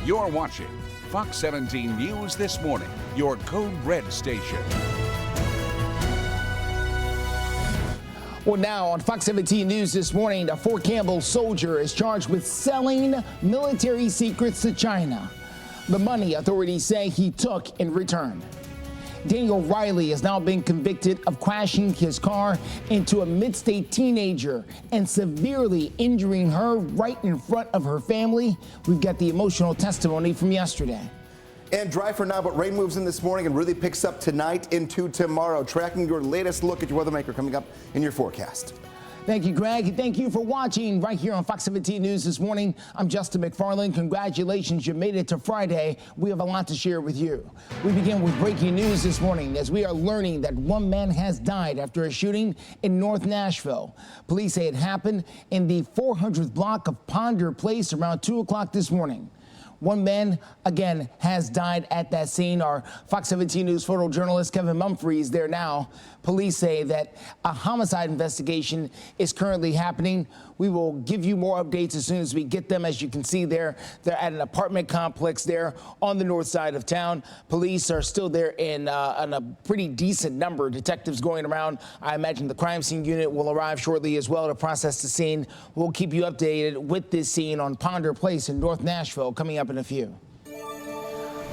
You're watching Fox 17 News This Morning, your Code Red station. Well, now on Fox 17 News This Morning, a Fort Campbell soldier is charged with selling military secrets to China. The money authorities say he took in return. Daniel Riley has now been convicted of crashing his car into a mid-state teenager and severely injuring her right in front of her family. We've got the emotional testimony from yesterday. And dry for now, but rain moves in this morning and really picks up tonight into tomorrow. Tracking your latest look at your weather maker coming up in your forecast. Thank you, Greg. Thank you for watching right here on Fox 17 News This Morning. I'm Justin McFarland. Congratulations, you made it to Friday. We have a lot to share with you. We begin with breaking news this morning as we are learning that one man has died after a shooting in North Nashville. Police say it happened in the 400th block of Ponder Place around 2 o'clock this morning. One man, again, has died at that scene. Our Fox 17 News photojournalist Kevin Mumphrey is there now. Police say that a homicide investigation is currently happening. We will give you more updates as soon as we get them. As you can see there, they're at an apartment complex there on the north side of town. Police are still there in a pretty decent number. Detectives going around. I imagine the crime scene unit will arrive shortly as well to process the scene. We'll keep you updated with this scene on Ponder Place in North Nashville coming up in a few.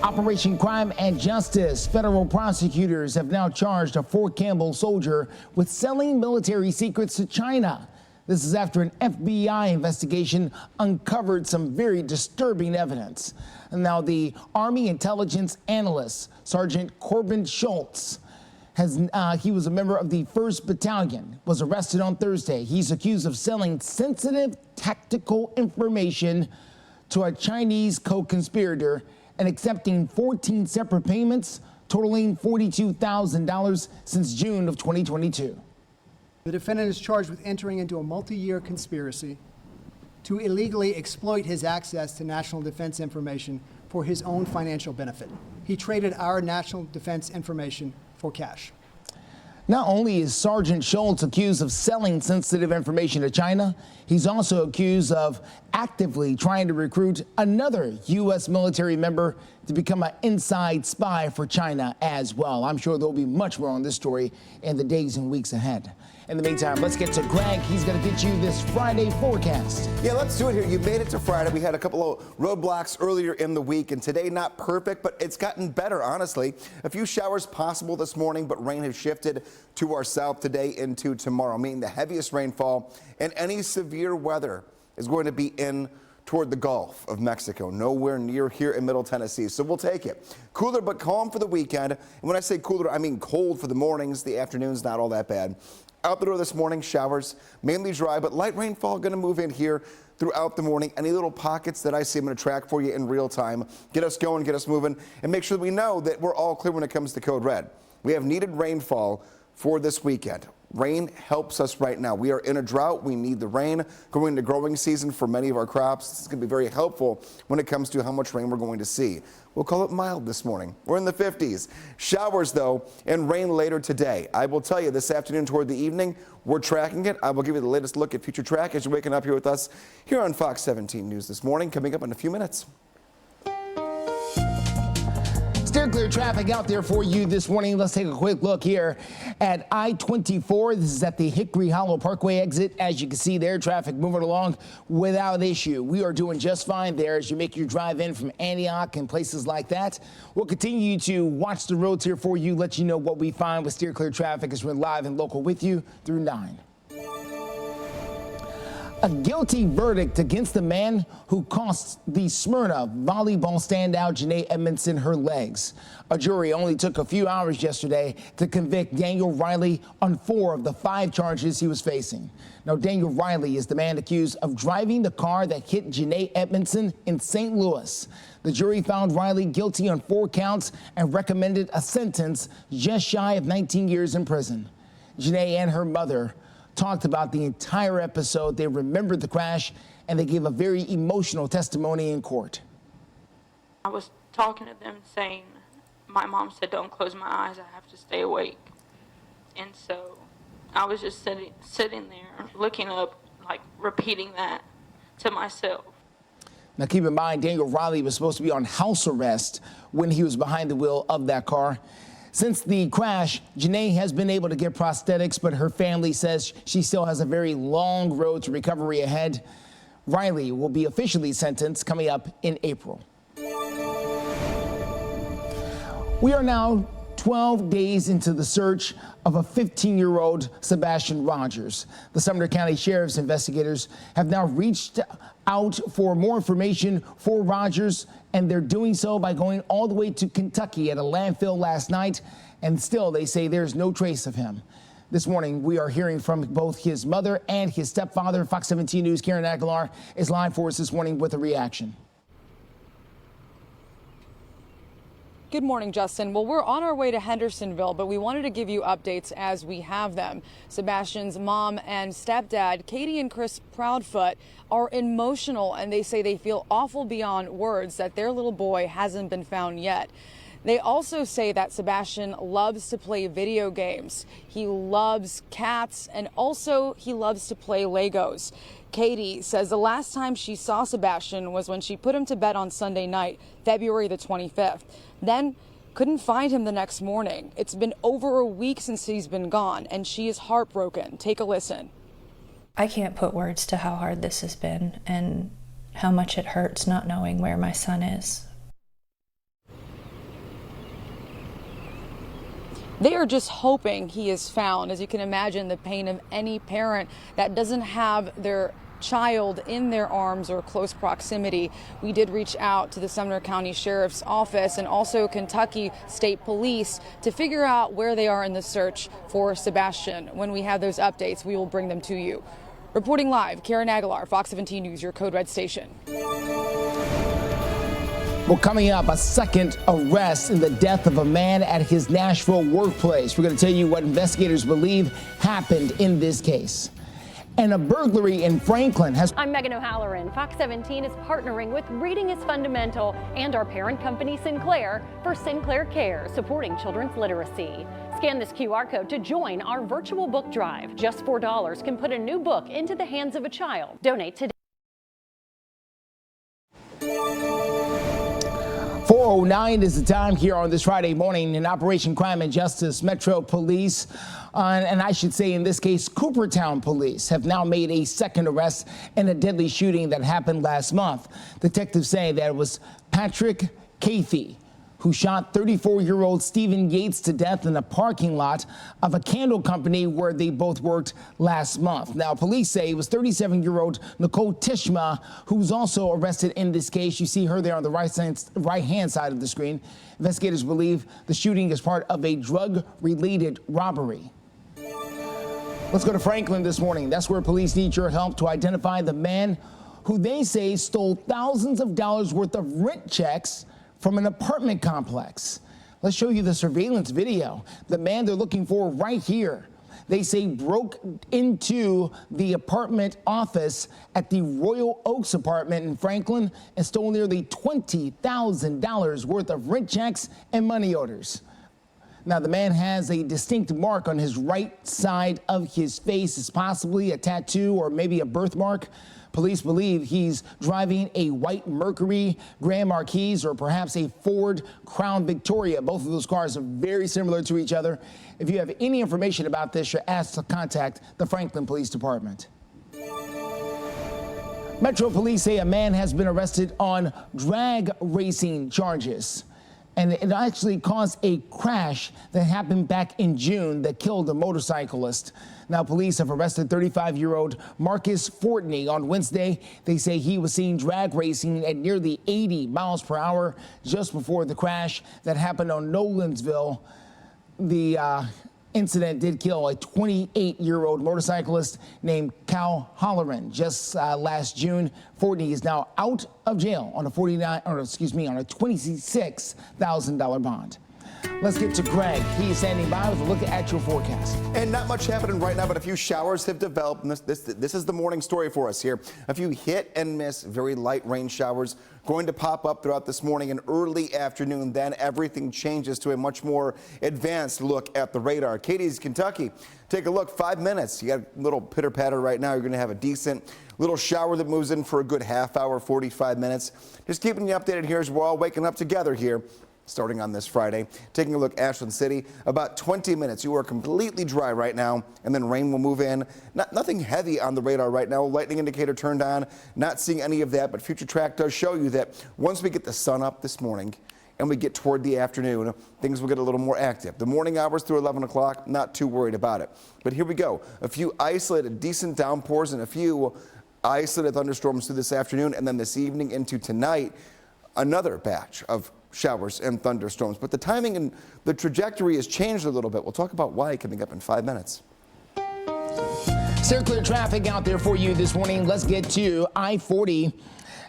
Operation Crime and Justice. Federal prosecutors have now charged a Fort Campbell soldier with selling military secrets to China. This is after an FBI investigation uncovered some very disturbing evidence. And now the Army intelligence analyst, Sergeant Corbin Schultz, he was a member of the 1st Battalion, was arrested on Thursday. He's accused of selling sensitive tactical information to a Chinese co-conspirator and accepting 14 separate payments totaling $42,000 since June of 2022. The defendant is charged with entering into a multi-year conspiracy to illegally exploit his access to national defense information for his own financial benefit. He traded our national defense information for cash. Not only is Sergeant Schultz accused of selling sensitive information to China, he's also accused of actively trying to recruit another U.S. military member to become an inside spy for China as well. I'm sure there'll be much more on this story in the days and weeks ahead. In the meantime, let's get to Greg. He's going to get you this Friday forecast. Yeah, let's do it here. You made it to Friday. We had a couple of roadblocks earlier in the week, and today not perfect, but it's gotten better, honestly. A few showers possible this morning, but rain has shifted to our south today into tomorrow, meaning the heaviest rainfall and any severe weather is going to be in toward the Gulf of Mexico, nowhere near here in Middle Tennessee. So we'll take it. Cooler but calm for the weekend. And when I say cooler, I mean cold for the mornings. The afternoon's not all that bad. Out the door this morning, showers, mainly dry, but light rainfall going to move in here throughout the morning. Any little pockets that I see, I'm going to track for you in real time. Get us going, get us moving, and make sure that we know that we're all clear when it comes to Code Red. We have needed rainfall for this weekend. Rain helps us right now. We are in a drought. We need the rain going into growing season for many of our crops. This is going to be very helpful when it comes to how much rain we're going to see. We'll call it mild this morning. We're in the 50s. Showers, though, and rain later today. I will tell you this afternoon toward the evening, we're tracking it. I will give you the latest look at future track as you're waking up here with us here on Fox 17 News This Morning, coming up in a few minutes. Steer clear traffic out there for you this morning. Let's take a quick look here at I-24. This is at the Hickory Hollow Parkway exit. As you can see there, traffic moving along without issue. We are doing just fine there as you make your drive in from Antioch and places like that. We'll continue to watch the roads here for you, let you know what we find with steer clear traffic as we're live and local with you through 9. A guilty verdict against the man who cost the Smyrna volleyball standout Janae Edmondson her legs. A jury only took a few hours yesterday to convict Daniel Riley on 4 of the 5 charges he was facing. Now, Daniel Riley is the man accused of driving the car that hit Janae Edmondson in St. Louis. The jury found Riley guilty on 4 counts and recommended a sentence just shy of 19 years in prison. Janae and her mother talked about the entire episode. They remembered the crash and they gave a very emotional testimony in court. I was talking to them saying, my mom said, don't close my eyes, I have to stay awake. And so I was just sitting there looking up, like repeating that to myself. Now keep in mind, Daniel Riley was supposed to be on house arrest when he was behind the wheel of that car. Since the crash, Janae has been able to get prosthetics, but her family says she still has a very long road to recovery ahead. Riley will be officially sentenced coming up in April. We are now 12 days into the search of a 15-year-old Sebastian Rogers. The Sumner County Sheriff's investigators have now reached out for more information for Rogers, and they're doing so by going all the way to Kentucky at a landfill last night, and still they say there's no trace of him. This morning, we are hearing from both his mother and his stepfather. Fox 17 News' Karen Aguilar is live for us this morning with a reaction. Good morning, Justin. Well, we're on our way to Hendersonville, but we wanted to give you updates as we have them. Sebastian's mom and stepdad, Katie and Chris Proudfoot, are emotional, and they say they feel awful beyond words that their little boy hasn't been found yet. They also say that Sebastian loves to play video games. He loves cats, and also he loves to play Legos. Katie says the last time she saw Sebastian was when she put him to bed on Sunday night, February the 25th. Then couldn't find him the next morning. It's been over a week since he's been gone, and she is heartbroken. Take a listen. I can't put words to how hard this has been and how much it hurts not knowing where my son is. They are just hoping he is found. As you can imagine, the pain of any parent that doesn't have their child in their arms or close proximity. We did reach out to the Sumner County Sheriff's Office and also Kentucky State Police to figure out where they are in the search for Sebastian. When we have those updates, we will bring them to you. Reporting live, Karen Aguilar, Fox 17 News, your Code Red station. Well, coming up, a second arrest in the death of a man at his Nashville workplace. We're going to tell you what investigators believe happened in this case. And a burglary in Franklin has... I'm Megan O'Halloran. Fox 17 is partnering with Reading is Fundamental and our parent company Sinclair for Sinclair Care, supporting children's literacy. Scan this QR code to join our virtual book drive. Just $4 can put a new book into the hands of a child. Donate today. 4:09 is the time here on this Friday morning in Operation Crime and Justice. Metro Police, and I should say in this case, Coopertown Police, have now made a second arrest in a deadly shooting that happened last month. Detectives say that it was Patrick Cathy who shot 34-year-old Stephen Yates to death in a parking lot of a candle company where they both worked last month. Now, police say it was 37-year-old Nicole Tishma who's also arrested in this case. You see her there on the right-hand side of the screen. Investigators believe the shooting is part of a drug-related robbery. Let's go to Franklin this morning. That's where police need your help to identify the man who they say stole thousands of dollars worth of rent checks from an apartment complex. Let's show you the surveillance video. The man they're looking for right here. They say broke into the apartment office at the Royal Oaks apartment in Franklin and stole nearly $20,000 worth of rent checks and money orders. Now, the man has a distinct mark on his right side of his face. It's possibly a tattoo or maybe a birthmark. Police believe he's driving a white Mercury Grand Marquis or perhaps a Ford Crown Victoria. Both of those cars are very similar to each other. If you have any information about this, you're asked to contact the Franklin Police Department. Metro Police say a man has been arrested on drag racing charges. And it actually caused a crash that happened back in June that killed a motorcyclist. Now, police have arrested 35-year-old Marcus Fortney on Wednesday. They say he was seen drag racing at nearly 80 miles per hour just before the crash that happened on Nolensville. The incident did kill a 28-year-old motorcyclist named Cal Holleran just last June. Fortney is now out of jail on a $26,000 bond. Let's get to Greg. He's standing by with a look at your forecast. And not much happening right now, but a few showers have developed. And this is the morning story for us here. A few hit and miss, very light rain showers going to pop up throughout this morning and early afternoon. Then everything changes to a much more advanced look at the radar. Katie's Kentucky. Take a look, 5 minutes. You got a little pitter patter right now. You're going to have a decent Little shower that moves in for a good half hour, 45 minutes. Just keeping you updated here as we're all waking up together here. Starting on this Friday. Taking a look at Ashland City, about 20 minutes. You are completely dry right now, and then rain will move in. Nothing heavy on the radar right now. Lightning indicator turned on. Not seeing any of that, but Future Track does show you that once we get the sun up this morning and we get toward the afternoon, things will get a little more active. The morning hours through 11 o'clock, not too worried about it. But here we go. A few isolated, decent downpours and a few isolated thunderstorms through this afternoon, and then this evening into tonight, another batch of showers and thunderstorms. But the timing and the trajectory has changed a little bit. We'll talk about why coming up in 5 minutes. Still clear traffic out there for you this morning. Let's get to I-40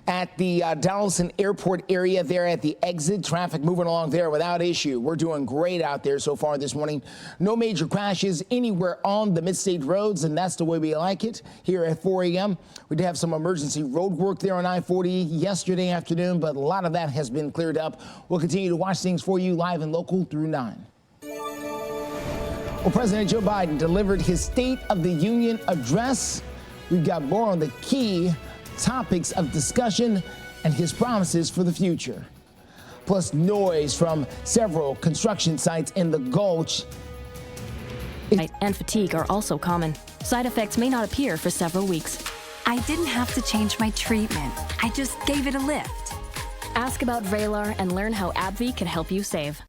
at the Donaldson Airport area there at the exit. Traffic moving along there without issue. We're doing great out there so far this morning. No major crashes anywhere on the mid-state roads, and that's the way we like it here at 4 a.m. We did have some emergency road work there on I-40 yesterday afternoon, but a lot of that has been cleared up. We'll continue to watch things for you live and local through 9. Well, President Joe Biden delivered his State of the Union address. We've got more on the key topics of discussion and his promises for the future. Plus noise from several construction sites in the Gulch. And fatigue are also common. Side effects may not appear for several weeks. I didn't have to change my treatment. I just gave it a lift. Ask about Vraylar and learn how AbbVie can help you save.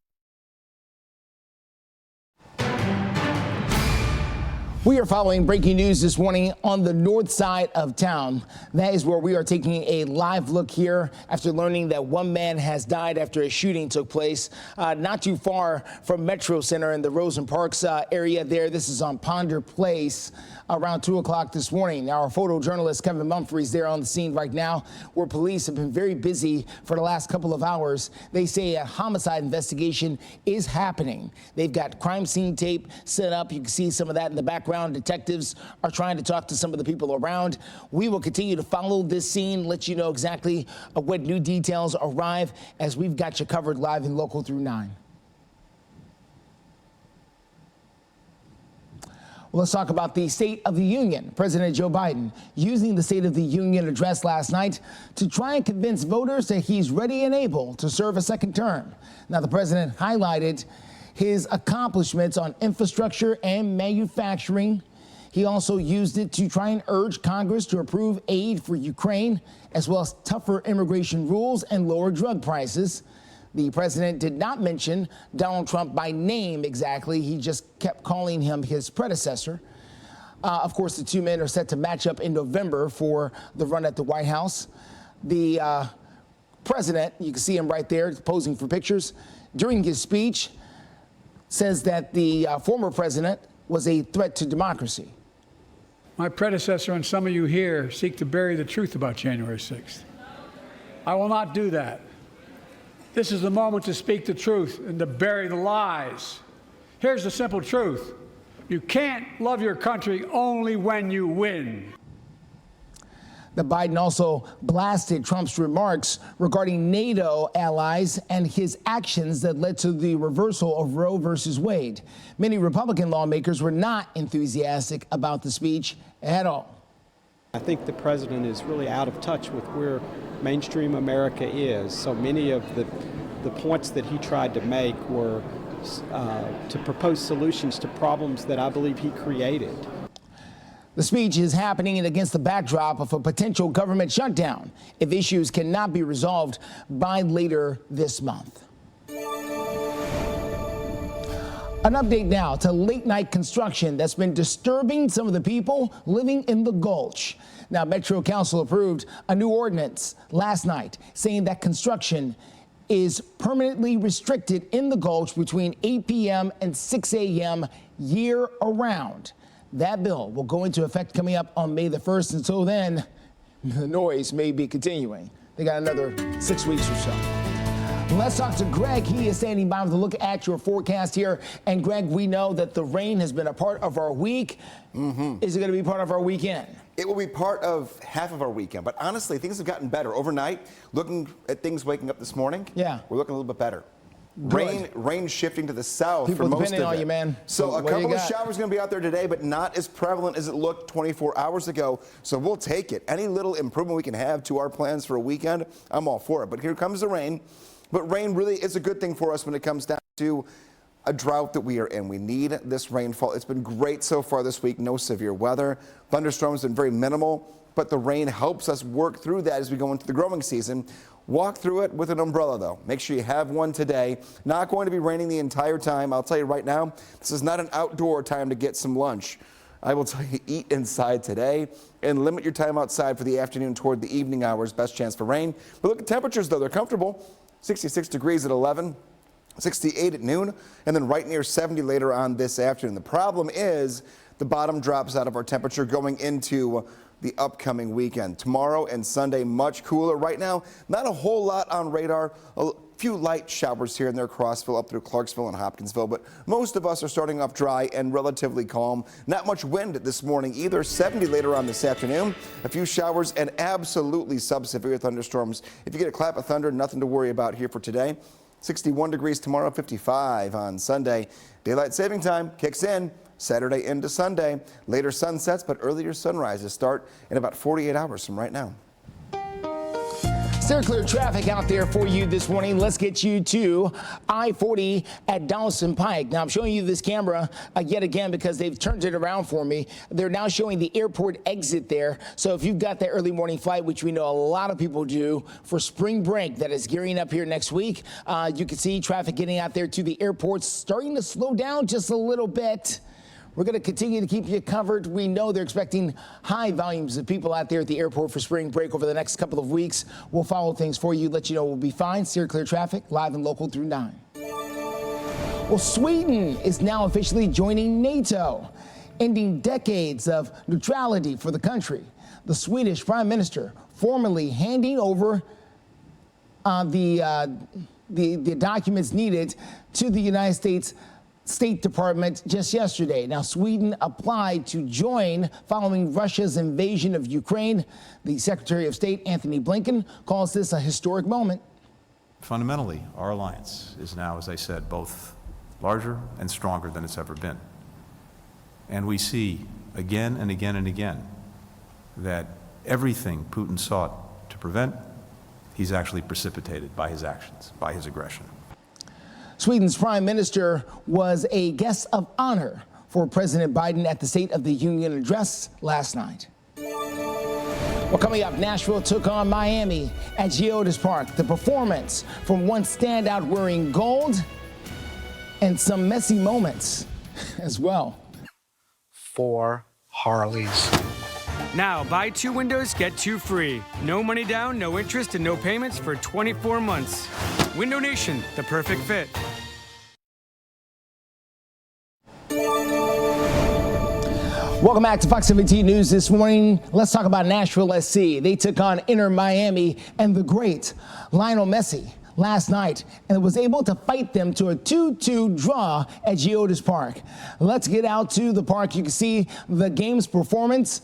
We are following breaking news this morning on the north side of town. That is where we are taking a live look here after learning that one man has died after a shooting took place not too far from Metro Center in the Rosen Parks area there. This is on Ponder Place around 2 o'clock this morning. Now, our photojournalist Kevin Mumphrey is there on the scene right now, where police have been very busy for the last couple of hours. They say a homicide investigation is happening. They've got crime scene tape set up. You can see some of that in the background. Detectives are trying to talk to some of the people around. We will continue to follow this scene, let you know exactly what new details arrive as we've got you covered live and local through 9. Well, let's talk about the State of the Union. President Joe Biden using the State of the Union address last night to try and convince voters that he's ready and able to serve a second term. Now, the president highlighted his accomplishments on infrastructure and manufacturing. He also used it to try and urge Congress to approve aid for Ukraine, as well as tougher immigration rules and lower drug prices. The president did not mention Donald Trump by name exactly. He just kept calling him his predecessor. Of course, the two men are set to match up in November for the run at the White House. The president, you can see him right there posing for pictures, during his speech says that the former president was a threat to democracy. My predecessor and some of you here seek to bury the truth about January 6th. I will not do that. This is the moment to speak the truth and to bury the lies. Here's the simple truth. You can't love your country only when you win. The Biden also blasted Trump's remarks regarding NATO allies and his actions that led to the reversal of Roe versus Wade. Many Republican lawmakers were not enthusiastic about the speech at all. I think the president is really out of touch with where mainstream America is. So many of the points that he tried to make were to propose solutions to problems that I believe he created. The speech is happening against the backdrop of a potential government shutdown if issues cannot be resolved by later this month. An update now to late night construction that's been disturbing some of the people living in the Gulch. Now, Metro Council approved a new ordinance last night saying that construction is permanently restricted in the Gulch between 8 p.m. and 6 a.m. year around. That bill will go into effect coming up on May the 1st. Until then, the noise may be continuing. They got another 6 weeks or so. Let's talk to Greg. He is standing by with a look at your forecast here. And Greg, we know that the rain has been a part of our week. Is it going to be part of our weekend? It will be part of half of our weekend. But honestly, things have gotten better. Overnight, looking at things waking up this morning, we're looking a little bit better. Rain shifting to the south People for most of it. depending on you, man. So a couple of showers going to be out there today, but not as prevalent as it looked 24 hours ago. So we'll take it. Any little improvement we can have to our plans for a weekend, I'm all for it. But here comes the rain. But rain really is a good thing for us when it comes down to a drought that we are in. We need this rainfall. It's been great so far this week. No severe weather. Thunderstorms have been very minimal, but the rain helps us work through that as we go into the growing season. Walk through it with an umbrella, though. Make sure you have one today. Not going to be raining the entire time. I'll tell you right now, this is not an outdoor time to get some lunch. I will tell you, eat inside today and limit your time outside for the afternoon toward the evening hours. Best chance for rain. But look at temperatures, though. They're comfortable. 66 degrees at 11. 68 at noon, and then right near 70 later on this afternoon. The problem is the bottom drops out of our temperature going into the upcoming weekend. Tomorrow and Sunday, much cooler. Right now, not a whole lot on radar. A few light showers here and there, Crossville up through Clarksville and Hopkinsville, but most of us are starting off dry and relatively calm. Not much wind this morning either. 70 later on this afternoon. A few showers and absolutely sub-severe thunderstorms. If you get a clap of thunder, nothing to worry about here for today. 61 degrees tomorrow, 55 on Sunday. Daylight saving time kicks in Saturday into Sunday. Later sunsets, but earlier sunrises start in about 48 hours from right now. Still clear traffic out there for you this morning. Let's get you to I-40 at Dawson Pike. Now, I'm showing you this camera yet again because they've turned it around for me. They're now showing the airport exit there. So if you've got that early morning flight, which we know a lot of people do for spring break that is gearing up here next week, you can see traffic getting out there to the airport starting to slow down just a little bit. We're going to continue to keep you covered. We know they're expecting high volumes of people out there at the airport for spring break over the next couple of weeks. We'll follow things for you, let you know we'll be fine. Steer clear traffic, live and local through 9. Well, Sweden is now officially joining NATO, ending decades of neutrality for the country. The Swedish Prime Minister formally handing over the documents needed to the United States State Department just yesterday. Now, Sweden applied to join following Russia's invasion of Ukraine. The Secretary of State, Anthony Blinken, calls this a historic moment. Fundamentally, our alliance is now, as I said, both larger and stronger than it's ever been. And we see again and again and again that everything Putin sought to prevent, he's actually precipitated by his actions, by his aggression. Sweden's prime minister was a guest of honor for President Biden at the State of the Union address last night. Well, coming up, Nashville took on Miami at Geodis Park. The performance from one standout wearing gold and some messy moments as well. 4 Harleys. Now, buy 2 windows, get 2 free. No money down, no interest, and no payments for 24 months. Window Nation, the perfect fit. Welcome back to Fox 17 News this morning. Let's talk about Nashville SC. They took on Inter Miami and the great Lionel Messi last night and was able to fight them to a 2-2 draw at Geodis Park. Let's get out to the park. You can see the game's performance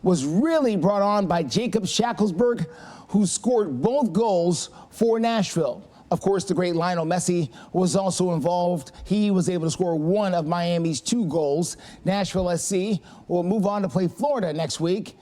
was really brought on by Jacob Shacklesberg, who scored both goals for Nashville. Of course, the great Lionel Messi was also involved. He was able to score one of Miami's 2 goals. Nashville SC will move on to play Florida next week.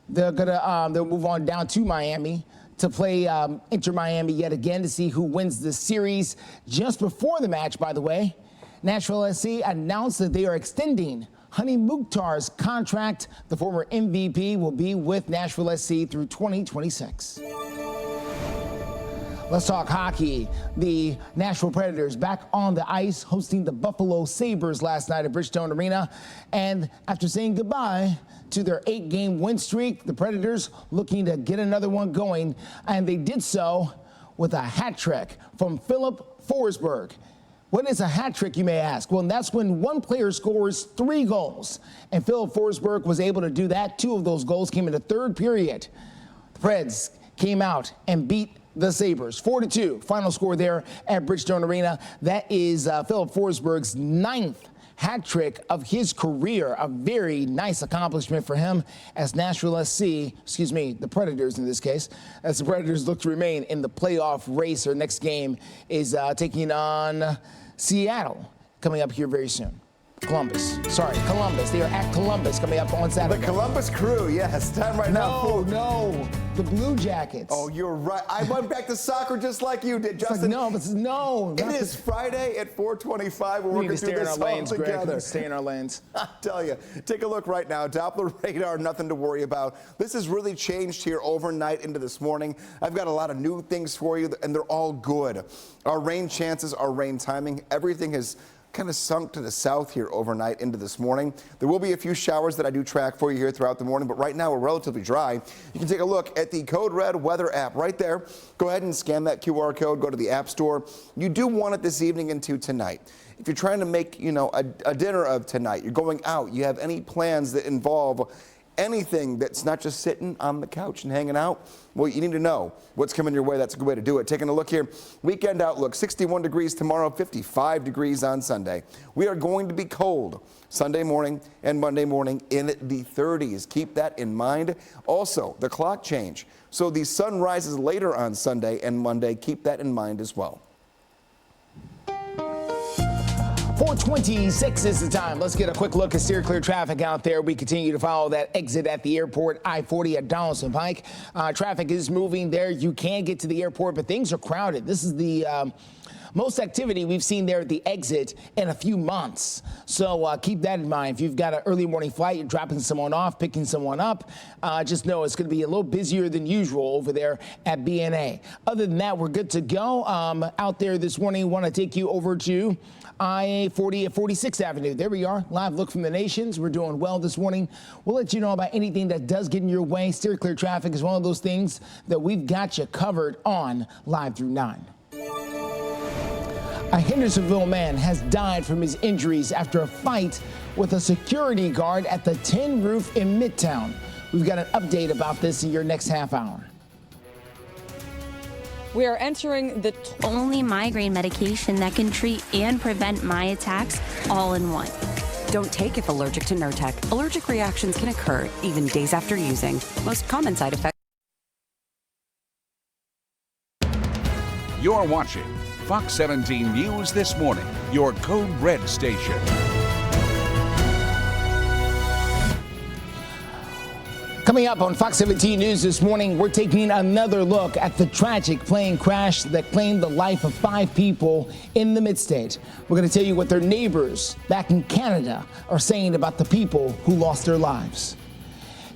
They'll move on down to Miami to play Inter Miami yet again to see who wins the series. Just before the match, by the way, Nashville SC announced that they are extending Hani Mukhtar's contract. The former MVP will be with Nashville SC through 2026. Let's talk hockey. The Nashville Predators back on the ice hosting the Buffalo Sabres last night at Bridgestone Arena. And after saying goodbye to their 8-game win streak, the Predators looking to get another one going. And they did so with a hat trick from Philip Forsberg. What is a hat trick, you may ask? Well, that's when one player scores 3 goals. And Philip Forsberg was able to do that. 2 of those goals came in the third period. The Preds came out and beat the Sabres 4-2. Final score there at Bridgestone Arena. That is Philip Forsberg's 9th hat trick of his career. A very nice accomplishment for him as Nashville SC, the Predators in this case, as the Predators look to remain in the playoff race. Their next game is taking on Seattle, coming up here very soon. Columbus. They are at Columbus coming up on Saturday. The Columbus Crew, yes. Time right now. No. The Blue Jackets. Oh, you're right. I went back to soccer just like you did, Justin. It is Friday at 4:25. We're working through this all together. Stay in our lanes. I tell you, take a look right now. Doppler radar, nothing to worry about. This has really changed here overnight into this morning. I've got a lot of new things for you, and they're all good. Our rain chances, our rain timing, everything has kind of sunk to the south here overnight into this morning. There will be a few showers that I do track for you here throughout the morning, but right now we're relatively dry. You can take a look at the Code Red weather app right there. Go ahead and scan that QR code, go to the App Store. You do want it this evening into tonight. If you're trying to make, a dinner of tonight, you're going out, you have any plans that involve anything that's not just sitting on the couch and hanging out, well, you need to know what's coming your way. That's a good way to do it. Taking a look here, weekend outlook, 61 degrees tomorrow, 55 degrees on Sunday. We are going to be cold Sunday morning and Monday morning in the 30s. Keep that in mind. Also, the clock change. So the sun rises later on Sunday and Monday. Keep that in mind as well. 4:26 is the time. Let's get a quick look at steer clear traffic out there. We continue to follow that exit at the airport, I-40 at Donaldson Pike. Traffic is moving there. You can get to the airport, but things are crowded. This is the most activity we've seen there at the exit in a few months. So keep that in mind. If you've got an early morning flight, you're dropping someone off, picking someone up, just know it's going to be a little busier than usual over there at BNA. Other than that, we're good to go. Out there this morning, want to take you over to I-40 at 46th Avenue. There we are. Live look from the nations. We're doing well this morning. We'll let you know about anything that does get in your way. Steer clear traffic is one of those things that we've got you covered on Live through 9. A Hendersonville man has died from his injuries after a fight with a security guard at the Tin Roof in Midtown. We've got an update about this in your next half hour. We are entering the only migraine medication that can treat and prevent my attacks all in one. Don't take if allergic to Nurtec. Allergic reactions can occur even days after using. Most common side effects. You're watching Fox 17 News This Morning, your Code Red station. Coming up on Fox 17 News this morning, we're taking another look at the tragic plane crash that claimed the life of 5 people in the Mid-State. We're going to tell you what their neighbors back in Canada are saying about the people who lost their lives.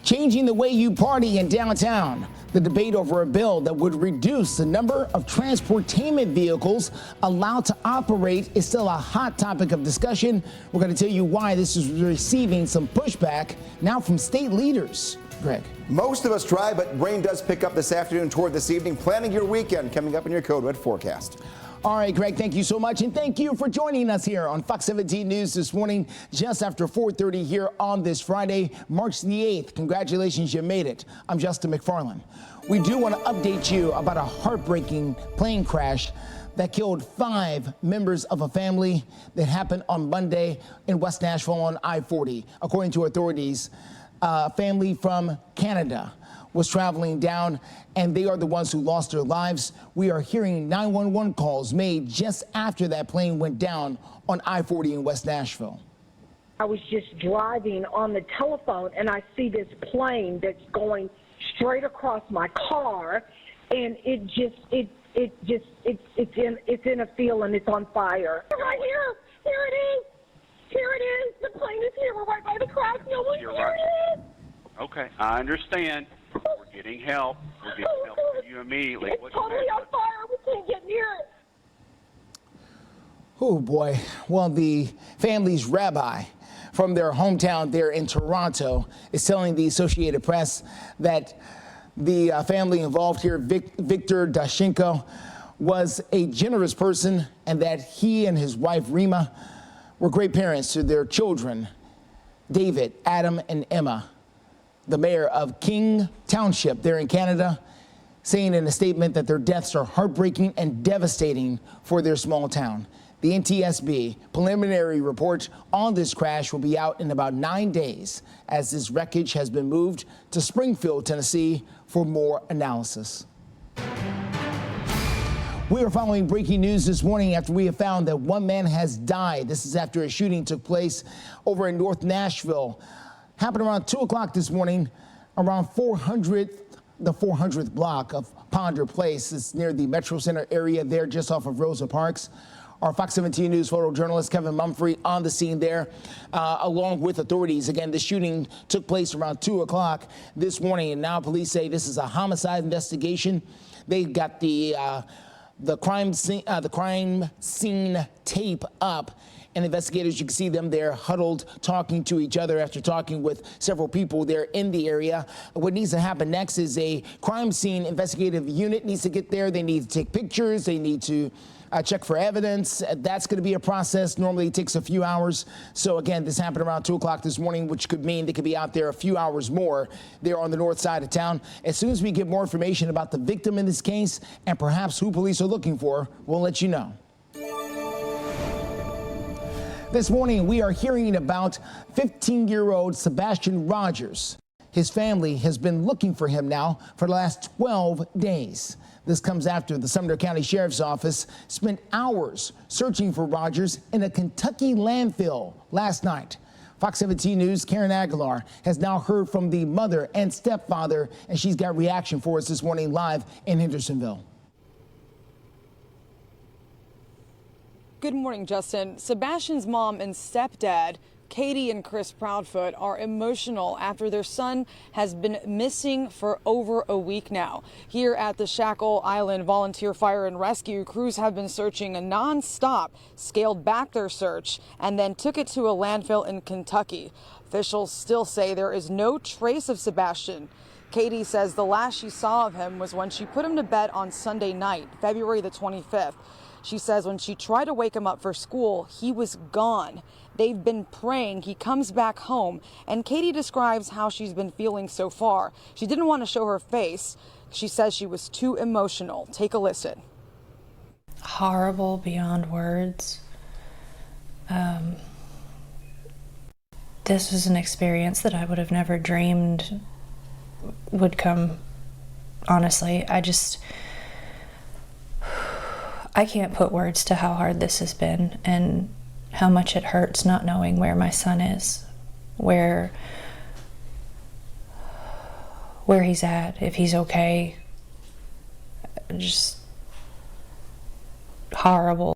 Changing the way you party in downtown. The debate over a bill that would reduce the number of transportainment vehicles allowed to operate is still a hot topic of discussion. We're going to tell you why this is receiving some pushback now from state leaders. Greg. Most of us drive, but rain does pick up this afternoon toward this evening. Planning your weekend coming up in your Code Red forecast. All right, Greg, thank you so much. And thank you for joining us here on Fox 17 News this morning, just after 4:30 here on this Friday, March the 8th. Congratulations, you made it. I'm Justin McFarland. We do want to update you about a heartbreaking plane crash that killed 5 members of a family that happened on Monday in West Nashville on I-40. According to authorities, a family from Canada was traveling down, and they are the ones who lost their lives. We are hearing 911 calls made just after that plane went down on I-40 in West Nashville. I was just driving on the telephone, and I see this plane that's going straight across my car, and it's in a field and it's on fire. Right here, here it is. Here it is. The plane is here. We're right by the crash. No one. Here it is. Okay, I understand. We're getting help. We're getting help for you immediately. It's totally on fire. We can't get near it. Oh, boy. Well, the family's rabbi from their hometown there in Toronto is telling the Associated Press that the family involved here, Victor Dashenko, was a generous person and that he and his wife, Rima, were great parents to their children, David, Adam, and Emma. The mayor of King Township there in Canada saying in a statement that their deaths are heartbreaking and devastating for their small town. The NTSB preliminary report on this crash will be out in about 9 days as this wreckage has been moved to Springfield, Tennessee for more analysis. We are following breaking news this morning after we have found that one man has died. This is after a shooting took place over in North Nashville. Happened around 2 o'clock this morning around the 400th block of Ponder Place. It's near the Metro Center area there just off of Rosa Parks. Our Fox 17 News photojournalist Kevin Mumphrey on the scene there, along with authorities. Again, the shooting took place around 2 o'clock this morning, and now police say this is a homicide investigation. They got the crime scene tape up, and investigators, you can see them there huddled, talking to each other after talking with several people there in the area. What needs to happen next is a crime scene investigative unit needs to get there. They need to take pictures. They need to check for evidence. That's going to be a process. Normally it takes a few hours. So again, this happened around 2 o'clock this morning, which could mean they could be out there a few hours more there on the north side of town. As soon as we get more information about the victim in this case and perhaps who police are looking for, we'll let you know. This morning, we are hearing about 15-year-old Sebastian Rogers. His family has been looking for him now for the last 12 days. This comes after the Sumner County Sheriff's Office spent hours searching for Rogers in a Kentucky landfill last night. Fox 17 News' Karen Aguilar has now heard from the mother and stepfather, and she's got reaction for us this morning live in Hendersonville. Good morning, Justin. Sebastian's mom and stepdad, Katie and Chris Proudfoot, are emotional after their son has been missing for over a week now. Here at the Shackle Island Volunteer Fire and Rescue, crews have been searching nonstop, scaled back their search, and then took it to a landfill in Kentucky. Officials still say there is no trace of Sebastian. Katie says the last she saw of him was when she put him to bed on Sunday night, February the 25th. She says when she tried to wake him up for school, he was gone. They've been praying he comes back home, and Katie describes how she's been feeling so far. She didn't want to show her face. She says she was too emotional. Take a listen. Horrible beyond words. This was an experience that I would have never dreamed would come. Honestly, I can't put words to how hard this has been and how much it hurts not knowing where my son is, where he's at, if he's okay. Just horrible.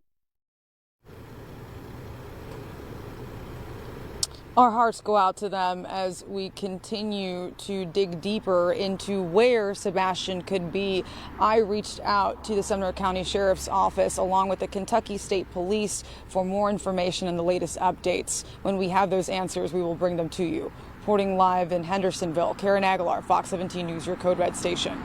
Our hearts go out to them as we continue to dig deeper into where Sebastian could be. I reached out to the Sumner County Sheriff's Office along with the Kentucky State Police for more information and the latest updates. When we have those answers, we will bring them to you. Reporting live in Hendersonville, Karen Aguilar, Fox 17 News, your Code Red station.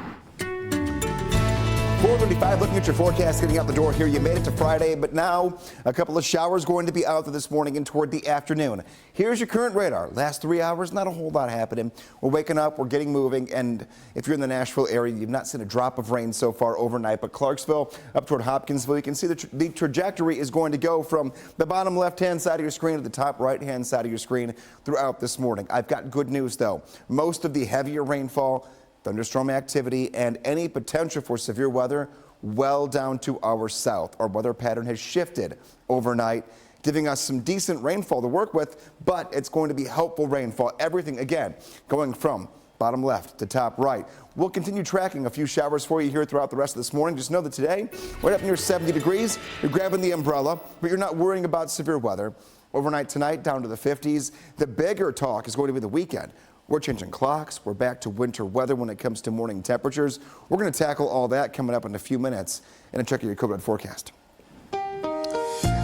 4:25, looking at your forecast, getting out the door here. You made it to Friday, but now a couple of showers going to be out there this morning and toward the afternoon. Here's your current radar. Last 3 hours, not a whole lot happening. We're waking up, we're getting moving, and if you're in the Nashville area, you've not seen a drop of rain so far overnight, but Clarksville up toward Hopkinsville, you can see the trajectory is going to go from the bottom left-hand side of your screen to the top right-hand side of your screen throughout this morning. I've got good news, though. Most of the heavier rainfall, thunderstorm activity, and any potential for severe weather well down to our south. Our weather pattern has shifted overnight, giving us some decent rainfall to work with, but it's going to be helpful rainfall. Everything, again, going from bottom left to top right. We'll continue tracking a few showers for you here throughout the rest of this morning. Just know that today, right up near 70 degrees, you're grabbing the umbrella, but you're not worrying about severe weather. Overnight tonight, down to the 50s. The bigger talk is going to be the weekend. We're changing clocks. We're back to winter weather when it comes to morning temperatures. We're going to tackle all that coming up in a few minutes and a check of your Code Red forecast.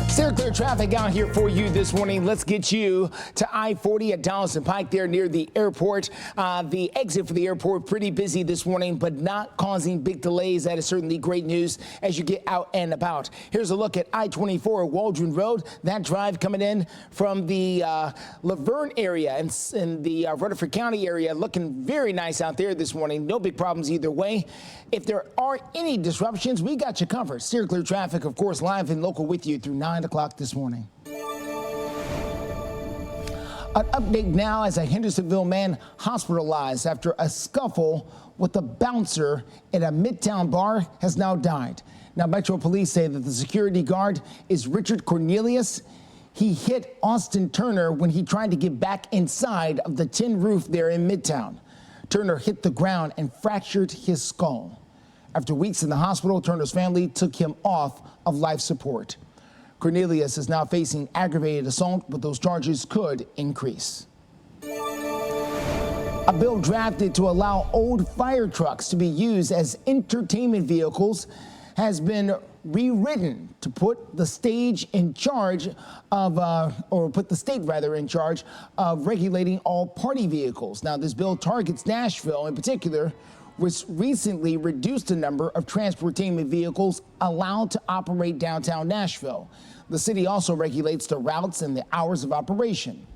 Steer clear traffic out here for you this morning. Let's get you to I-40 at Donaldson Pike there near the airport. The exit for the airport pretty busy this morning, but not causing big delays. That is certainly great news as you get out and about. Here's a look at I-24 Waldron Road. That drive coming in from the Laverne area and in the Rutherford County area, looking very nice out there this morning. No big problems either way. If there are any disruptions, we got you covered. Steer clear traffic, of course, live and local with you through 9 o'clock this morning. An update now as a Hendersonville man hospitalized after a scuffle with a bouncer at a Midtown bar has now died. Now, Metro Police say that the security guard is Richard Cornelius. He hit Austin Turner when he tried to get back inside of the tin roof there in Midtown. Turner hit the ground and fractured his skull. After weeks in the hospital, Turner's family took him off of life support. Cornelius is now facing aggravated assault, but those charges could increase. A bill drafted to allow old fire trucks to be used as entertainment vehicles has been rewritten to put the state in charge of regulating all party vehicles. Now, this bill targets Nashville in particular, which recently reduced the number of transportation vehicles allowed to operate downtown Nashville. The city also regulates the routes and the hours of operation.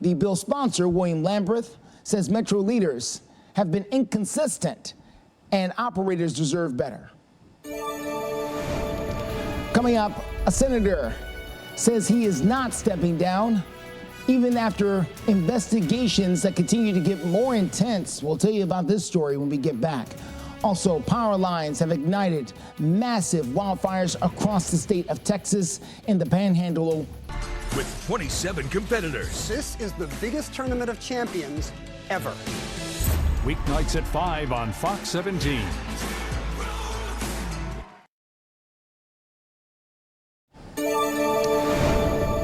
The bill sponsor, William Lamberth, says Metro leaders have been inconsistent and operators deserve better. Coming up, a senator says he is not stepping down, even after investigations that continue to get more intense. We'll tell you about this story when we get back. Also, power lines have ignited massive wildfires across the state of Texas and the Panhandle. With 27 competitors. This is the biggest tournament of champions ever. Weeknights at 5 on Fox 17.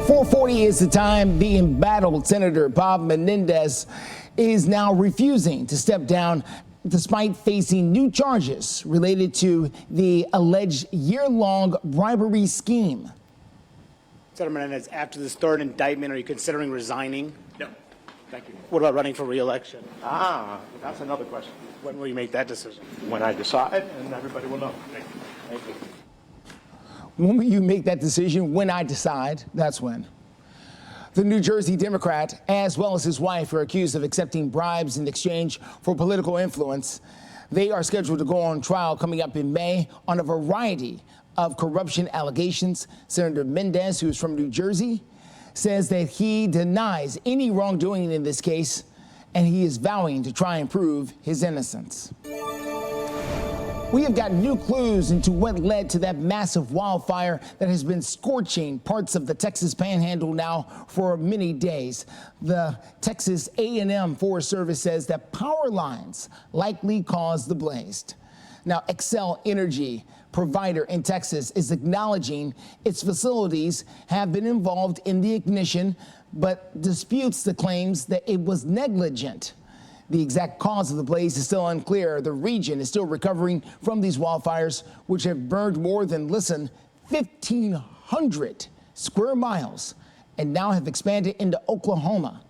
.40 is the time. The embattled Senator Bob Menendez is now refusing to step down despite facing new charges related to the alleged year-long bribery scheme. Senator Menendez, after this third indictment, are you considering resigning? No. Thank you. What about running for re-election? That's another question. When will you make that decision? When I decide, and everybody will know. Thank you. Thank you. When will you make that decision? When I decide, that's when. The New Jersey Democrat, as well as his wife, are accused of accepting bribes in exchange for political influence. They are scheduled to go on trial coming up in May on a variety of corruption allegations. Senator Menendez, who is from New Jersey, says that he denies any wrongdoing in this case, and he is vowing to try and prove his innocence. We have got new clues into what led to that massive wildfire that has been scorching parts of the Texas Panhandle now for many days. The Texas A&M Forest Service says that power lines likely caused the blaze. Now, Xcel Energy, provider in Texas, is acknowledging its facilities have been involved in the ignition, but disputes the claims that it was negligent. The exact cause of the blaze is still unclear. The region is still recovering from these wildfires, which have burned more than, 1,500 square miles and now have expanded into Oklahoma.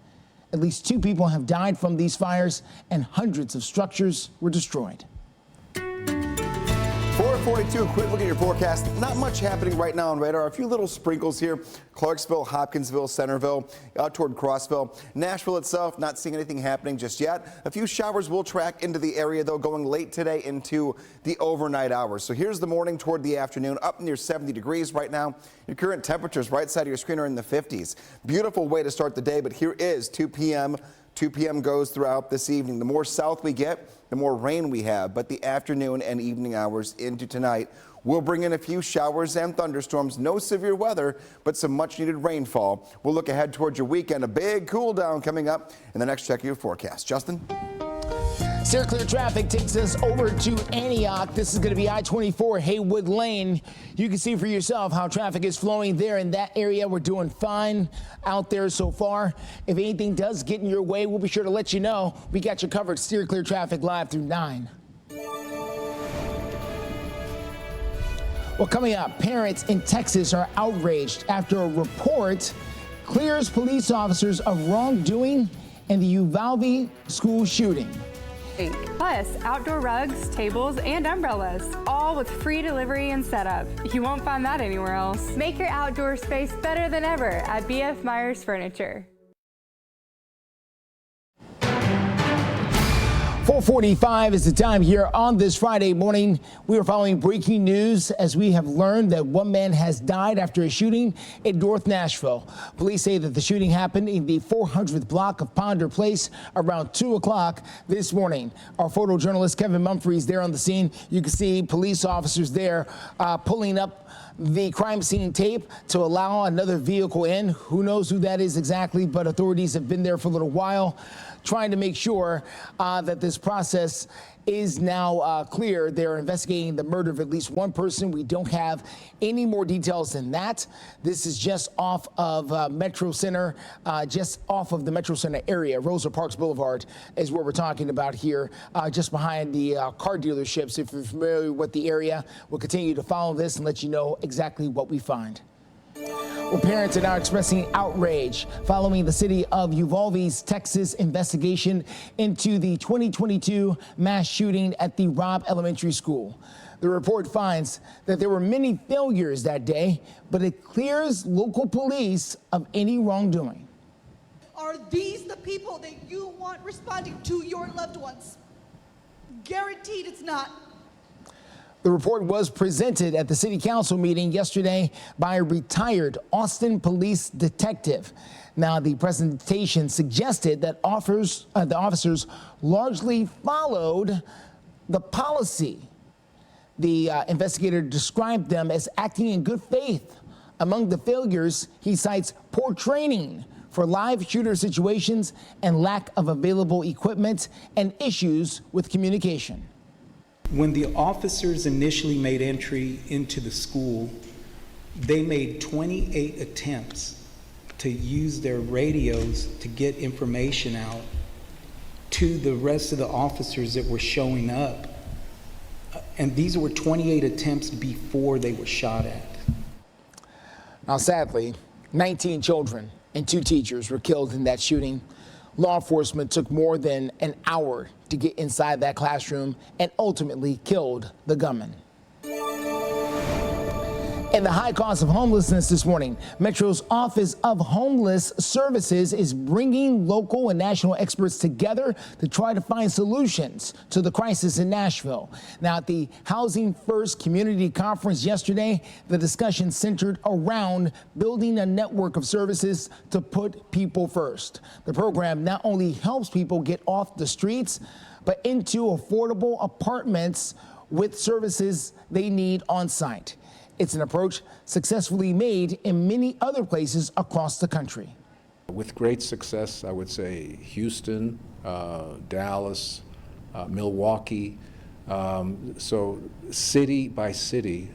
At least 2 people have died from these fires and hundreds of structures were destroyed. 442, a quick look at your forecast. Not much happening right now on radar. A few little sprinkles here. Clarksville, Hopkinsville, Centerville, out toward Crossville. Nashville itself, not seeing anything happening just yet. A few showers will track into the area, though, going late today into the overnight hours. So here's the morning toward the afternoon, up near 70 degrees right now. Your current temperatures right side of your screen are in the 50s. Beautiful way to start the day, but here is 2 p.m. 2 p.m. goes throughout this evening. The more south we get, the more rain we have, but the afternoon and evening hours into tonight will bring in a few showers and thunderstorms. No severe weather, but some much needed rainfall. We'll look ahead towards your weekend. A big cool down coming up in the next check of your forecast. Justin? Steer clear traffic takes us over to Antioch. This is going to be I-24 Haywood Lane. You can see for yourself how traffic is flowing there in that area. We're doing fine out there so far. If anything does get in your way, we'll be sure to let you know. We got you covered. Steer clear traffic live through 9. Well, coming up, parents in Texas are outraged after a report clears police officers of wrongdoing in the Uvalde school shooting. Plus, outdoor rugs, tables, and umbrellas, all with free delivery and setup. You won't find that anywhere else. Make your outdoor space better than ever at B.F. Myers Furniture. 4:45 is the time here on this Friday morning. We are following breaking news as we have learned that one man has died after a shooting in North Nashville. Police say that the shooting happened in the 400th block of Ponder Place around 2 o'clock this morning. Our photojournalist Kevin Mumphrey is there on the scene. You can see police officers there pulling up the crime scene tape to allow another vehicle in. Who knows who that is exactly, but authorities have been there for a little while, trying to make sure that this process is now clear. They're investigating the murder of at least one person. We don't have any more details than that. This is just off of Metro Center, just off of the Metro Center area. Rosa Parks Boulevard is where we're talking about here, just behind the car dealerships. If you're familiar with the area, we'll continue to follow this and let you know exactly what we find. Well, parents are now expressing outrage following the city of Uvalde's Texas investigation into the 2022 mass shooting at the Robb Elementary School. The report finds that there were many failures that day, but it clears local police of any wrongdoing. Are these the people that you want responding to your loved ones? Guaranteed it's not. The report was presented at the city council meeting yesterday by a retired Austin police detective. Now, the presentation suggested that the officers largely followed the policy. The investigator described them as acting in good faith. Among the failures, he cites poor training for live shooter situations and lack of available equipment and issues with communication. When the officers initially made entry into the school, they made 28 attempts to use their radios to get information out to the rest of the officers that were showing up. And these were 28 attempts before they were shot at. Now, sadly, 19 children and 2 teachers were killed in that shooting. Law enforcement took more than an hour to get inside that classroom and ultimately killed the gunman. And the high cost of homelessness this morning. Metro's Office of Homeless Services is bringing local and national experts together to try to find solutions to the crisis in Nashville. Now, at the Housing First Community Conference yesterday, the discussion centered around building a network of services to put people first. The program not only helps people get off the streets, but into affordable apartments with services they need on site. It's an approach successfully made in many other places across the country. With great success, I would say Houston, Dallas, Milwaukee. So city by city,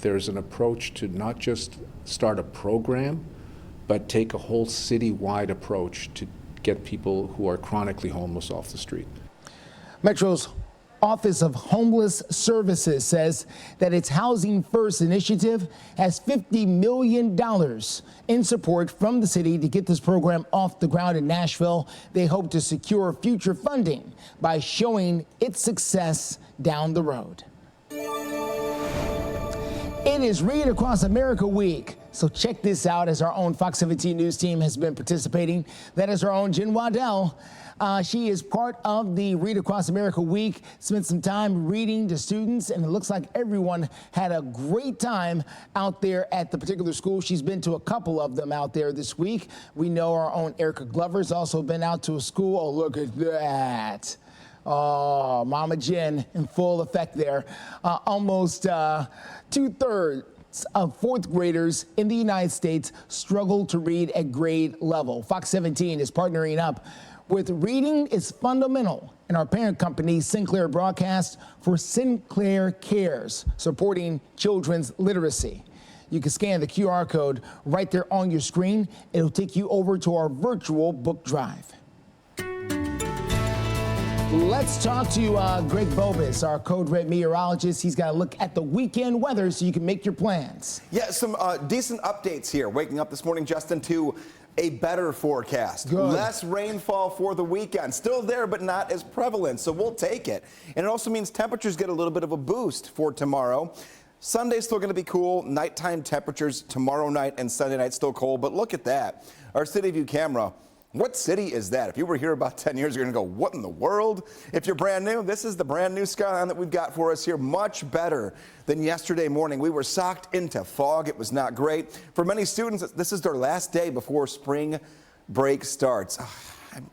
there's an approach to not just start a program, but take a whole city-wide approach to get people who are chronically homeless off the street. Metro's Office of Homeless Services says that its Housing First initiative has $50 million in support from the city to get this program off the ground in Nashville. They hope to secure future funding by showing its success down the road. It is Read Across America Week, so check this out as our own Fox 17 News team has been participating. That is our own Jen Waddell. She is part of the Read Across America Week, spent some time reading to students, and it looks like everyone had a great time out there at the particular school. She's been to a couple of them out there this week. We know our own Erica Glover's also been out to a school. Oh, look at that. Oh, Mama Jen in full effect there. Almost 2/3 of 4th graders in the United States struggle to read at grade level. Fox 17 is partnering up with Reading is Fundamental and our parent company, Sinclair Broadcast, for Sinclair Cares, supporting children's literacy. You can scan the QR code right there on your screen. It'll take you over to our virtual book drive. Let's talk to Greg Bobus, our Code Red meteorologist. He's got to look at the weekend weather so you can make your plans. Yeah, some decent updates here. Waking up this morning, Justin, to a better forecast. Good. Less rainfall for the weekend. Still there, but not as prevalent, so we'll take it. And it also means temperatures get a little bit of a boost for tomorrow. Sunday's still going to be cool. Nighttime temperatures tomorrow night and Sunday night still cold, but look at that. Our City View camera What city is that? If you were here about 10 years, you're going to go, what in the world? If you're brand new, this is the brand new skyline that we've got for us here. Much better than yesterday morning. We were socked into fog. It was not great. For many students, this is their last day before spring break starts.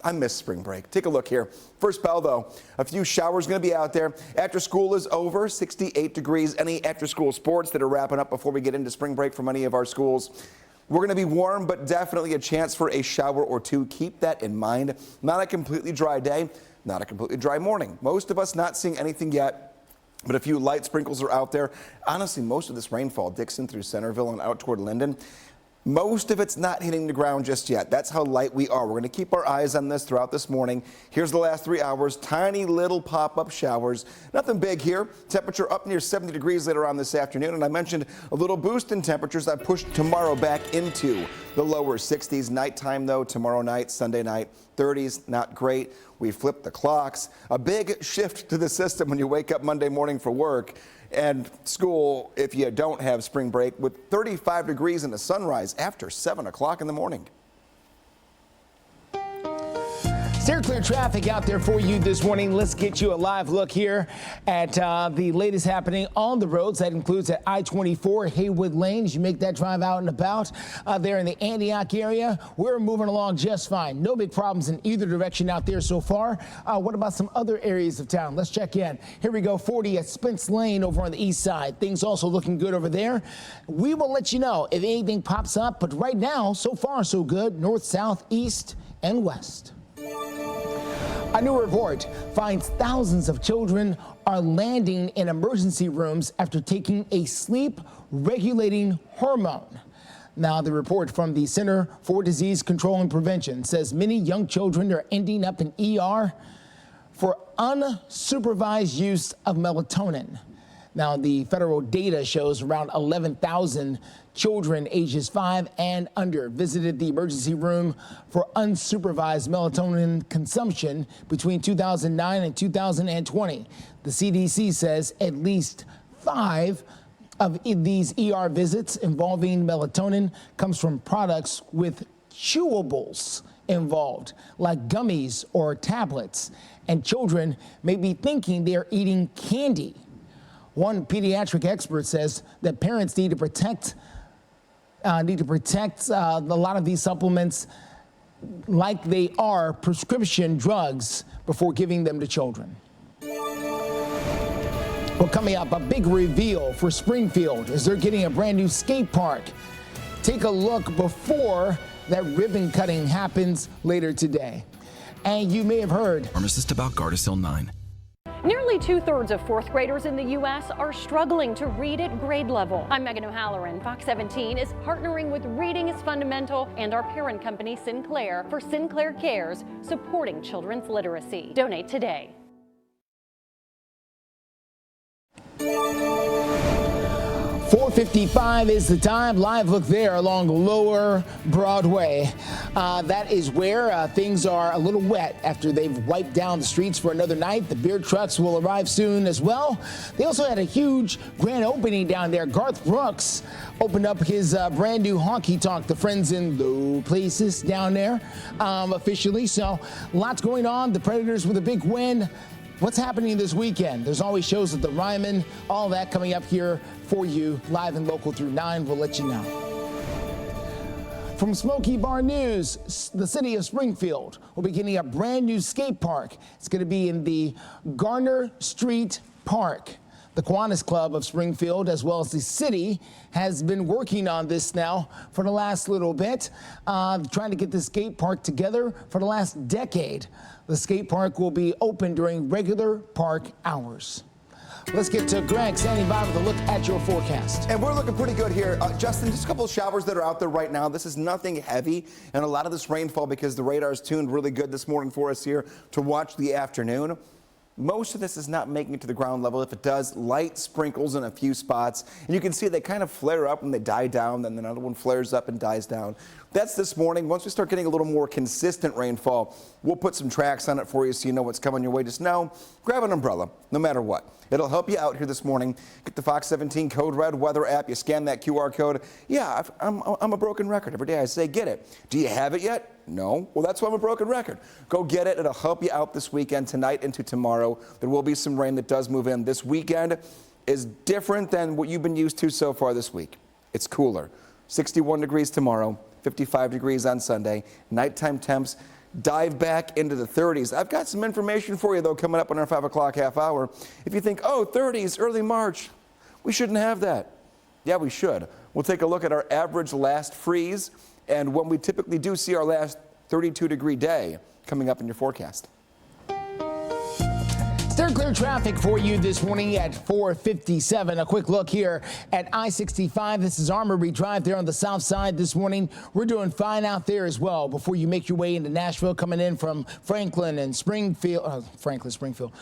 I miss spring break. Take a look here. First bell, though, a few showers going to be out there. After school is over, 68 degrees. Any after-school sports that are wrapping up before we get into spring break for many of our schools. We're going to be warm, but definitely a chance for a shower or two. Keep that in mind. Not a completely dry day, not a completely dry morning. Most of us not seeing anything yet, but a few light sprinkles are out there. Honestly, most of this rainfall, Dickson through Centerville and out toward Linden, most of it's not hitting the ground just yet. That's how light we are. We're going to keep our eyes on this throughout this morning. Here's the last 3 hours. Tiny little pop-up showers. Nothing big here. Temperature up near 70 degrees later on this afternoon. And I mentioned a little boost in temperatures that pushed tomorrow back into the lower 60s. Nighttime, though, tomorrow night, Sunday night, 30s, not great. We flipped the clocks. A big shift to the system when you wake up Monday morning for work and school if you don't have spring break, with 35 degrees and a sunrise after 7 o'clock in the morning. Steer clear traffic out there for you this morning. Let's get you a live look here at the latest happening on the roads. That includes at I-24 Haywood Lane. As you make that drive out and about there in the Antioch area, we're moving along just fine. No big problems in either direction out there so far. What about some other areas of town? Let's check in. Here we go, 40 at Spence Lane over on the east side. Things also looking good over there. We will let you know if anything pops up, but right now, so far so good. North, south, east, and west. A new report finds thousands of children are landing in emergency rooms after taking a sleep-regulating hormone. Now, the report from the Center for Disease Control and Prevention says many young children are ending up in ER for unsupervised use of melatonin. Now, the federal data shows around 11,000 children ages 5 and under visited the emergency room for unsupervised melatonin consumption between 2009 and 2020. The CDC says at least 5 of these ER visits involving melatonin comes from products with chewables involved, like gummies or tablets, and children may be thinking they're eating candy. One pediatric expert says that parents need to protect a lot of these supplements like they are prescription drugs before giving them to children. Well, coming up, a big reveal for Springfield as they're getting a brand new skate park. Take a look before that ribbon cutting happens later today. And you may have heard. Pharmacist about Gardasil 9. Nearly 2/3 of fourth graders in the U.S. are struggling to read at grade level. I'm Megan O'Halloran. Fox 17 is partnering with Reading is Fundamental and our parent company, Sinclair, for Sinclair Cares, supporting children's literacy. Donate today. 4:55 is the time. Live look there along Lower Broadway. That is where things are a little wet after they've wiped down the streets for another night. The beer trucks will arrive soon as well. They also had a huge grand opening down there. Garth Brooks opened up his brand new honky tonk, the Friends in Low Places down there officially. So lots going on. The Predators with a big win. What's happening this weekend? There's always shows at the Ryman, all that coming up here for you, live and local through 9. We'll let you know. From Smoky Bar News, the city of Springfield will be getting a brand new skate park. It's going to be in the Garner Street Park. The Kiwanis Club of Springfield, as well as the city, has been working on this now for the last little bit, trying to get the skate park together for the last decade. The skate park will be open during regular park hours. Let's get to Greg standing by with a look at your forecast. And we're looking pretty good here. Justin, just a couple of showers that are out there right now. This is nothing heavy, and a lot of this rainfall because the radar's tuned really good this morning for us here to watch the afternoon. Most of this is not making it to the ground level. If it does, light sprinkles in a few spots. And you can see they kind of flare up when they die down, then another one flares up and dies down. That's this morning. Once we start getting a little more consistent rainfall, we'll put some tracks on it for you so you know what's coming your way. Just know, grab an umbrella, no matter what. that'll help you out here this morning. Get the Fox 17 Code Red weather app. You scan that QR code. Yeah, I'm a broken record. Every day I say, get it. Do you have it yet? No? Well, that's why I'm a broken record. Go get it. It'll help you out this weekend, tonight into tomorrow. There will be some rain that does move in. This weekend is different than what you've been used to so far this week. It's cooler. 61 degrees tomorrow, 55 degrees on Sunday. Nighttime temps dive back into the 30s. I've got some information for you, though, coming up on our 5 o'clock half hour. If you think, oh, 30s, early March, we shouldn't have that. Yeah, we should. We'll take a look at our average last freeze and when we typically do see our last 32-degree day coming up in your forecast. Steer clear traffic for you this morning at 4:57. A quick look here at I-65. This is Armory Drive there on the south side this morning. We're doing fine out there as well before you make your way into Nashville, coming in from Franklin and Springfield.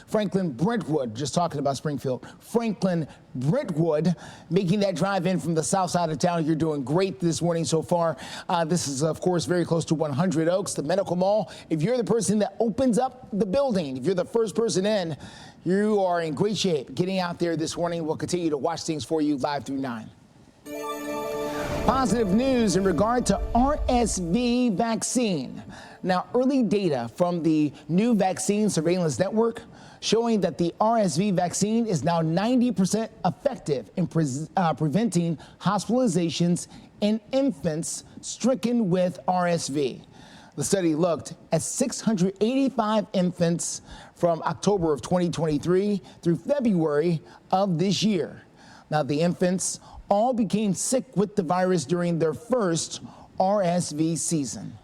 Franklin, Brentwood, just talking about Springfield. Franklin, Brentwood, making that drive in from the south side of town. You're doing great this morning so far. This is, of course, very close to 100 Oaks, the medical mall. If you're the person that opens up the building, if you're the first person in, you are in great shape. Getting out there this morning. We'll continue to watch things for you live through 9. Positive news in regard to RSV vaccine. Now, early data from the new vaccine surveillance network showing that the RSV vaccine is now 90% effective in preventing hospitalizations in infants stricken with RSV. The study looked at 685 infants from October of 2023 through February of this year. Now, the infants all became sick with the virus during their first RSV season.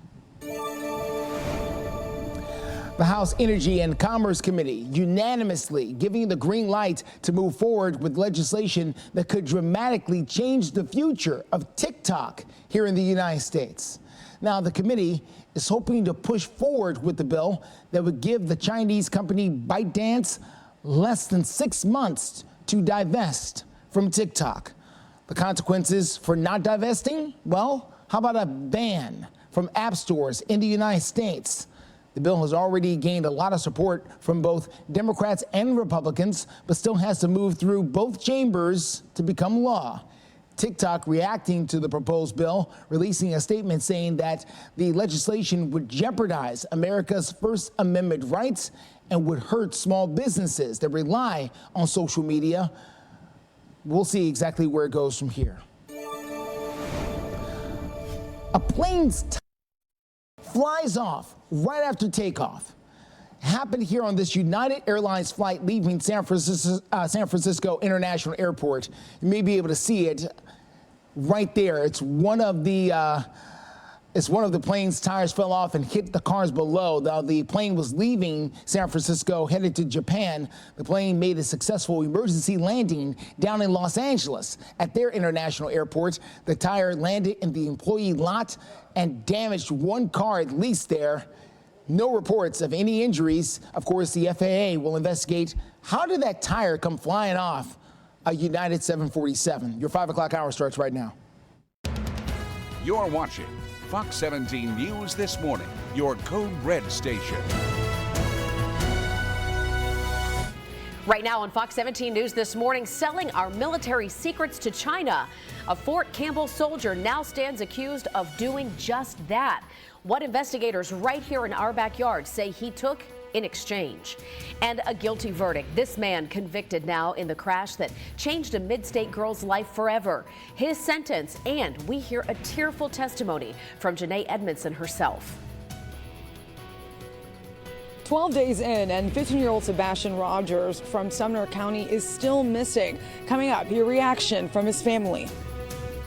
The House Energy and Commerce Committee unanimously giving the green light to move forward with legislation that could dramatically change the future of TikTok here in the United States. Now, the committee is hoping to push forward with the bill that would give the Chinese company ByteDance less than 6 months to divest from TikTok. The consequences for not divesting? Well, how about a ban from app stores in the United States? The bill has already gained a lot of support from both Democrats and Republicans, but still has to move through both chambers to become law. TikTok reacting to the proposed bill, releasing a statement saying that the legislation would jeopardize America's First Amendment rights and would hurt small businesses that rely on social media. We'll see exactly where it goes from here. A plane's flies off right after takeoff. Happened here on this United Airlines flight leaving San Francisco International Airport. You may be able to see it right there. It's one of the plane's tires fell off and hit the cars below. The plane was leaving San Francisco, headed to Japan. The plane made a successful emergency landing down in Los Angeles at their international airport. The tire landed in the employee lot and damaged one car at least there. No reports of any injuries. Of course, the FAA will investigate how did that tire come flying off a United 747. Your 5 o'clock hour starts right now. You're watching Fox 17 News This Morning, your Code Red station. Right now on Fox 17 News This Morning, selling our military secrets to China. A Fort Campbell soldier now stands accused of doing just that. What investigators right here in our backyard say he took in exchange. And a guilty verdict. This man convicted now in the crash that changed a mid-state girl's life forever. His sentence, and we hear a tearful testimony from Janae Edmondson herself. 12 days in, and 15-year-old Sebastian Rogers from Sumner County is still missing. Coming up, your reaction from his family.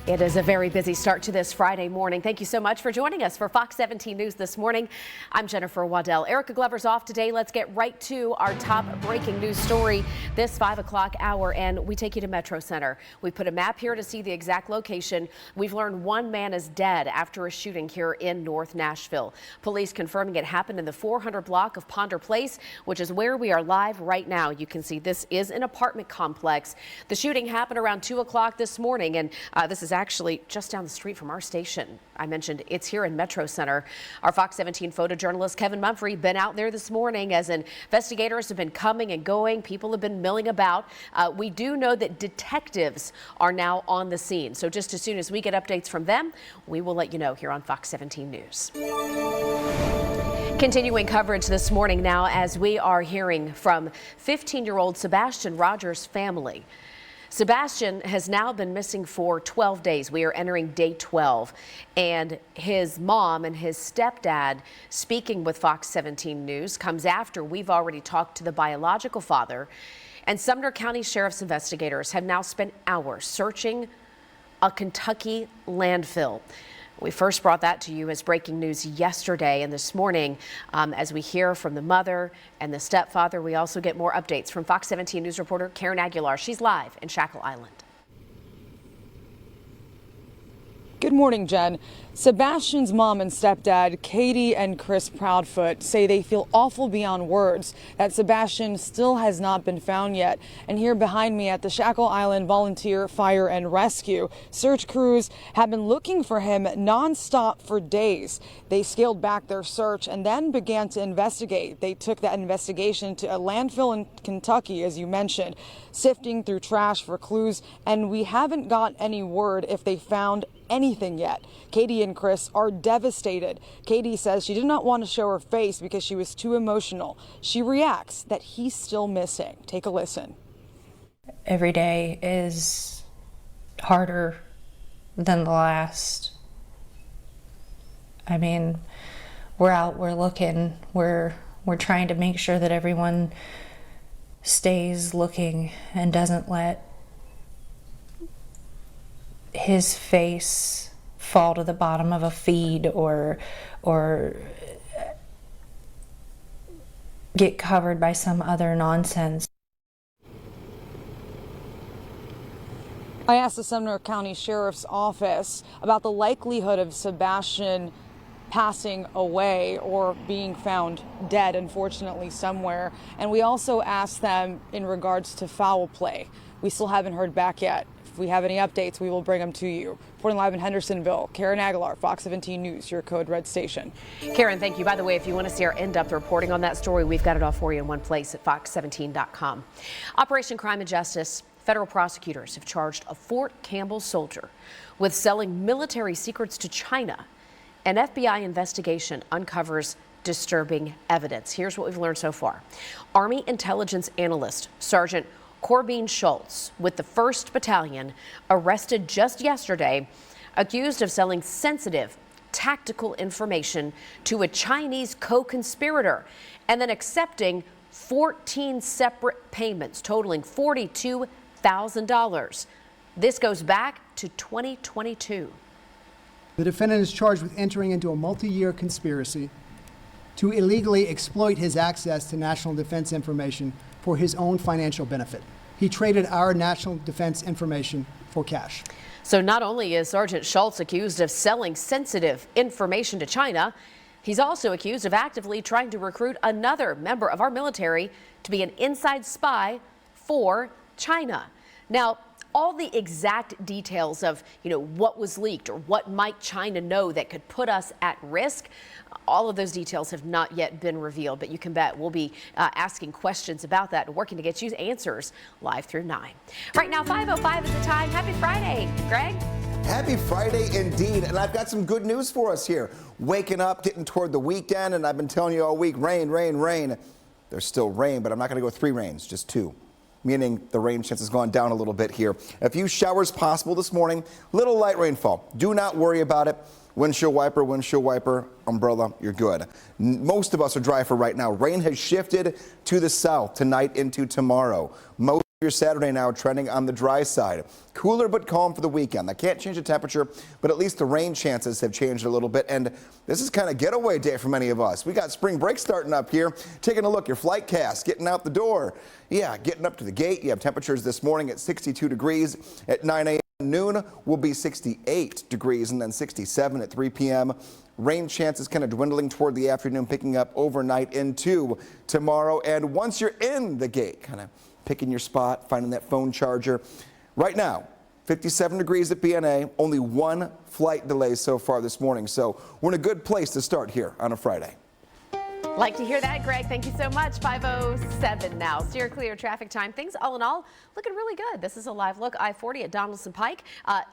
It is a very busy start to this Friday morning. Thank you so much for joining us for Fox 17 News This Morning. I'm Jennifer Waddell. Erica Glover's off today. Let's get right to our top breaking news story this 5 o'clock hour, and we take you to Metro Center. We put a map here to see the exact location. We've learned one man is dead after a shooting here in North Nashville. Police confirming it happened in the 400 block of Ponder Place, which is where we are live right now. You can see this is an apartment complex. The shooting happened around 2 o'clock this morning, and this is actually just down the street from our station. I mentioned it's here in Metro Center. Our Fox 17 photojournalist Kevin Mumphrey been out there this morning as investigators have been coming and going. People have been milling about. We do know that detectives are now on the scene. So just as soon as we get updates from them, we will let you know here on Fox 17 News. Continuing coverage this morning now as we are hearing from 15-year-old Sebastian Rogers' family. Sebastian has now been missing for 12 days. We are entering day 12. And his mom and his stepdad speaking with Fox 17 News comes after we've already talked to the biological father. And Sumner County Sheriff's investigators have now spent hours searching a Kentucky landfill. We first brought that to you as breaking news yesterday, and this morning, as we hear from the mother and the stepfather, we also get more updates from Fox 17 News reporter Karen Aguilar. She's live in Shackle Island. Good morning, Jen. Sebastian's mom and stepdad, Katie and Chris Proudfoot, say they feel awful beyond words that Sebastian still has not been found yet. And here behind me at the Shackle Island Volunteer Fire and Rescue, search crews have been looking for him nonstop for days. They scaled back their search and then began to investigate. They took that investigation to a landfill in Kentucky, as you mentioned, sifting through trash for clues, and we haven't got any word if they found anything yet. Katie and Chris are devastated. Katie says she did not want to show her face because she was too emotional. She reacts that he's still missing. Take a listen. Every day is harder than the last. I mean, we're out, we're looking, we're trying to make sure that everyone stays looking and doesn't let his face fall to the bottom of a feed or get covered by some other nonsense. I asked the Sumner County Sheriff's Office about the likelihood of Sebastian passing away or being found dead, unfortunately, somewhere. And we also asked them in regards to foul play. We still haven't heard back yet. If we have any updates, we will bring them to you. Reporting live in Hendersonville, Karen Aguilar, Fox 17 News, your Code Red station. Karen, thank you. By the way, if you want to see our in-depth reporting on that story, we've got it all for you in one place at fox17.com. Operation Crime and Justice. Federal prosecutors have charged a Fort Campbell soldier with selling military secrets to China. An FBI investigation uncovers disturbing evidence. Here's what we've learned so far. Army intelligence analyst Sergeant Corbin Schultz with the 1st Battalion arrested just yesterday, accused of selling sensitive tactical information to a Chinese co-conspirator and then accepting 14 separate payments totaling $42,000. This goes back to 2022. The defendant is charged with entering into a multi-year conspiracy to illegally exploit his access to national defense information for his own financial benefit. He traded our national defense information for cash. So not only is Sergeant Schultz accused of selling sensitive information to China, he's also accused of actively trying to recruit another member of our military to be an inside spy for China. Now, all the exact details of, what was leaked or what might China know that could put us at risk, all of those details have not yet been revealed, but you can bet we'll be asking questions about that and working to get you answers live through 9. Right now, 5:05 is the time. Happy Friday, Greg. Happy Friday indeed, and I've got some good news for us here. Waking up, getting toward the weekend, and I've been telling you all week, rain, rain, rain. There's still rain, but I'm not going to go 3 rains, just 2. Meaning the rain chance has gone down a little bit here. A few showers possible this morning, little light rainfall. Do not worry about it. Windshield wiper, umbrella, you're good. Most of us are dry for right now. Rain has shifted to the south tonight into tomorrow. Most of your Saturday now trending on the dry side. Cooler but calm for the weekend. I can't change the temperature, but at least the rain chances have changed a little bit. And this is kind of getaway day for many of us. We got spring break starting up here. Taking a look, your flight cast, getting out the door. Yeah, getting up to the gate. You have temperatures this morning at 62 degrees at 9 a.m. Noon will be 68 degrees and then 67 at 3 p.m. Rain chances kind of dwindling toward the afternoon, picking up overnight into tomorrow. And once you're in the gate, kind of picking your spot, finding that phone charger. Right now, 57 degrees at BNA, only one flight delay so far this morning. So we're in a good place to start here on a Friday. Like to hear that, Greg. Thank you so much. 5:07 now. Steer clear traffic time. Things all in all looking really good. This is a live look. I-40 at Donaldson Pike.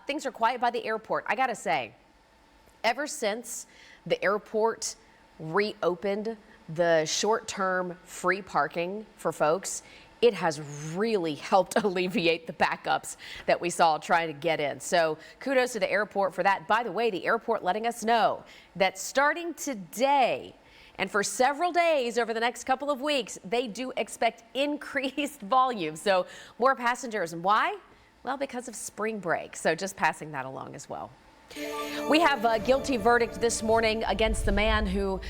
Things are quiet by the airport. I got to say, ever since the airport reopened the short-term free parking for folks, it has really helped alleviate the backups that we saw trying to get in. So kudos to the airport for that. By the way, the airport letting us know that starting today and for several days over the next couple of weeks, they do expect increased volume. So more passengers. And why? Well, because of spring break. So just passing that along as well. We have a guilty verdict this morning against the man who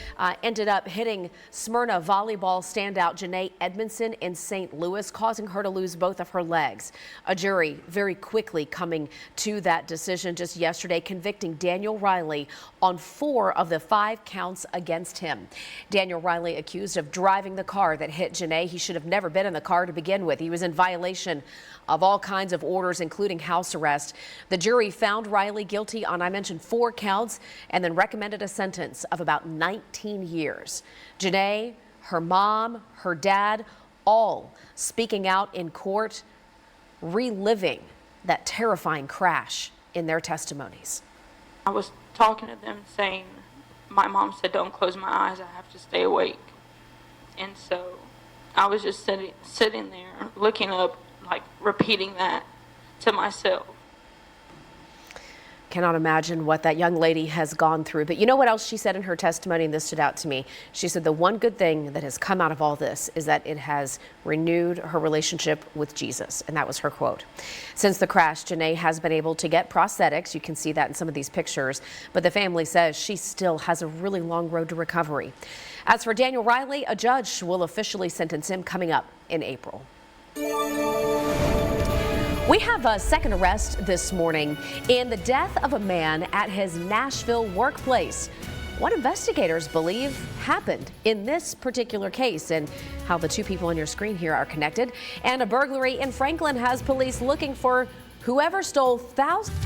ended up hitting Smyrna volleyball standout Janae Edmondson in St. Louis, causing her to lose both of her legs. A jury very quickly coming to that decision just yesterday, convicting Daniel Riley on 4 of the 5 counts against him. Daniel Riley accused of driving the car that hit Janae. He should have never been in the car to begin with. He was in violation of all kinds of orders, including house arrest. The jury found Riley guilty on, I mentioned, 4 counts and then recommended a sentence of about 19 years. Janae, her mom, her dad, all speaking out in court, reliving that terrifying crash in their testimonies. I was talking to them saying, my mom said, don't close my eyes, I have to stay awake. And so I was just sitting there looking up, like repeating that to myself. Cannot imagine what that young lady has gone through. But you know what else she said in her testimony, and this stood out to me. She said the one good thing that has come out of all this is that it has renewed her relationship with Jesus. And that was her quote. Since the crash, Janae has been able to get prosthetics. You can see that in some of these pictures. But the family says she still has a really long road to recovery. As for Daniel Riley, a judge will officially sentence him coming up in April. We have a second arrest this morning in the death of a man at his Nashville workplace. What investigators believe happened in this particular case and how the 2 people on your screen here are connected. And a burglary in Franklin has police looking for whoever stole thousands.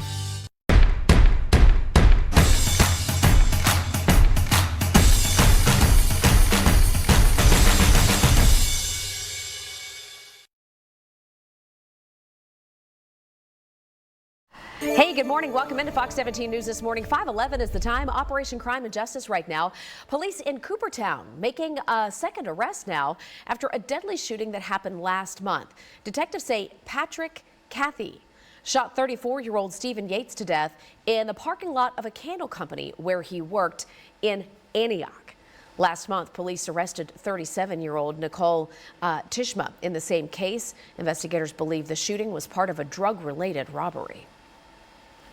Hey, good morning. Welcome into Fox 17 News this morning. 5:11 is the time. Operation Crime and Justice right now. Police in Coopertown making a second arrest now after a deadly shooting that happened last month. Detectives say Patrick Cathy shot 34-year-old Stephen Yates to death in the parking lot of a candle company where he worked in Antioch. Last month, police arrested 37-year-old Nicole Tishma in the same case. Investigators believe the shooting was part of a drug-related robbery.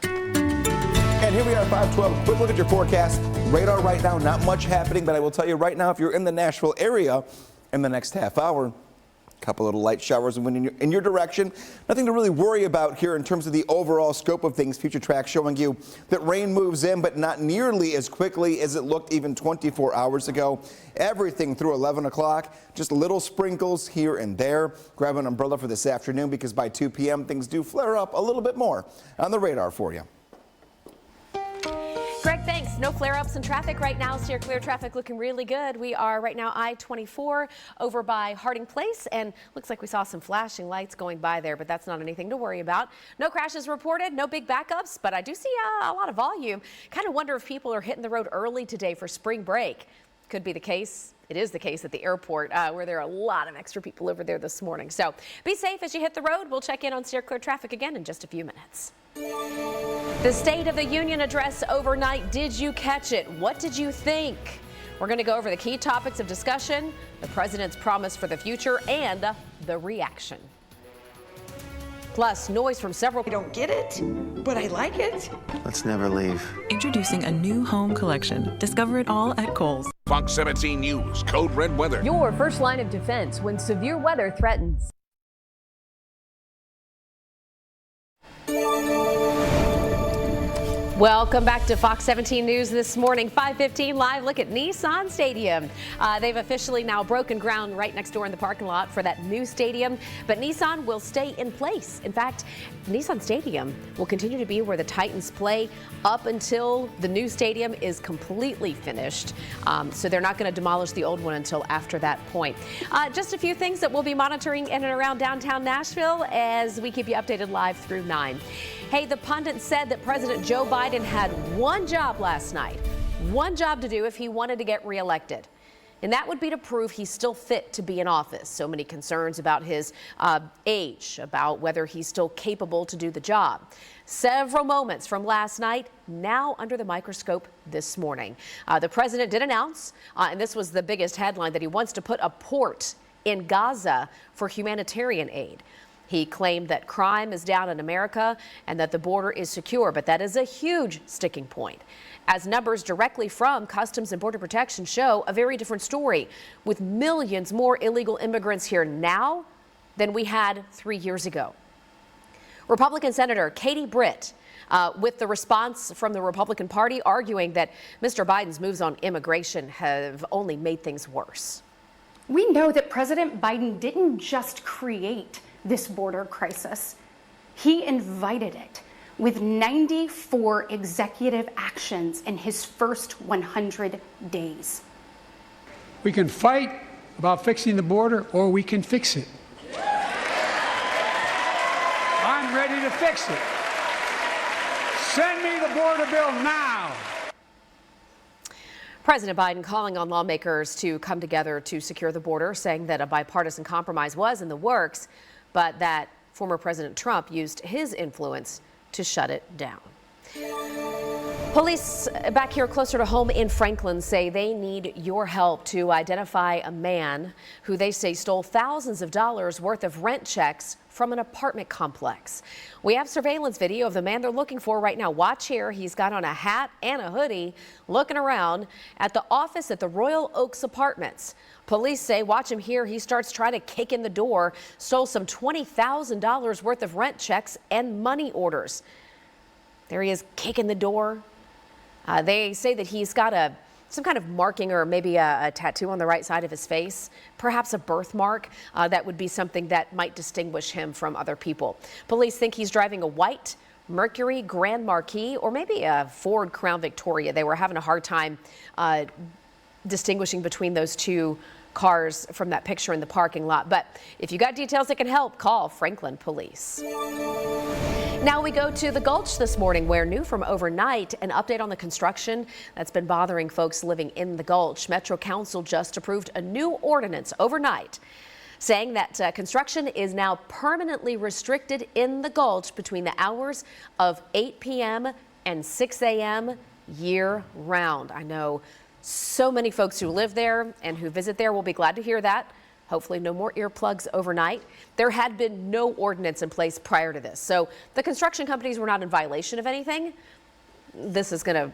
And here we are, 5:12. Quick look at your forecast. Radar right now, not much happening, but I will tell you right now, if you're in the Nashville area in the next half hour, a couple little light showers and wind in your direction. Nothing to really worry about here in terms of the overall scope of things. Future track showing you that rain moves in, but not nearly as quickly as it looked even 24 hours ago. Everything through 11 o'clock, just little sprinkles here and there. Grab an umbrella for this afternoon because by 2 p.m. things do flare up a little bit more on the radar for you. Greg, thanks. No flare-ups in traffic right now. Steer clear traffic looking really good. We are right now I-24 over by Harding Place, and looks like we saw some flashing lights going by there, but that's not anything to worry about. No crashes reported, no big backups, but I do see a lot of volume. Kind of wonder if people are hitting the road early today for spring break. Could be the case. It is the case at the airport where there are a lot of extra people over there this morning. So be safe as you hit the road. We'll check in on Steer Clear traffic again in just a few minutes. The State of the Union address overnight. Did you catch it? What did you think? We're going to go over the key topics of discussion, the president's promise for the future, and the reaction. Plus, noise from several. I don't get it, but I like it. Let's never leave. Introducing a new home collection. Discover it all at Kohl's. Fox 17 News, Code Red Weather. Your first line of defense when severe weather threatens. Welcome back to Fox 17 News this morning, 5:15 live look at Nissan Stadium. They've officially now broken ground right next door in the parking lot for that new stadium, but Nissan will stay in place. In fact, Nissan Stadium will continue to be where the Titans play up until the new stadium is completely finished. So they're not going to demolish the old one until after that point. Just a few things that we'll be monitoring in and around downtown Nashville as we keep you updated live through 9. Hey, the pundit said that President Joe Biden had one job last night, one job to do if he wanted to get reelected. And that would be to prove he's still fit to be in office. So many concerns about his age, about whether he's still capable to do the job. Several moments from last night, now under the microscope this morning. The president did announce, and this was the biggest headline, that he wants to put a port in Gaza for humanitarian aid. He claimed that crime is down in America and that the border is secure, but that is a huge sticking point, as numbers directly from Customs and Border Protection show a very different story, with millions more illegal immigrants here now than we had 3 years ago. Republican Senator Katie Britt, with the response from the Republican Party, arguing that Mr. Biden's moves on immigration have only made things worse. We know that President Biden didn't just create this border crisis. He invited it with 94 executive actions in his first 100 days. We can fight about fixing the border, or we can fix it. I'm ready to fix it. Send me the border bill now. President Biden calling on lawmakers to come together to secure the border, saying that a bipartisan compromise was in the works, but that former President Trump used his influence to shut it down. Police back here closer to home in Franklin say they need your help to identify a man who they say stole thousands of dollars worth of rent checks from an apartment complex. We have surveillance video of the man they're looking for right now. Watch here. He's got on a hat and a hoodie looking around at the office at the Royal Oaks Apartments. Police say, watch him here. He starts trying to kick in the door, stole some $20,000 worth of rent checks and money orders. There he is, kicking the door. They say that he's got some kind of marking or maybe a tattoo on the right side of his face, perhaps a birthmark. That would be something that might distinguish him from other people. Police think he's driving a white Mercury Grand Marquis or maybe a Ford Crown Victoria. They were having a hard time distinguishing between those two cars from that picture in the parking lot. But if you got details that can help, call Franklin Police. Now we go to the Gulch this morning, where new from overnight, an update on the construction that's been bothering folks living in the Gulch. Metro Council just approved a new ordinance overnight saying that construction is now permanently restricted in the Gulch between the hours of 8 p.m. and 6 a.m. year round. I know so many folks who live there and who visit there will be glad to hear that. Hopefully no more earplugs overnight. There had been no ordinance in place prior to this, so the construction companies were not in violation of anything. This is gonna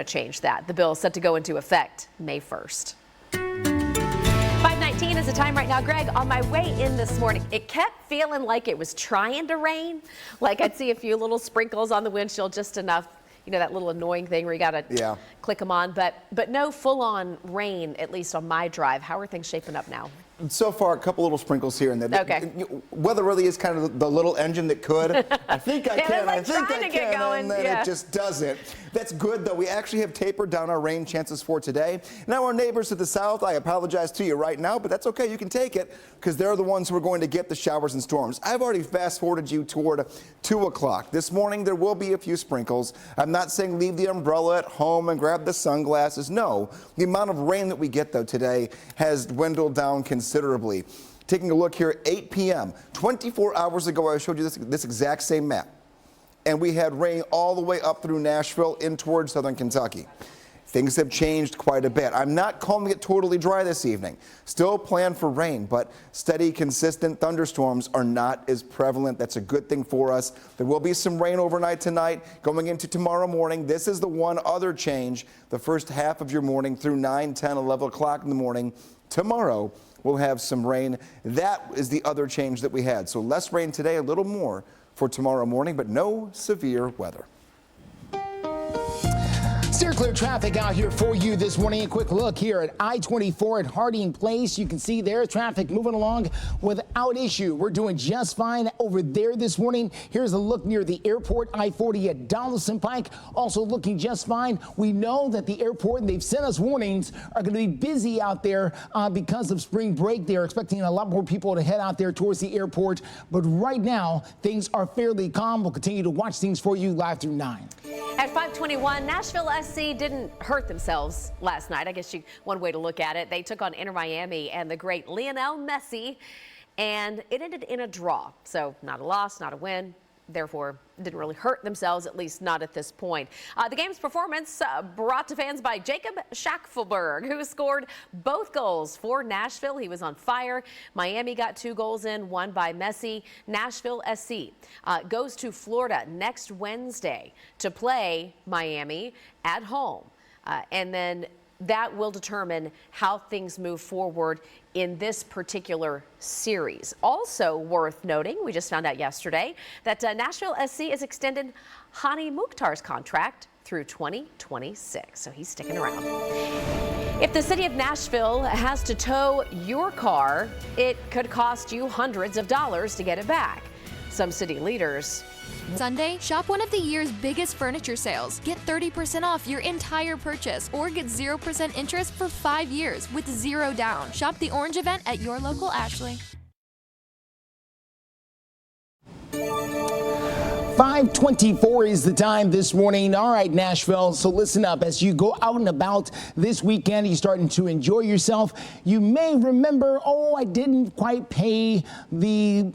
change that. The bill is set to go into effect May 1st. 5:19 is the time right now. Greg, on my way in this morning, it kept feeling like it was trying to rain. Like I'd see a few little sprinkles on the windshield, just enough. You know, that little annoying thing where you got to click them on, but no full-on rain, at least on my drive. How are things shaping up now? So far, a couple little sprinkles here and there. Okay. Weather really is kind of the little engine that could. I think I can. Like I think I can. Going. And then it just doesn't. That's good, though. We actually have tapered down our rain chances for today. Now, our neighbors to the south, I apologize to you right now, but that's okay. You can take it because they're the ones who are going to get the showers and storms. I've already fast-forwarded you toward 2 o'clock. This morning, there will be a few sprinkles. I'm not saying leave the umbrella at home and grab the sunglasses. No. The amount of rain that we get, though, today has dwindled down considerably. Taking a look here, 8 p.m. 24 hours ago, I showed you this exact same map. And we had rain all the way up through Nashville in towards southern Kentucky. Things have changed quite a bit. I'm not calling it totally dry this evening. Still plan for rain, but steady, consistent thunderstorms are not as prevalent. That's a good thing for us. There will be some rain overnight tonight, going into tomorrow morning. This is the one other change. The first half of your morning through 9, 10, 11 o'clock in the morning. Tomorrow, we'll have some rain. That is the other change that we had. So less rain today, a little more for tomorrow morning, but no severe weather. Steer clear traffic out here for you this morning. A quick look here at I-24 at Harding Place. You can see there traffic moving along without issue. We're doing just fine over there this morning. Here's a look near the airport, I-40 at Donaldson Pike. Also looking just fine. We know that the airport, and they've sent us warnings, are going to be busy out there because of spring break. They're expecting a lot more people to head out there towards the airport. But right now, things are fairly calm. We'll continue to watch things for you live through 9. At 5:21, Nashville SC didn't hurt themselves last night. I guess one way to look at it. They took on Inter Miami and the great Lionel Messi, and it ended in a draw. So not a loss, not a win. Therefore, didn't really hurt themselves, at least not at this point. The game's performance brought to fans by Jacob Schackelberg, who scored both goals for Nashville. He was on fire. Miami got 2 goals in, one by Messi. Nashville SC goes to Florida next Wednesday to play Miami at home. And then that will determine how things move forward in this particular series. Also worth noting, we just found out yesterday that Nashville SC has extended Hani Mukhtar's contract through 2026, so he's sticking around. If the city of Nashville has to tow your car, it could cost you hundreds of dollars to get it back. Some city leaders. Sunday, shop one of the year's biggest furniture sales. Get 30% off your entire purchase or get 0% interest for 5 years with 0 down. Shop the Orange event at your local Ashley. 5:24 is the time this morning. All right, Nashville, so listen up. As you go out and about this weekend, you're starting to enjoy yourself. You may remember, I didn't quite pay the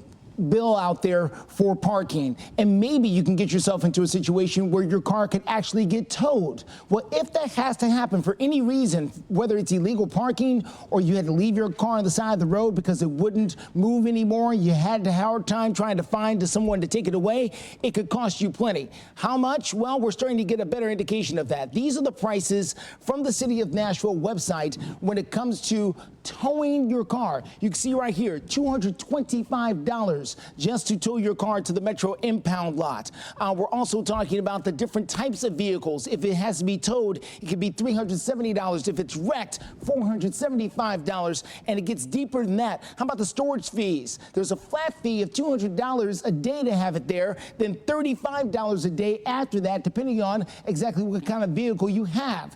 bill out there for parking, and maybe you can get yourself into a situation where your car could actually get towed. Well, if that has to happen for any reason, whether it's illegal parking or you had to leave your car on the side of the road because it wouldn't move anymore, you had a hard time trying to find someone to take it away, it could cost you plenty. How much? Well, we're starting to get a better indication of that. These are the prices from the City of Nashville website when it comes to towing your car. You can see right here, $225 just to tow your car to the Metro impound lot. We're also talking about the different types of vehicles. If it has to be towed, it could be $370. If it's wrecked, $475, and it gets deeper than that. How about the storage fees? There's a flat fee of $200 a day to have it there, then $35 a day after that, depending on exactly what kind of vehicle you have.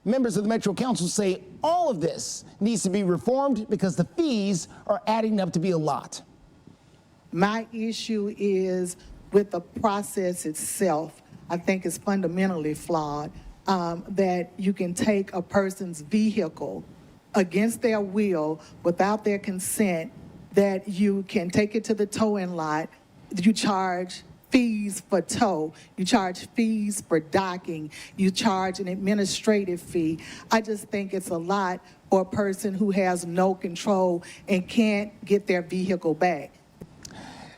Members of the Metro Council say all of this needs to be reformed because the fees are adding up to be a lot. My issue is with the process itself. I think it's fundamentally flawed, that you can take a person's vehicle against their will, without their consent, that you can take it to the towing lot, you charge fees for tow, you charge fees for docking, you charge an administrative fee. I just think it's a lot for a person who has no control and can't get their vehicle back.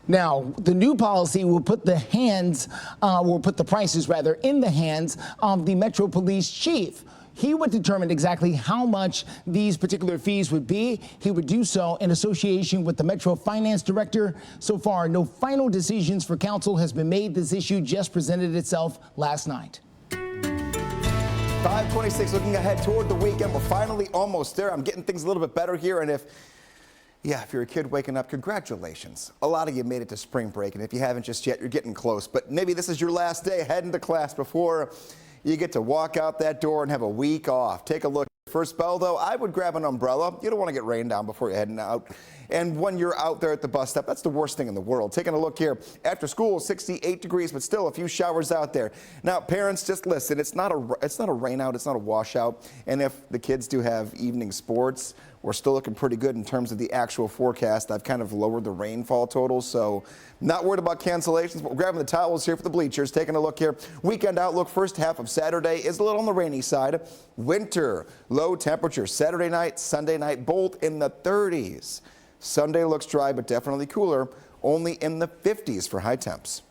Now, the new policy will put the prices in the hands of the Metro Police Chief. He would determine exactly how much these particular fees would be. He would do so in association with the Metro Finance Director. So far, no final decisions for council has been made. This issue just presented itself last night. 5:26, looking ahead toward the weekend. We're finally almost there. I'm getting things a little bit better here, and if you're a kid waking up, congratulations. A lot of you made it to spring break, and if you haven't just yet, you're getting close. But maybe this is your last day heading to class before you get to walk out that door and have a week off. Take a look. First bell, though, I would grab an umbrella. You don't want to get rained down before you're heading out. And when you're out there at the bus stop, that's the worst thing in the world. Taking a look here. After school, 68 degrees, but still a few showers out there. Now, parents, just listen. It's not a rain out. It's not a washout. And if the kids do have evening sports, we're still looking pretty good in terms of the actual forecast. I've kind of lowered the rainfall totals, so not worried about cancellations, but we're grabbing the towels here for the bleachers. Taking a look here. Weekend outlook, first half of Saturday is a little on the rainy side. Winter, low temperature. Saturday night, Sunday night, both in the 30s. Sunday looks dry, but definitely cooler. Only in the 50s for high temps.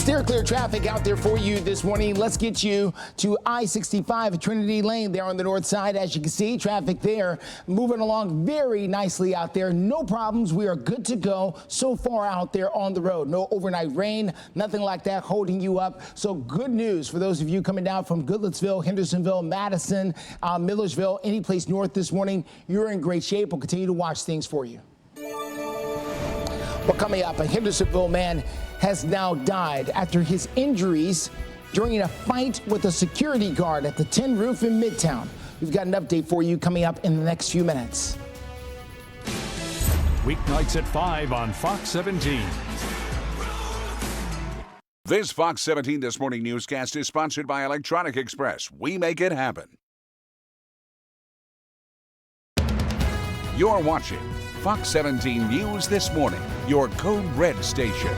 Steer clear traffic out there for you this morning. Let's get you to I-65 at Trinity Lane there on the north side. As you can see, traffic there moving along very nicely out there. No problems. We are good to go so far out there on the road. No overnight rain, nothing like that holding you up. So good news for ththose of you coming down from Goodlettsville, Hendersonville, Madison, Millersville, any place north this morning. You're in great shape. We'll continue to watch things for you. Well, coming up, a Hendersonville man has now died after his injuries during a fight with a security guard at the Tin Roof in Midtown. We've got an update for you coming up in the next few minutes. Weeknights at 5 on Fox 17. This Fox 17 This Morning newscast is sponsored by Electronic Express. We make it happen. You're watching Fox 17 News This Morning, your Code Red station.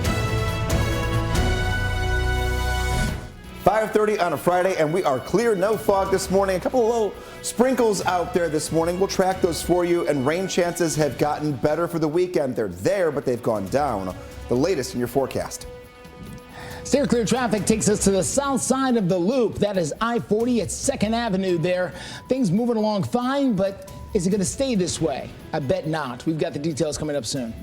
5:30 on a Friday, and we are clear, no fog this morning. A couple of little sprinkles out there this morning. We'll track those for you, and rain chances have gotten better for the weekend. They're there, but they've gone down. The latest in your forecast. Steer clear traffic takes us to the south side of the loop. That is I-40 at 2nd Avenue there. Things moving along fine, but is it going to stay this way? I bet not. We've got the details coming up soon.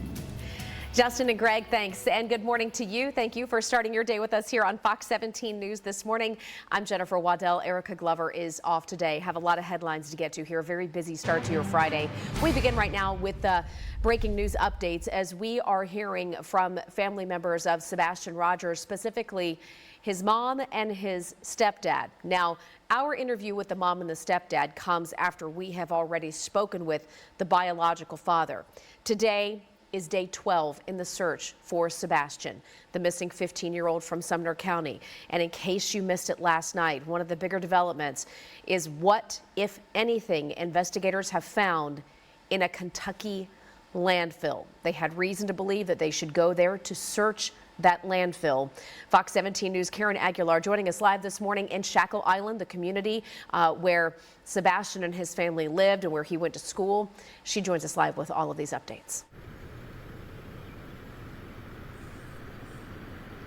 Justin and Greg, thanks. And good morning to you. Thank you for starting your day with us here on Fox 17 News This Morning. I'm Jennifer Waddell. Erica Glover is off today. Have a lot of headlines to get to here. A very busy start to your Friday. We begin right now with the breaking news updates as we are hearing from family members of Sebastian Rogers, specifically his mom and his stepdad. Now, our interview with the mom and the stepdad comes after we have already spoken with the biological father. Today is day 12 in the search for Sebastian, the missing 15-year-old from Sumner County. And in case you missed it last night, one of the bigger developments is what, if anything, investigators have found in a Kentucky landfill. They had reason to believe that they should go there to search that landfill. Fox 17 News' Karen Aguilar joining us live this morning in Shackle Island, the community where Sebastian and his family lived and where he went to school. She joins us live with all of these updates.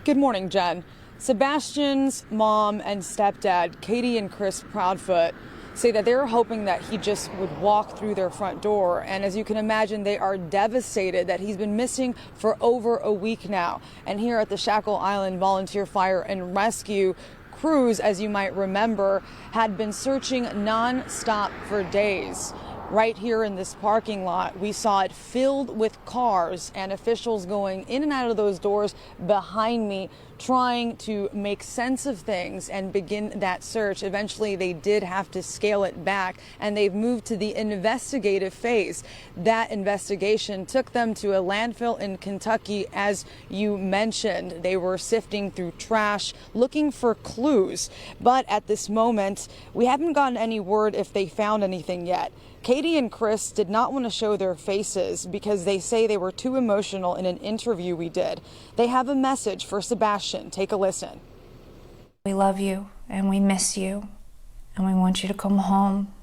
Good morning, Jen. Sebastian's mom and stepdad, Katie and Chris Proudfoot, say that they're hoping that he just would walk through their front door. And as you can imagine, they are devastated that he's been missing for over a week now. And here at the Shackle Island Volunteer Fire and Rescue crews, as you might remember, had been searching non-stop for days. Right here in this parking lot, we saw it filled with cars and officials going in and out of those doors behind me, trying to make sense of things and begin that search. Eventually, they did have to scale it back, and they've moved to the investigative phase. That investigation took them to a landfill in Kentucky, as you mentioned. They were sifting through trash, looking for clues. But at this moment, we haven't gotten any word if they found anything yet. Katie and Chris did not want to show their faces because they say they were too emotional in an interview we did. They have a message for Sebastian. Take a listen. We love you and we miss you and we want you to come home.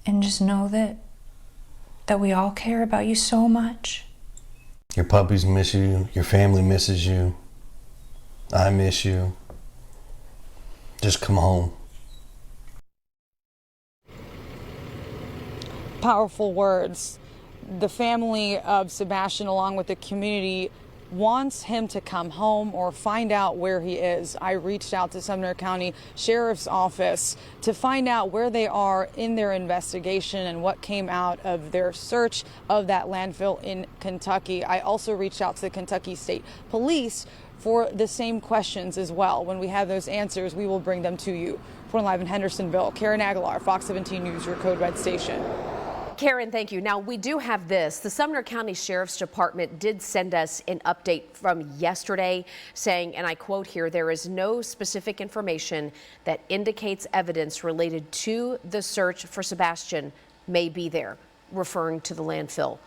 And just know that we all care about you so much. Your puppies miss you, your family misses you, I miss you. Just come home. Powerful words. The family of Sebastian, along with the community, wants him to come home or find out where he is. I reached out to Sumner County Sheriff's Office to find out where they are in their investigation and what came out of their search of that landfill in Kentucky. I also reached out to the Kentucky State Police for the same questions as well. When we have those answers, we will bring them to you. Reporting live in Hendersonville, Karen Aguilar, Fox 17 News, your Code Red station. Karen, thank you. Now, we do have this. The Sumner County Sheriff's Department did send us an update from yesterday saying, and I quote here, there is no specific information that indicates evidence related to the search for Sebastian may be there, referring to the landfill.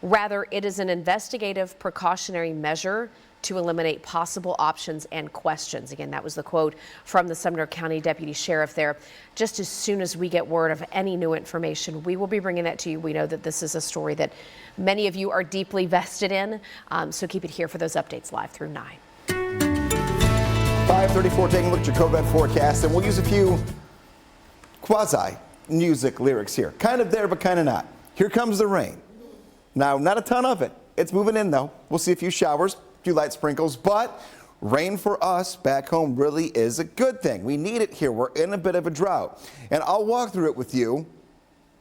Rather, it is an investigative precautionary measure to eliminate possible options and questions. Again, that was the quote from the Sumner County Deputy Sheriff there. Just as soon as we get word of any new information, we will be bringing that to you. We know that this is a story that many of you are deeply vested in, so keep it here for those updates live through 9. 5:34, taking a look at your code red forecast, and we'll use a few quasi-music lyrics here. Kind of there, but kind of not. Here comes the rain. Now, not a ton of it. It's moving in, though. We'll see a few showers, a few light sprinkles, but rain for us back home really is a good thing. We need it here. We're in a bit of a drought, and I'll walk through it with you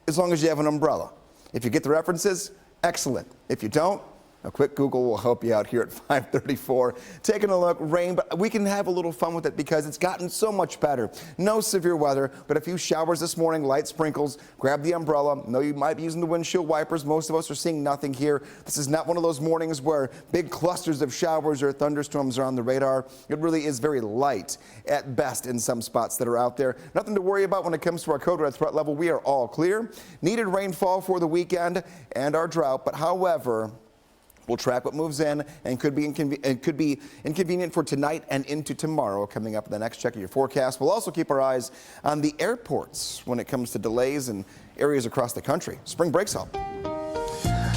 as long as you have an umbrella. If you get the references, excellent. If you don't, a quick Google will help you out here at 5:34. Taking a look, rain, but we can have a little fun with it because it's gotten so much better. No severe weather, but a few showers this morning, light sprinkles. Grab the umbrella. No, you might be using the windshield wipers. Most of us are seeing nothing here. This is not one of those mornings where big clusters of showers or thunderstorms are on the radar. It really is very light at best in some spots that are out there. Nothing to worry about when it comes to our code red threat level. We are all clear. Needed rainfall for the weekend and our drought, but however, we'll track what moves in and could be inconvenient for tonight and into tomorrow. Coming up in the next check of your forecast, we'll also keep our eyes on the airports when it comes to delays in areas across the country. Spring break's up.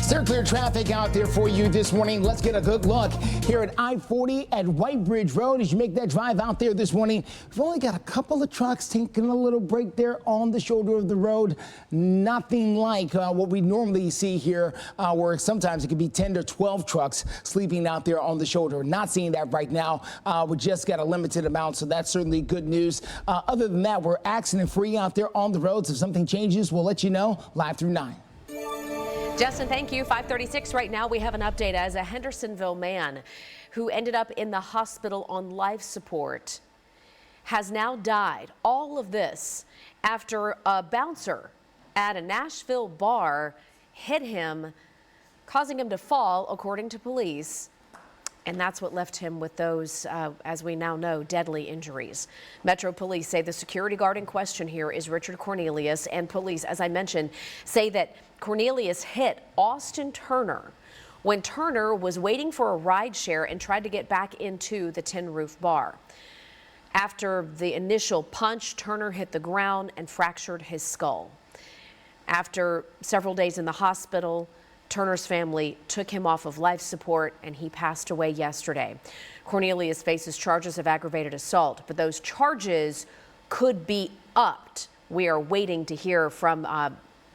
Still clear traffic out there for you this morning. Let's get a good look here at I-40 at White Bridge Road as you make that drive out there this morning. We've only got a couple of trucks taking a little break there on the shoulder of the road. Nothing like what we normally see here, where sometimes it could be 10 to 12 trucks sleeping out there on the shoulder. Not seeing that right now. We just got a limited amount, so that's certainly good news. Other than that, we're accident free out there on the roads. If something changes, we'll let you know live through 9. Justin, thank you. 5:36 right now. We have an update as a Hendersonville man who ended up in the hospital on life support has now died. All of this after a bouncer at a Nashville bar hit him, causing him to fall, according to police. And that's what left him with those, as we now know, deadly injuries. Metro Police say the security guard in question here is Richard Cornelius, and police, as I mentioned, say that Cornelius hit Austin Turner when Turner was waiting for a ride share and tried to get back into the Tin Roof Bar. After the initial punch, Turner hit the ground and fractured his skull. After several days in the hospital, Turner's family took him off of life support and he passed away yesterday. Cornelius faces charges of aggravated assault, but those charges could be upped. We are waiting to hear from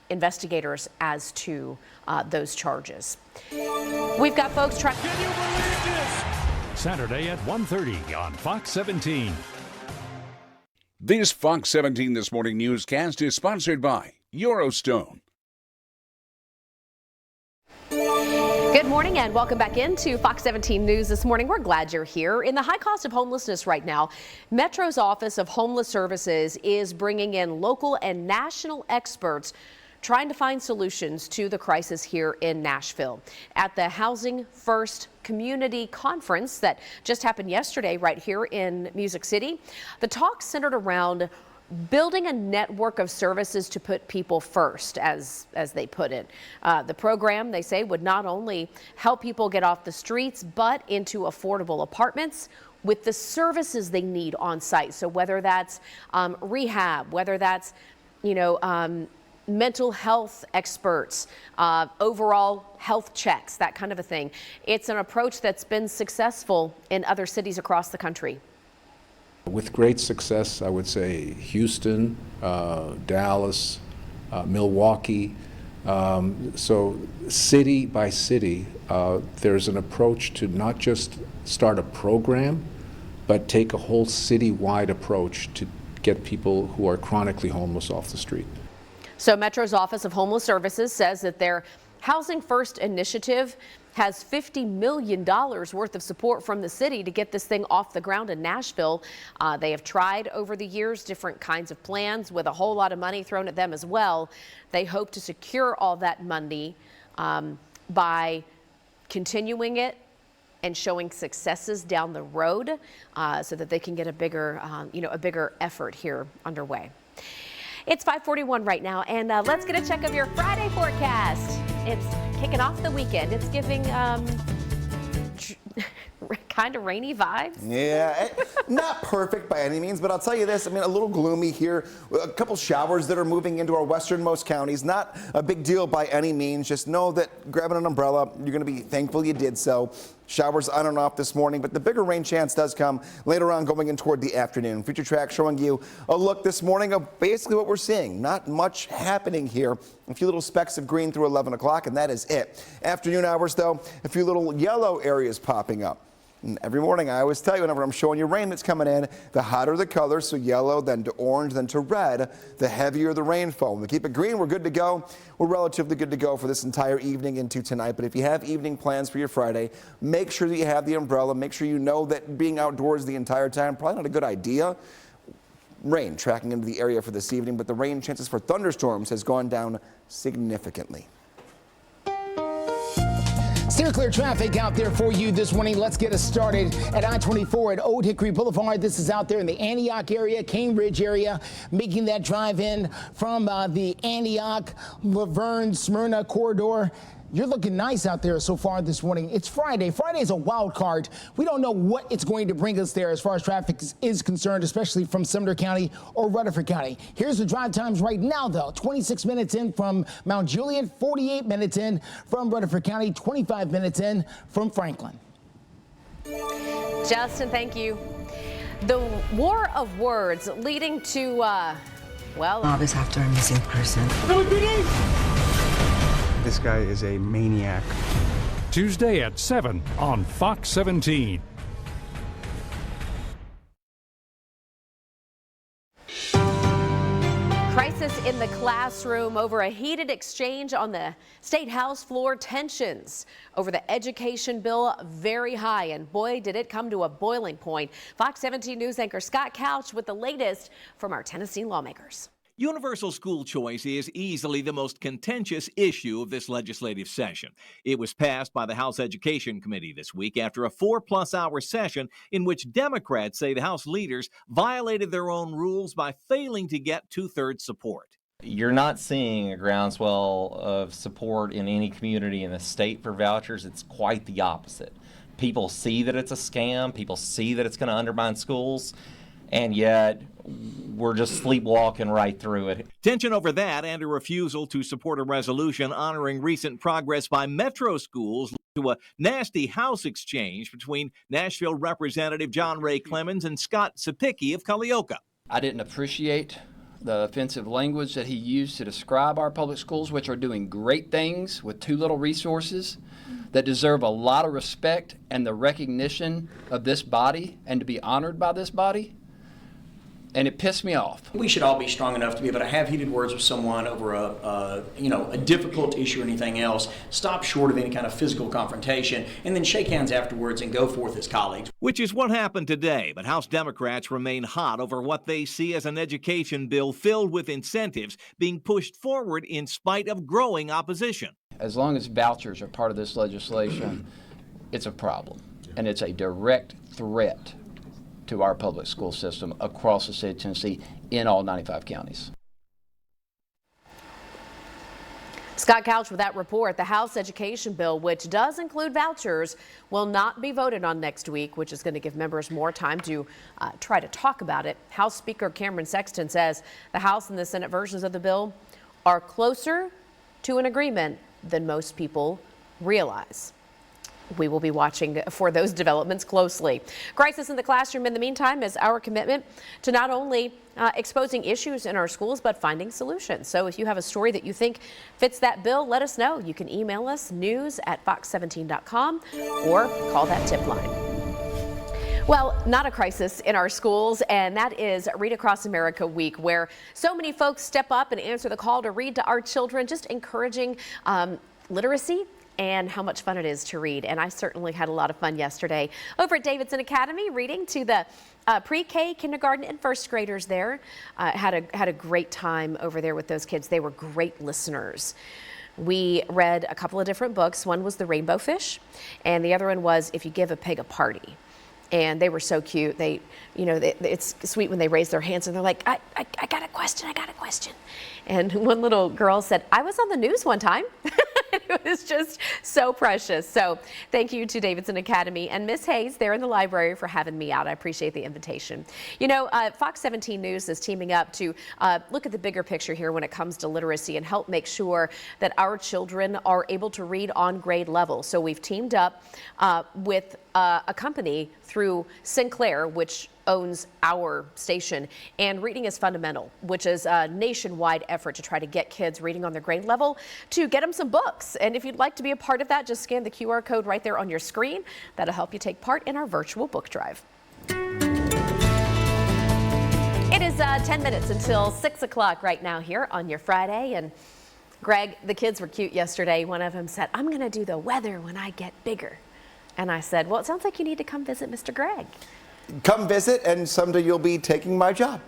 investigators as to those charges. We've got folks trying. Can you believe this? Saturday at 1:30 on Fox 17. This Fox 17 This Morning newscast is sponsored by Eurostone. Good morning and welcome back into Fox 17 News this morning. We're glad you're here. In the high cost of homelessness right now, Metro's Office of Homeless Services is bringing in local and national experts trying to find solutions to the crisis here in Nashville. At the Housing First Community Conference that just happened yesterday right here in Music City, the talk centered around building a network of services to put people first, as they put it. The program, they say, would not only help people get off the streets, but into affordable apartments with the services they need on site. So whether that's rehab, whether that's, mental health experts, overall health checks, that kind of a thing. It's an approach that's been successful in other cities across the country. With great success, I would say Houston, Dallas, Milwaukee. So city by city, there's an approach to not just start a program, but take a whole citywide approach to get people who are chronically homeless off the street. So Metro's Office of Homeless Services says that their Housing First initiative has $50 million worth of support from the city to get this thing off the ground in Nashville. They have tried over the years different kinds of plans with a whole lot of money thrown at them as well. They hope to secure all that money by continuing it and showing successes down the road so that they can get a bigger effort here underway. It's 5:41 right now, and let's get a check of your Friday forecast. It's kicking off the weekend. It's giving kind of rainy vibes. Yeah, not perfect by any means, but I'll tell you this, I mean, a little gloomy here. A couple showers that are moving into our westernmost counties. Not a big deal by any means. Just know that grabbing an umbrella, you're going to be thankful you did so. Showers on and off this morning, but the bigger rain chance does come later on going in toward the afternoon. Future Track showing you a look this morning of basically what we're seeing. Not much happening here. A few little specks of green through 11 o'clock, and that is it. Afternoon hours, though, a few little yellow areas popping up. And every morning, I always tell you whenever I'm showing you rain that's coming in, the hotter the color, so yellow, then to orange, then to red, the heavier the rainfall. When we keep it green, we're good to go. We're relatively good to go for this entire evening into tonight. But if you have evening plans for your Friday, make sure that you have the umbrella. Make sure you know that being outdoors the entire time, probably not a good idea. Rain tracking into the area for this evening, but the rain chances for thunderstorms has gone down significantly. Steer clear traffic out there for you this morning. Let's get us started at I-24 at Old Hickory Boulevard. This is out there in the Antioch area, Cane Ridge area, making that drive in from the Antioch, Laverne, Smyrna corridor. You're looking nice out there so far this morning. It's Friday. Friday is a wild card. We don't know what it's going to bring us there as far as traffic is concerned, especially from Sumner County or Rutherford County. Here's the drive times right now, though. 26 minutes in from Mount Juliet, 48 minutes in from Rutherford County, 25 minutes in from Franklin. Justin, thank you. The war of words leading to, Bob is after a missing person. This guy is a maniac. Tuesday at 7 on Fox 17. Crisis in the classroom over a heated exchange on the State House floor. Tensions over the education bill very high, and boy, did it come to a boiling point. Fox 17 News anchor Scott Couch with the latest from our Tennessee lawmakers. Universal school choice is easily the most contentious issue of this legislative session. It was passed by the House Education Committee this week after a 4+ hour session in which Democrats say the House leaders violated their own rules by failing to get 2/3 support. You're not seeing a groundswell of support in any community in the state for vouchers. It's quite the opposite. People see that it's a scam. People see that it's going to undermine schools. And yet, we're just sleepwalking right through it. Tension over that and a refusal to support a resolution honoring recent progress by metro schools led to a nasty House exchange between Nashville Representative John Ray Clemens and Scott Sapicki of Culleoka. I didn't appreciate the offensive language that he used to describe our public schools, which are doing great things with too little resources, that deserve a lot of respect and the recognition of this body and to be honored by this body. And it pissed me off. We should all be strong enough to be able to have heated words with someone over a difficult issue or anything else, stop short of any kind of physical confrontation, and then shake hands afterwards and go forth as colleagues. Which is what happened today, but House Democrats remain hot over what they see as an education bill filled with incentives being pushed forward in spite of growing opposition. As long as vouchers are part of this legislation, it's a problem, and it's a direct threat to our public school system across the state of Tennessee in all 95 counties. Scott Couch with that report. The House education bill, which does include vouchers, will not be voted on next week, which is going to give members more time to try to talk about it. House Speaker Cameron Sexton says the House and the Senate versions of the bill are closer to an agreement than most people realize. We will be watching for those developments closely. Crisis in the classroom, in the meantime, is our commitment to not only exposing issues in our schools, but finding solutions. So if you have a story that you think fits that bill, let us know. You can email us news@fox17.com or call that tip line. Well, not a crisis in our schools, and that is Read Across America Week, where so many folks step up and answer the call to read to our children, just encouraging literacy and how much fun it is to read. And I certainly had a lot of fun yesterday over at Davidson Academy, reading to the pre-K, kindergarten, and first graders there. Had a great time over there with those kids. They were great listeners. We read a couple of different books. One was The Rainbow Fish, and the other one was If You Give a Pig a Party. And they were so cute. It's sweet when they raise their hands and they're like, I got a question, I got a question. And one little girl said, I was on the news one time. It was just so precious. So thank you to Davidson Academy and Miss Hayes there in the library for having me out. I appreciate the invitation. You know, Fox 17 News is teaming up to look at the bigger picture here when it comes to literacy and help make sure that our children are able to read on grade level. So we've teamed up with a company through Sinclair, which owns our station, and Reading is Fundamental, which is a nationwide effort to try to get kids reading on their grade level, to get them some books. And if you'd like to be a part of that, just scan the QR code right there on your screen. That'll help you take part in our virtual book drive. It is 10 minutes until 6 o'clock right now here on your Friday. And Greg, the kids were cute yesterday. One of them said, "I'm going to do the weather when I get bigger." And I said, "Well, it sounds like you need to come visit Mr. Greg." Come visit, and someday you'll be taking my job.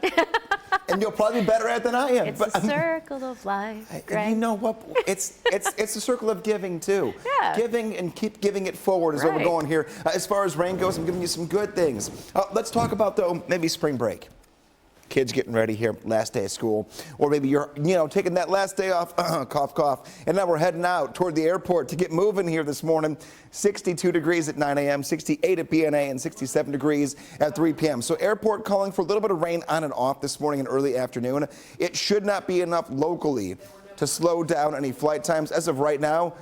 And you'll probably be better at it than I am. It's a circle of life, Greg. You know what? It's a circle of giving, too. Yeah. Giving and keep giving it forward is what we're going here. As far as rain goes, I'm giving you some good things. Let's talk about, though, maybe spring break. Kids getting ready here, last day of school. Or maybe you're, taking that last day off, cough, cough. And now we're heading out toward the airport to get moving here this morning. 62 degrees at 9 a.m., 68 at BNA, and 67 degrees at 3 p.m. So airport calling for a little bit of rain on and off this morning and early afternoon. It should not be enough locally to slow down any flight times. As of right now,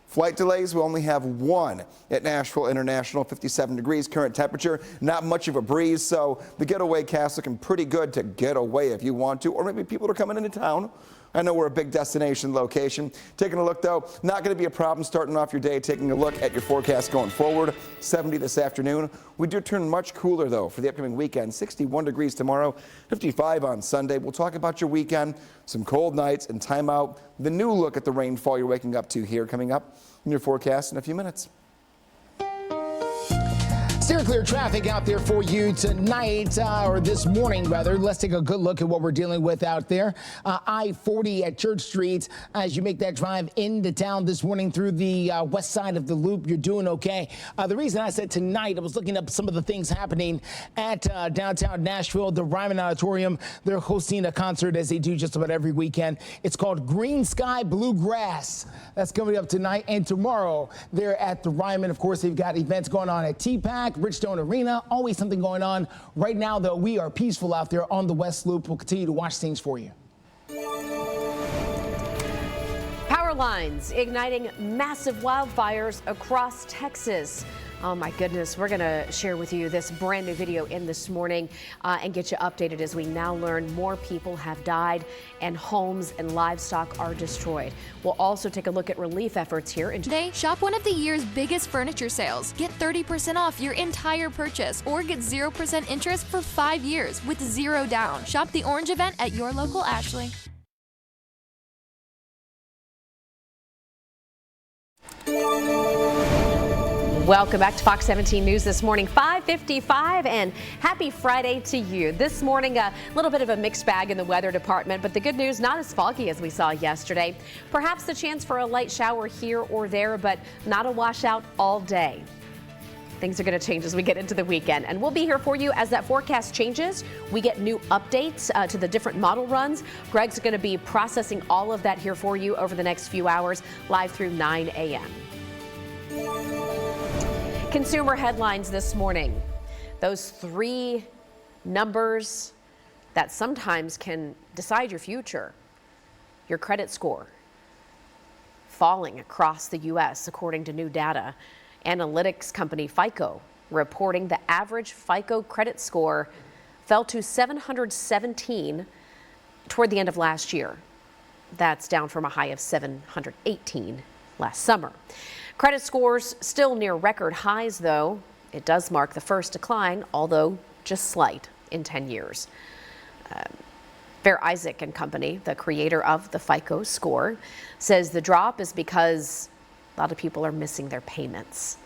flight delays, we only have one at Nashville International, 57 degrees current temperature, not much of a breeze, so the getaway cast looking pretty good to get away if you want to, or maybe people are coming into town. I know we're a big destination location. Taking a look, though, not going to be a problem starting off your day. Taking a look at your forecast going forward, 70 this afternoon. We do turn much cooler, though, for the upcoming weekend. 61 degrees tomorrow, 55 on Sunday. We'll talk about your weekend, some cold nights and timeout. The new look at the rainfall you're waking up to here coming up in your forecast in a few minutes. Steer clear traffic out there for you tonight, or this morning rather. Let's take a good look at what we're dealing with out there. I-40 at Church Street as you make that drive into town this morning through the west side of the loop. You're doing okay. The reason I said tonight, I was looking up some of the things happening at downtown Nashville, the Ryman Auditorium. They're hosting a concert as they do just about every weekend. It's called Green Sky Bluegrass. That's coming up tonight and tomorrow. They're at the Ryman. Of course, they've got events going on at T-Pack, Bridgestone Arena, always something going on. Right now, though, we are peaceful out there on the West Loop. We'll continue to watch things for you. Power lines igniting massive wildfires across Texas. Oh my goodness, we're going to share with you this brand new video in this morning and get you updated as we now learn more people have died and homes and livestock are destroyed. We'll also take a look at relief efforts here. Today, shop one of the year's biggest furniture sales. Get 30% off your entire purchase or get 0% interest for 5 years with 0 down. Shop the Orange event at your local Ashley. Welcome back to Fox 17 News this morning, 5:55, and happy Friday to you. This morning, a little bit of a mixed bag in the weather department, but the good news, not as foggy as we saw yesterday. Perhaps the chance for a light shower here or there, but not a washout all day. Things are going to change as we get into the weekend, and we'll be here for you as that forecast changes. We get new updates to the different model runs. Greg's going to be processing all of that here for you over the next few hours, live through 9 a.m. Consumer headlines this morning. Those 3 numbers that sometimes can decide your future. Your credit score falling across the U.S. according to new data. Analytics company FICO reporting the average FICO credit score fell to 717 toward the end of last year. That's down from a high of 718 last summer. Credit scores still near record highs, though. It does mark the first decline, although just slight, in 10 years. Fair Isaac and Company, the creator of the FICO score, says the drop is because a lot of people are missing their payments,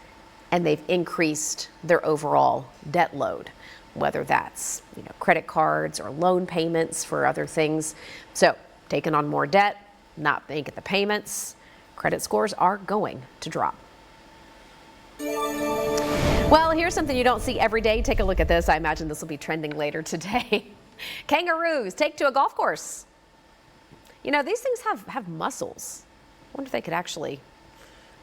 and they've increased their overall debt load, whether that's credit cards or loan payments for other things. So taking on more debt, not making the payments, credit scores are going to drop. Well, here's something you don't see every day. Take a look at this. I imagine this will be trending later today. Kangaroos take to a golf course. These things have muscles. wonder if they could actually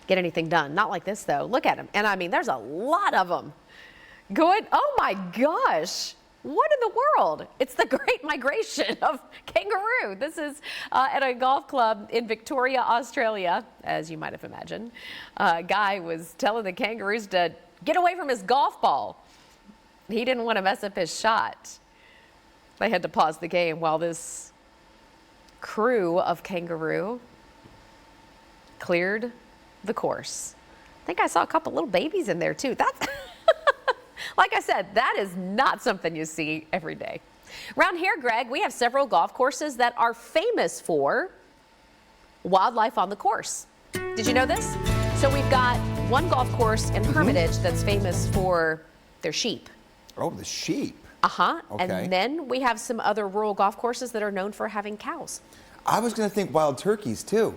get anything done. Not like this, though. Look at them. And I mean, there's a lot of them. Good. Oh, my gosh. What in the world? It's the Great Migration of kangaroo. This is at a golf club in Victoria, Australia, as you might have imagined. A guy was telling the kangaroos to get away from his golf ball. He didn't want to mess up his shot. They had to pause the game while this crew of kangaroo cleared the course. I think I saw a couple little babies in there too. That's like I said, that is not something you see every day. Around here, Greg, we have several golf courses that are famous for wildlife on the course. Did you know this? So we've got one golf course in Hermitage that's famous for their sheep. Oh, the sheep. Uh-huh. Okay. And then we have some other rural golf courses that are known for having cows. I was going to think wild turkeys too.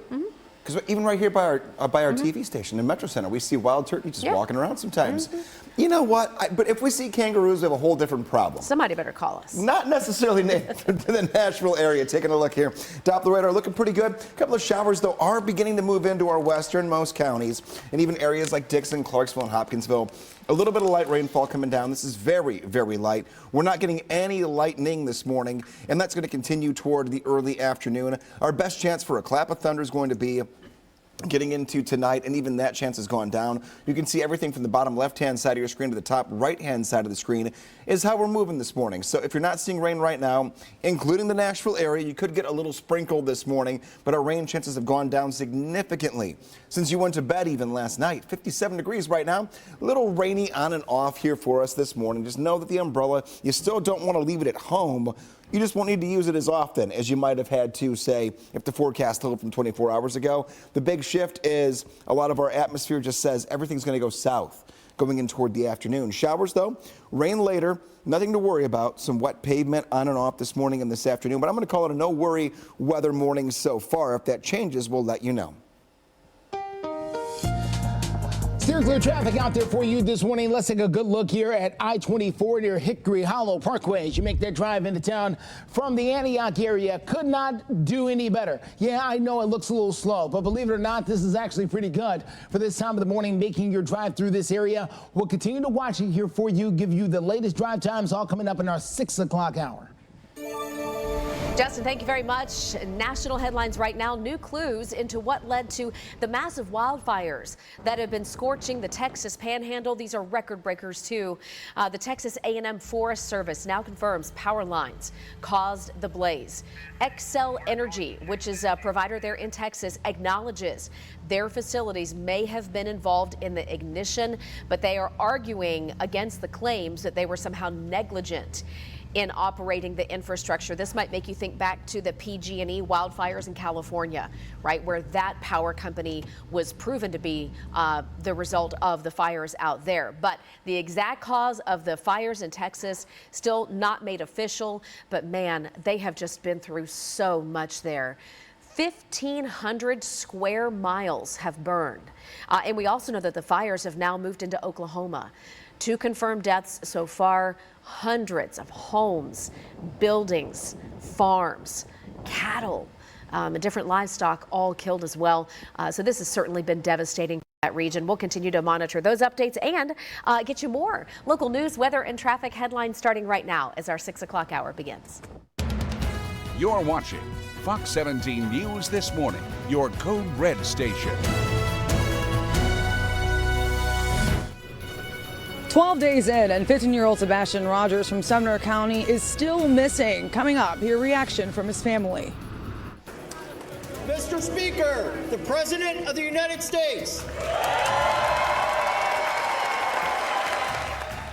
Because even right here by our TV station in Metro Center, we see wild turkeys just walking around sometimes. You know what? But if we see kangaroos, we have a whole different problem. Somebody better call us. Not necessarily native to the Nashville area. Taking a look here. Top of the radar looking pretty good. A couple of showers, though, are beginning to move into our westernmost counties and even areas like Dickson, Clarksville, and Hopkinsville. A little bit of light rainfall coming down. This is very, very light. We're not getting any lightning this morning, and that's going to continue toward the early afternoon. Our best chance for a clap of thunder is going to be getting into tonight, and even that chance has gone down. You can see everything from the bottom left-hand side of your screen to the top right-hand side of the screen is how we're moving this morning. So if you're not seeing rain right now, including the Nashville area, you could get a little sprinkle this morning, but our rain chances have gone down significantly since you went to bed even last night. 57 degrees right now. A little rainy on and off here for us this morning. Just know that the umbrella, you still don't want to leave it at home. You just won't need to use it as often as you might have had to, say, if the forecast held from 24 hours ago. The big shift is a lot of our atmosphere just says everything's going to go south going in toward the afternoon. Showers, though, rain later, nothing to worry about. Some wet pavement on and off this morning and this afternoon, but I'm going to call it a no-worry weather morning so far. If that changes, we'll let you know. Steer clear traffic out there for you this morning. Let's take a good look here at I-24 near Hickory Hollow Parkway. As you make that drive into town from the Antioch area, could not do any better. Yeah, I know it looks a little slow, but believe it or not, this is actually pretty good for this time of the morning, making your drive through this area. We'll continue to watch it here for you, give you the latest drive times, all coming up in our 6 o'clock hour. Justin, thank you very much. National headlines right now, new clues into what led to the massive wildfires that have been scorching the Texas Panhandle. These are record breakers too. The Texas A&M Forest Service now confirms power lines caused the blaze. Xcel Energy, which is a provider there in Texas, acknowledges their facilities may have been involved in the ignition, but they are arguing against the claims that they were somehow negligent in operating the infrastructure. This might make you think back to the PG&E wildfires in California, right, where that power company was proven to be the result of the fires out there. But the exact cause of the fires in Texas still not made official, but man, they have just been through so much there. 1,500 square miles have burned. And we also know that the fires have now moved into Oklahoma. 2 confirmed deaths so far, hundreds of homes, buildings, farms, cattle, and different livestock all killed as well. So this has certainly been devastating for that region. We'll continue to monitor those updates and get you more local news, weather, and traffic headlines starting right now as our 6 o'clock hour begins. You're watching Fox 17 News This Morning, your Code Red station. 12 days in, and 15-year-old Sebastian Rogers from Sumner County is still missing. Coming up, your reaction from his family. Mr. Speaker, the President of the United States.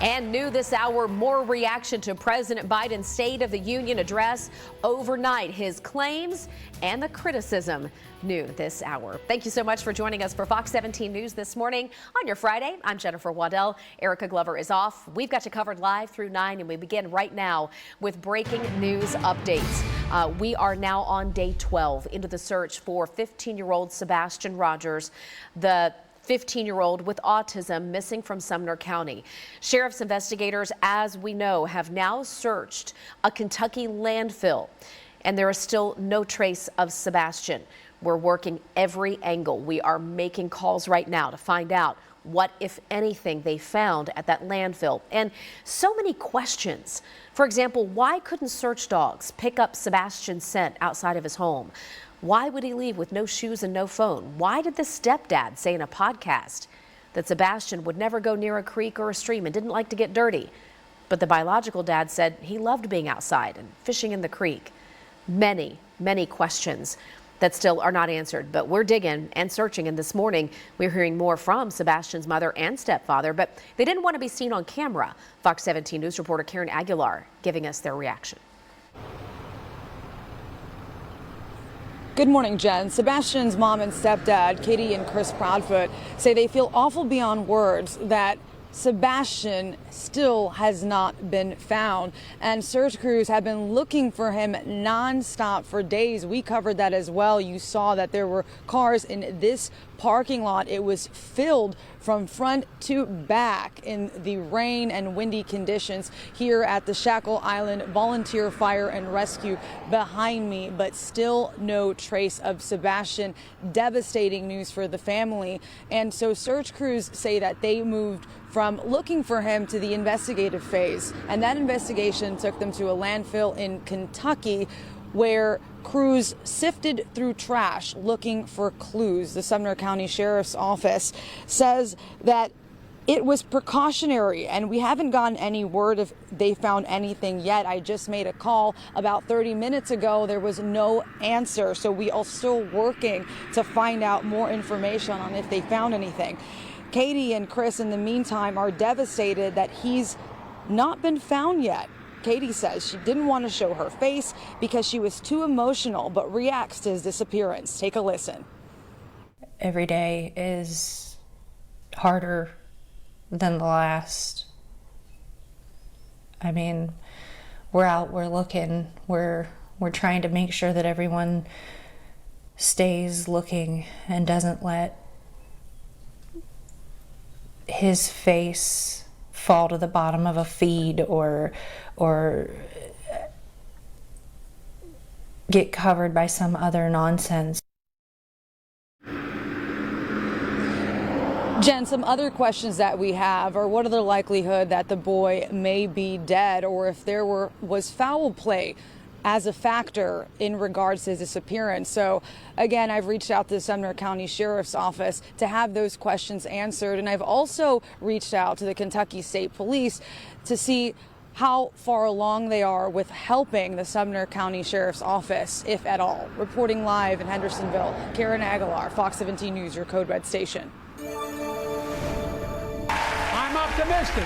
And new this hour, more reaction to President Biden's State of the Union address overnight. His claims and the criticism new this hour. Thank you so much for joining us for Fox 17 News this morning on your Friday. I'm Jennifer Waddell. Erica Glover is off. We've got you covered live through 9, and we begin right now with breaking news updates. We are now on day 12 into the search for 15-year-old Sebastian Rogers, the 15-year-old with autism missing from Sumner County. Sheriff's investigators, as we know, have now searched a Kentucky landfill, and there is still no trace of Sebastian. We're working every angle. We are making calls right now to find out what, if anything, they found at that landfill. And so many questions. For example, why couldn't search dogs pick up Sebastian's scent outside of his home? Why would he leave with no shoes and no phone? Why did the stepdad say in a podcast that Sebastian would never go near a creek or a stream and didn't like to get dirty? But the biological dad said he loved being outside and fishing in the creek. Many, many questions that still are not answered, but we're digging and searching. And this morning, we're hearing more from Sebastian's mother and stepfather, but they didn't want to be seen on camera. Fox 17 News reporter Karen Aguilar giving us their reaction. Good morning, Jen. Sebastian's mom and stepdad, Katie and Chris Proudfoot, say they feel awful beyond words that Sebastian still has not been found, and search crews have been looking for him nonstop for days. We covered that as well. You saw that there were cars in this parking lot. It was filled from front to back in the rain and windy conditions here at the Shackle Island Volunteer Fire and Rescue behind me, but still no trace of Sebastian. Devastating news for the family. And so search crews say that they moved from looking for him to the investigative phase, and that investigation took them to a landfill in Kentucky where crews sifted through trash looking for clues. The Sumner County Sheriff's Office says that it was precautionary, and we haven't gotten any word if they found anything yet. I just made a call about 30 minutes ago. There was no answer, so we are still working to find out more information on if they found anything. Katie and Chris, in the meantime, are devastated that he's not been found yet. Katie says she didn't want to show her face because she was too emotional, but reacts to his disappearance. Take a listen. Every day is harder than the last. I mean, we're out, we're looking, we're trying to make sure that everyone stays looking and doesn't let his face fall to the bottom of a feed or get covered by some other nonsense. Jen, some other questions that we have are what are the likelihood that the boy may be dead, or if there was foul play as a factor in regards to his disappearance. So again, I've reached out to the Sumner County Sheriff's Office to have those questions answered. And I've also reached out to the Kentucky State Police to see how far along they are with helping the Sumner County Sheriff's Office, if at all. Reporting live in Hendersonville, Karen Aguilar, Fox 17 News, your Code Red station. I'm optimistic.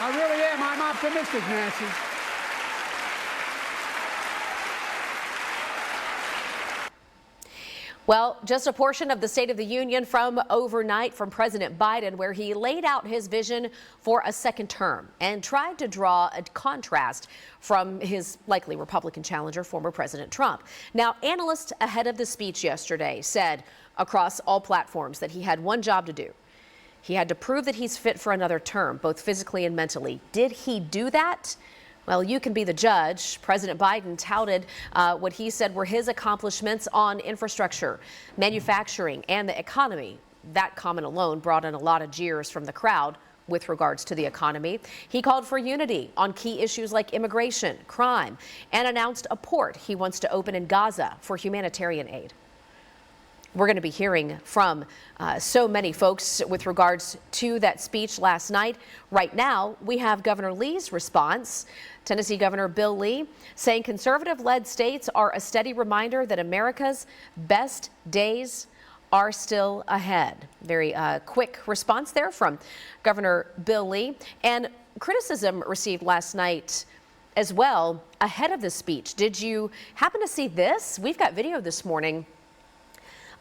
I really am. I'm optimistic, Nancy. Well, just a portion of the State of the Union from overnight from President Biden, where he laid out his vision for a second term and tried to draw a contrast from his likely Republican challenger, former President Trump. Now, analysts ahead of the speech yesterday said across all platforms that he had one job to do. He had to prove that he's fit for another term, both physically and mentally. Did he do that? Well, you can be the judge. President Biden touted what he said were his accomplishments on infrastructure, manufacturing, and the economy. That comment alone brought in a lot of jeers from the crowd with regards to the economy. He called for unity on key issues like immigration, crime, and announced a port he wants to open in Gaza for humanitarian aid. We're going to be hearing from so many folks with regards to that speech last night. Right now, we have Governor Lee's response. Tennessee Governor Bill Lee saying conservative-led states are a steady reminder that America's best days are still ahead. Very quick response there from Governor Bill Lee. And criticism received last night as well ahead of the speech. Did you happen to see this? We've got video this morning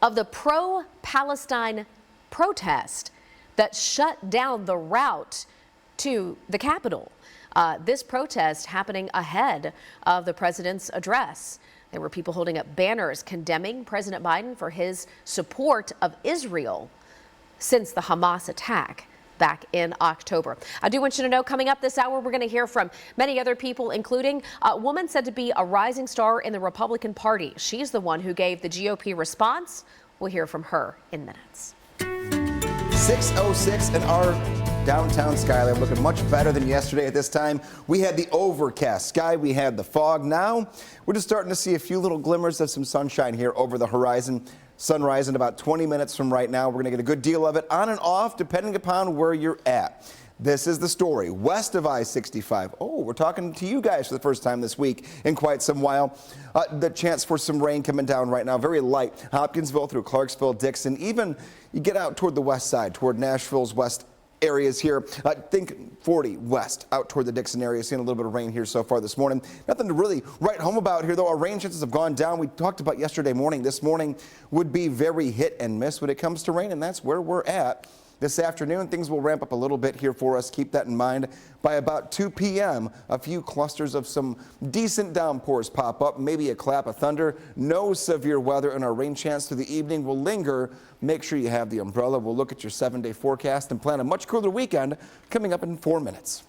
of the pro-Palestine protest that shut down the route to the Capitol. This protest happening ahead of the president's address. There were people holding up banners condemning President Biden for his support of Israel since the Hamas attack back in October. I do want you to know, coming up this hour, we're going to hear from many other people, including a woman said to be a rising star in the Republican Party. She's the one who gave the GOP response. We'll hear from her in minutes. 6:06 in our downtown skyline, looking much better than yesterday at this time. We had the overcast sky, we had the fog. Now we're just starting to see a few little glimmers of some sunshine here over the horizon. Sunrise in about 20 minutes from right now. We're going to get a good deal of it on and off depending upon where you're at. This is the story west of I-65. Oh, we're talking to you guys for the first time this week in quite some while. The chance for some rain coming down right now, very light. Hopkinsville through Clarksville, Dickson, even you get out toward the west side, toward Nashville's west areas here. Think 40 west out toward the Dickson area. Seeing a little bit of rain here so far this morning. Nothing to really write home about here, though. Our rain chances have gone down. We talked about yesterday morning. This morning would be very hit and miss when it comes to rain, and that's where we're at. This afternoon, things will ramp up a little bit here for us. Keep that in mind. By about 2 p.m., a few clusters of some decent downpours pop up, maybe a clap of thunder. No severe weather, and our rain chance through the evening will linger. Make sure you have the umbrella. We'll look at your 7-day forecast and plan a much cooler weekend coming up in 4 minutes.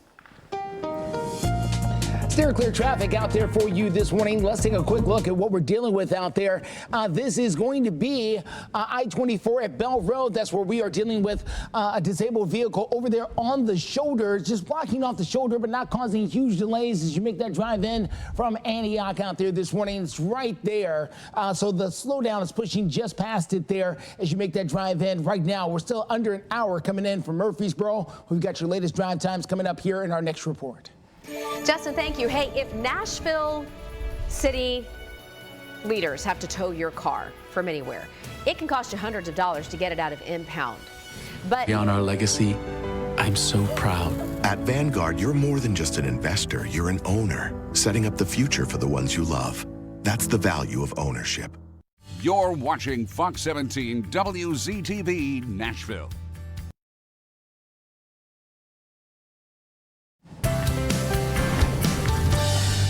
Steer clear traffic out there for you this morning. Let's take a quick look at what we're dealing with out there. This is going to be I-24 at Bell Road. That's where we are dealing with a disabled vehicle over there on the shoulder, just blocking off the shoulder, but not causing huge delays as you make that drive in from Antioch out there this morning. It's right there. So the slowdown is pushing just past it there as you make that drive in. Right now, we're still under an hour coming in from Murfreesboro. We've got your latest drive times coming up here in our next report. Justin, thank you. Hey, if Nashville city leaders have to tow your car from anywhere, it can cost you hundreds of dollars to get it out of impound. But beyond our legacy, I'm so proud. At Vanguard, you're more than just an investor, you're an owner, setting up the future for the ones you love. That's the value of ownership. You're watching Fox 17 WZTV Nashville.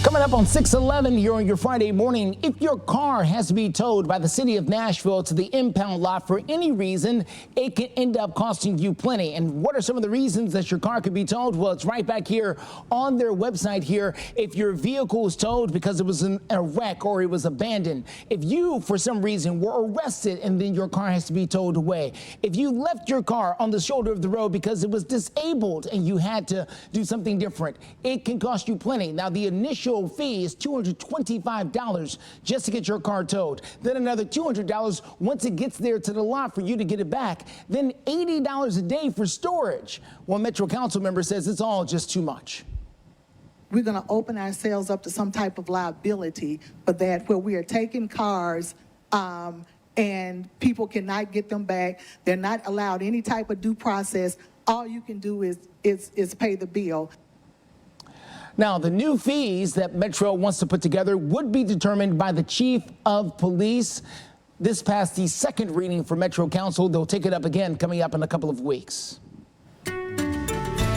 Coming up on 6:11 here on your Friday morning, if your car has to be towed by the city of Nashville to the impound lot for any reason, it can end up costing you plenty. And what are some of the reasons that your car could be towed? Well, it's right back here on their website here. If your vehicle is towed because it was in a wreck or it was abandoned, if you, for some reason, were arrested and then your car has to be towed away, if you left your car on the shoulder of the road because it was disabled and you had to do something different, it can cost you plenty. Now, the initial fee is $225 just to get your car towed. Then another $200 once it gets there to the lot for you to get it back. Then $80 a day for storage. One Metro Council member says it's all just too much. We're going to open ourselves up to some type of liability for that, where we are taking cars and people cannot get them back. They're not allowed any type of due process. All you can do is pay the bill. Now, the new fees that Metro wants to put together would be determined by the chief of police. This passed the second reading for Metro Council. They'll take it up again coming up in a couple of weeks.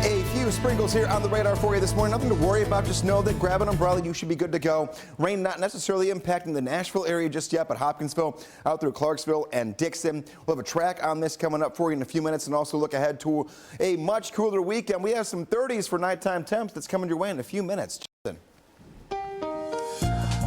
A few sprinkles here on the radar for you this morning. Nothing to worry about. Just know that grab an umbrella. You should be good to go. Rain not necessarily impacting the Nashville area just yet, but Hopkinsville out through Clarksville and Dickson. We'll have a track on this coming up for you in a few minutes, and also look ahead to a much cooler weekend. We have some 30s for nighttime temps that's coming your way in a few minutes.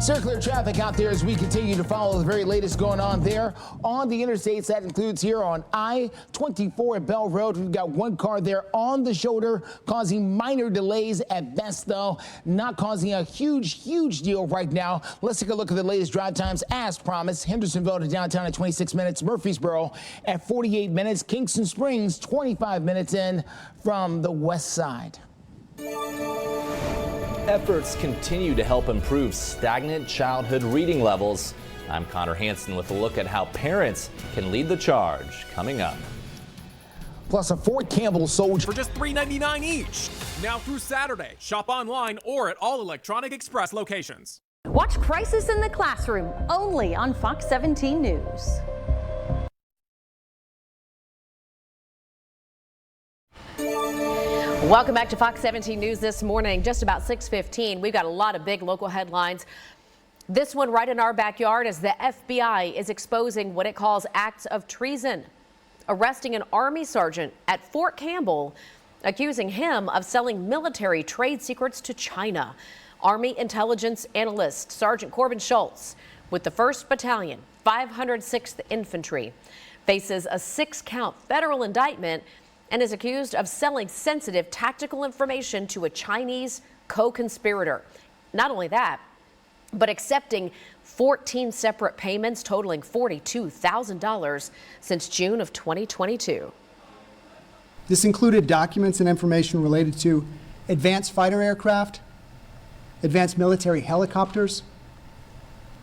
Circular traffic out there as we continue to follow the very latest going on there on the interstates. That includes here on I-24 at Bell Road. We've got one car there on the shoulder causing minor delays at best, though. Not causing a huge deal right now. Let's take a look at the latest drive times as promised. Hendersonville to downtown at 26 minutes. Murfreesboro at 48 minutes. Kingston Springs 25 minutes in from the west side. Efforts continue to help improve stagnant childhood reading levels. I'm Connor Hansen with a look at how parents can lead the charge coming up. Plus a Fort Campbell soldier for just $3.99 each. Now through Saturday. Shop online or at all Electronic Express locations. Watch Crisis in the Classroom only on Fox 17 News. Welcome back to Fox 17 News this morning. Just about 6:15. We've got a lot of big local headlines. This one right in our backyard as the FBI is exposing what it calls acts of treason arresting an Army sergeant at Fort Campbell, accusing him of selling military trade secrets to China. Army intelligence analyst Sergeant Corbin Schultz with the 1st Battalion, 506th Infantry, faces a 6-count federal indictment and is accused of selling sensitive tactical information to a Chinese co-conspirator. Not only that, but accepting 14 separate payments totaling $42,000 since June of 2022. This included documents and information related to advanced fighter aircraft, advanced military helicopters,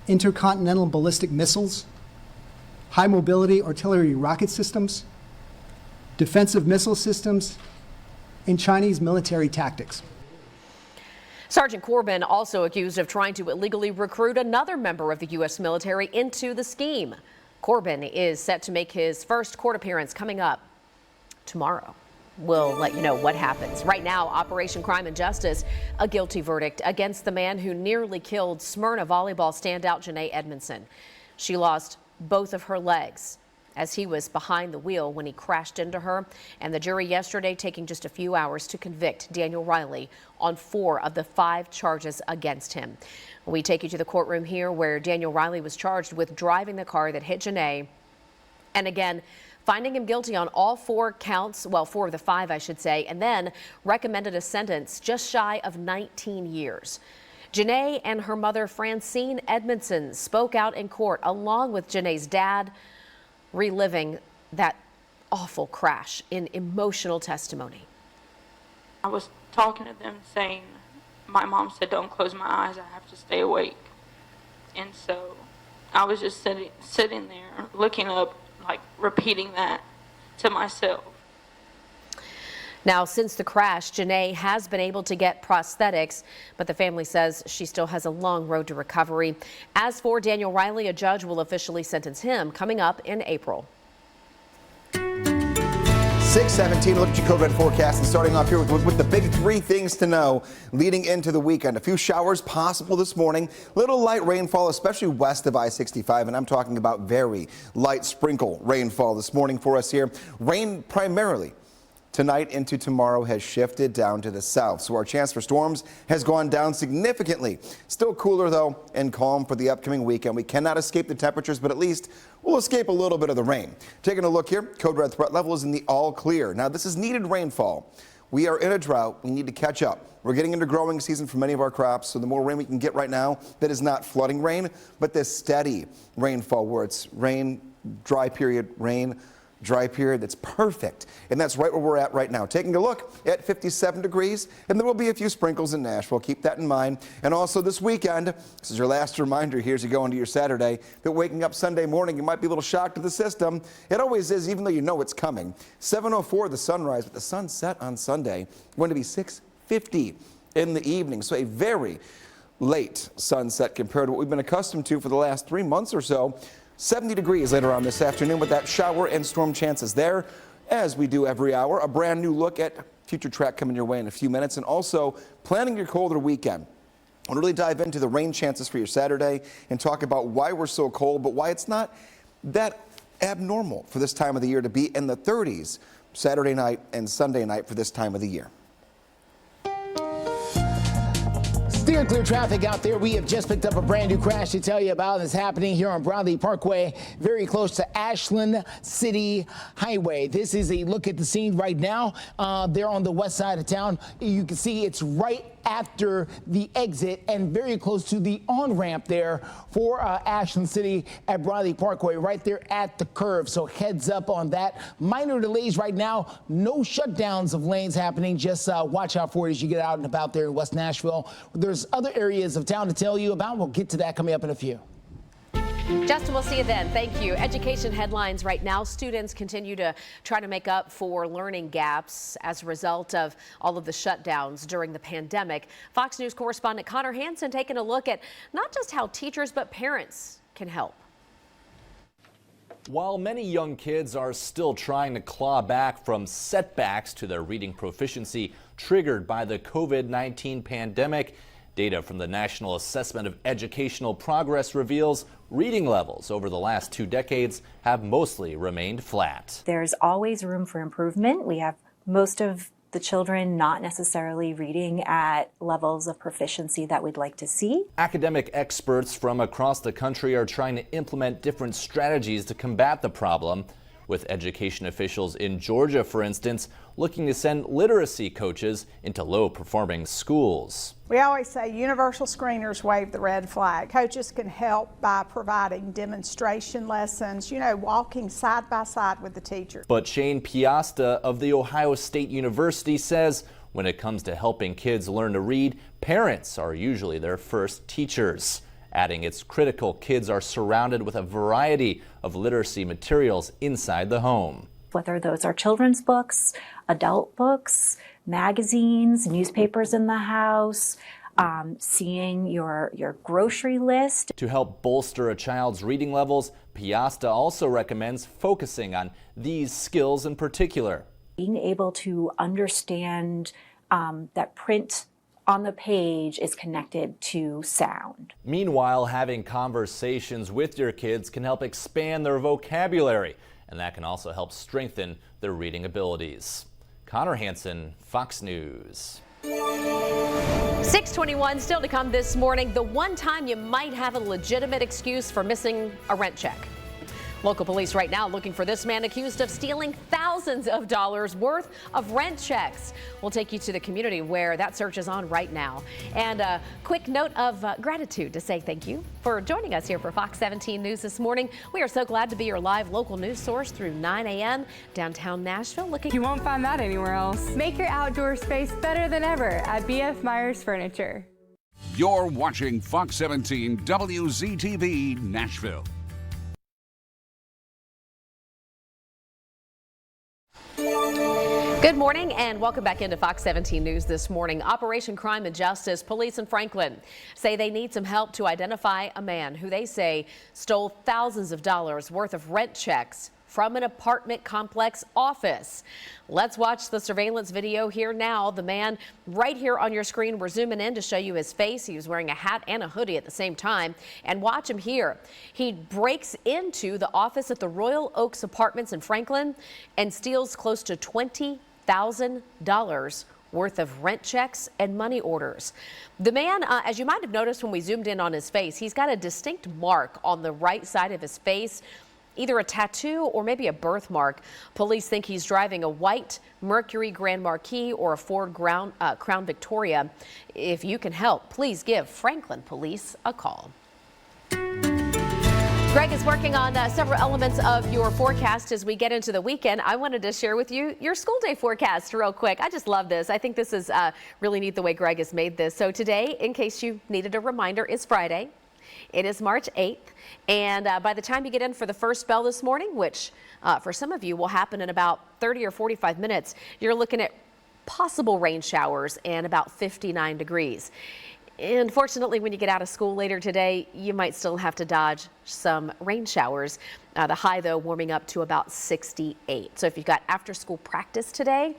intercontinental ballistic missiles, high mobility artillery rocket systems, defensive missile systems, and Chinese military tactics. Sergeant Corbin also accused of trying to illegally recruit another member of the U.S. military into the scheme. Corbin is set to make his first court appearance coming up tomorrow. We'll let you know what happens. Right now, Operation Crime and Justice, a guilty verdict against the man who nearly killed Smyrna volleyball standout Janae Edmondson. She lost both of her legs as he was behind the wheel when he crashed into her, and the jury yesterday taking just a few hours to convict Daniel Riley on 4 of the 5 charges against him. We take you to the courtroom here where Daniel Riley was charged with driving the car that hit Janae, and again, finding him guilty on all 4 counts, well, 4 of the 5, I should say, and then recommended a sentence just shy of 19 years. Janae and her mother, Francine Edmondson, spoke out in court along with Janae's dad, reliving that awful crash in emotional testimony. I was talking to them saying, my mom said, don't close my eyes, I have to stay awake. And so I was just sitting there looking up, like repeating that to myself. Now, since the crash, Janae has been able to get prosthetics, but the family says she still has a long road to recovery. As for Daniel Riley, a judge will officially sentence him coming up in April. 6:17, look at your code red forecast and starting off here with the big 3 things to know leading into the weekend. A few showers possible this morning, little light rainfall, especially west of I-65, and I'm talking about very light sprinkle rainfall this morning for us here. Rain primarily tonight into tomorrow has shifted down to the south, so our chance for storms has gone down significantly. Still cooler, though, and calm for the upcoming weekend. We cannot escape the temperatures, but at least we'll escape a little bit of the rain. Taking a look here, code red threat level is in the all clear. Now, this is needed rainfall. We are in a drought. We need to catch up. We're getting into growing season for many of our crops, so the more rain we can get right now, that is not flooding rain, but this steady rainfall where it's rain, dry period, rain, dry period. That's perfect, and that's right where we're at right now. Taking a look at 57 degrees, and there will be a few sprinkles in Nashville. Keep that in mind. And also this weekend, this is your last reminder here as you go into your Saturday, that waking up Sunday morning, you might be a little shocked to the system. It always is, even though you know it's coming. 7:04 the sunrise, but the sunset on Sunday going to be 6:50 in the evening. So a very late sunset compared to what we've been accustomed to for the last 3 months or so. 70 degrees later on this afternoon with that shower and storm chances there, as we do every hour. A brand new look at future track coming your way in a few minutes, and also planning your colder weekend. I'll really dive into the rain chances for your Saturday and talk about why we're so cold, but why it's not that abnormal for this time of the year to be in the 30s Saturday night and Sunday night for this time of the year. Steer clear traffic out there. We have just picked up a brand new crash to tell you about. It's happening here on Broadley Parkway, very close to Ashland City Highway. This is a look at the scene right now. They're on the west side of town. You can see it's right after the exit and very close to the on-ramp there for Ashland City at Broadley Parkway, right there at the curve. So heads up on that. Minor delays right now. No shutdowns of lanes happening. Just watch out for it as you get out and about there in West Nashville. There's other areas of town to tell you about. We'll get to that coming up in a few. Justin, we'll see you then. Thank you. Education headlines right now. Students continue to try to make up for learning gaps as a result of all of the shutdowns during the pandemic. Fox News correspondent Connor Hansen taking a look at not just how teachers but parents can help. While many young kids are still trying to claw back from setbacks to their reading proficiency triggered by the COVID-19 pandemic, Data from the National Assessment of Educational Progress reveals reading levels over the last 2 decades have mostly remained flat. There's always room for improvement. We have most of the children not necessarily reading at levels of proficiency that we'd like to see. Academic experts from across the country are trying to implement different strategies to combat the problem, with education officials in Georgia, for instance, looking to send literacy coaches into low-performing schools. We always say universal screeners wave the red flag. Coaches can help by providing demonstration lessons, walking side by side with the teacher. But Shane Piasta of The Ohio State University says when it comes to helping kids learn to read, parents are usually their first teachers. Adding it's critical kids are surrounded with a variety of literacy materials inside the home. Whether those are children's books, adult books, magazines, newspapers in the house, seeing your grocery list. To help bolster a child's reading levels, Piasta also recommends focusing on these skills in particular. Being able to understand that print on the page is connected to sound. Meanwhile, having conversations with your kids can help expand their vocabulary, and that can also help strengthen their reading abilities. Connor Hansen, Fox News. 6:21 still to come this morning. The one time you might have a legitimate excuse for missing a rent check. Local police right now looking for this man accused of stealing thousands of dollars worth of rent checks. We'll take you to the community where that search is on right now. And a quick note of gratitude to say thank you for joining us here for Fox 17 News this morning. We are so glad to be your live local news source through 9 a.m. downtown Nashville. You won't find that anywhere else. Make your outdoor space better than ever at B.F. Myers Furniture. You're watching Fox 17 WZTV Nashville. Good morning and welcome back into Fox 17 News this morning. Operation Crime and Justice. Police in Franklin say they need some help to identify a man who they say stole thousands of dollars worth of rent checks from an apartment complex office. Let's watch the surveillance video here now. The man right here on your screen, we're zooming in to show you his face. He was wearing a hat and a hoodie at the same time. And watch him here. He breaks into the office at the Royal Oaks Apartments in Franklin and steals close to $20,000 worth of rent checks and money orders. The man, as you might have noticed when we zoomed in on his face, he's got a distinct mark on the right side of his face. Either a tattoo or maybe a birthmark. Police think he's driving a white Mercury Grand Marquis or a Ford Crown Victoria. If you can help, please give Franklin Police a call. Greg is working on several elements of your forecast as we get into the weekend. I wanted to share with you your school day forecast real quick. I just love this. I think this is really neat the way Greg has made this. So today, in case you needed a reminder, is Friday. It is March 8th, and by the time you get in for the first bell this morning, which for some of you will happen in about 30 or 45 minutes, you're looking at possible rain showers and about 59 degrees. Unfortunately, when you get out of school later today, you might still have to dodge some rain showers. The high, though, warming up to about 68. So if you've got after-school practice today,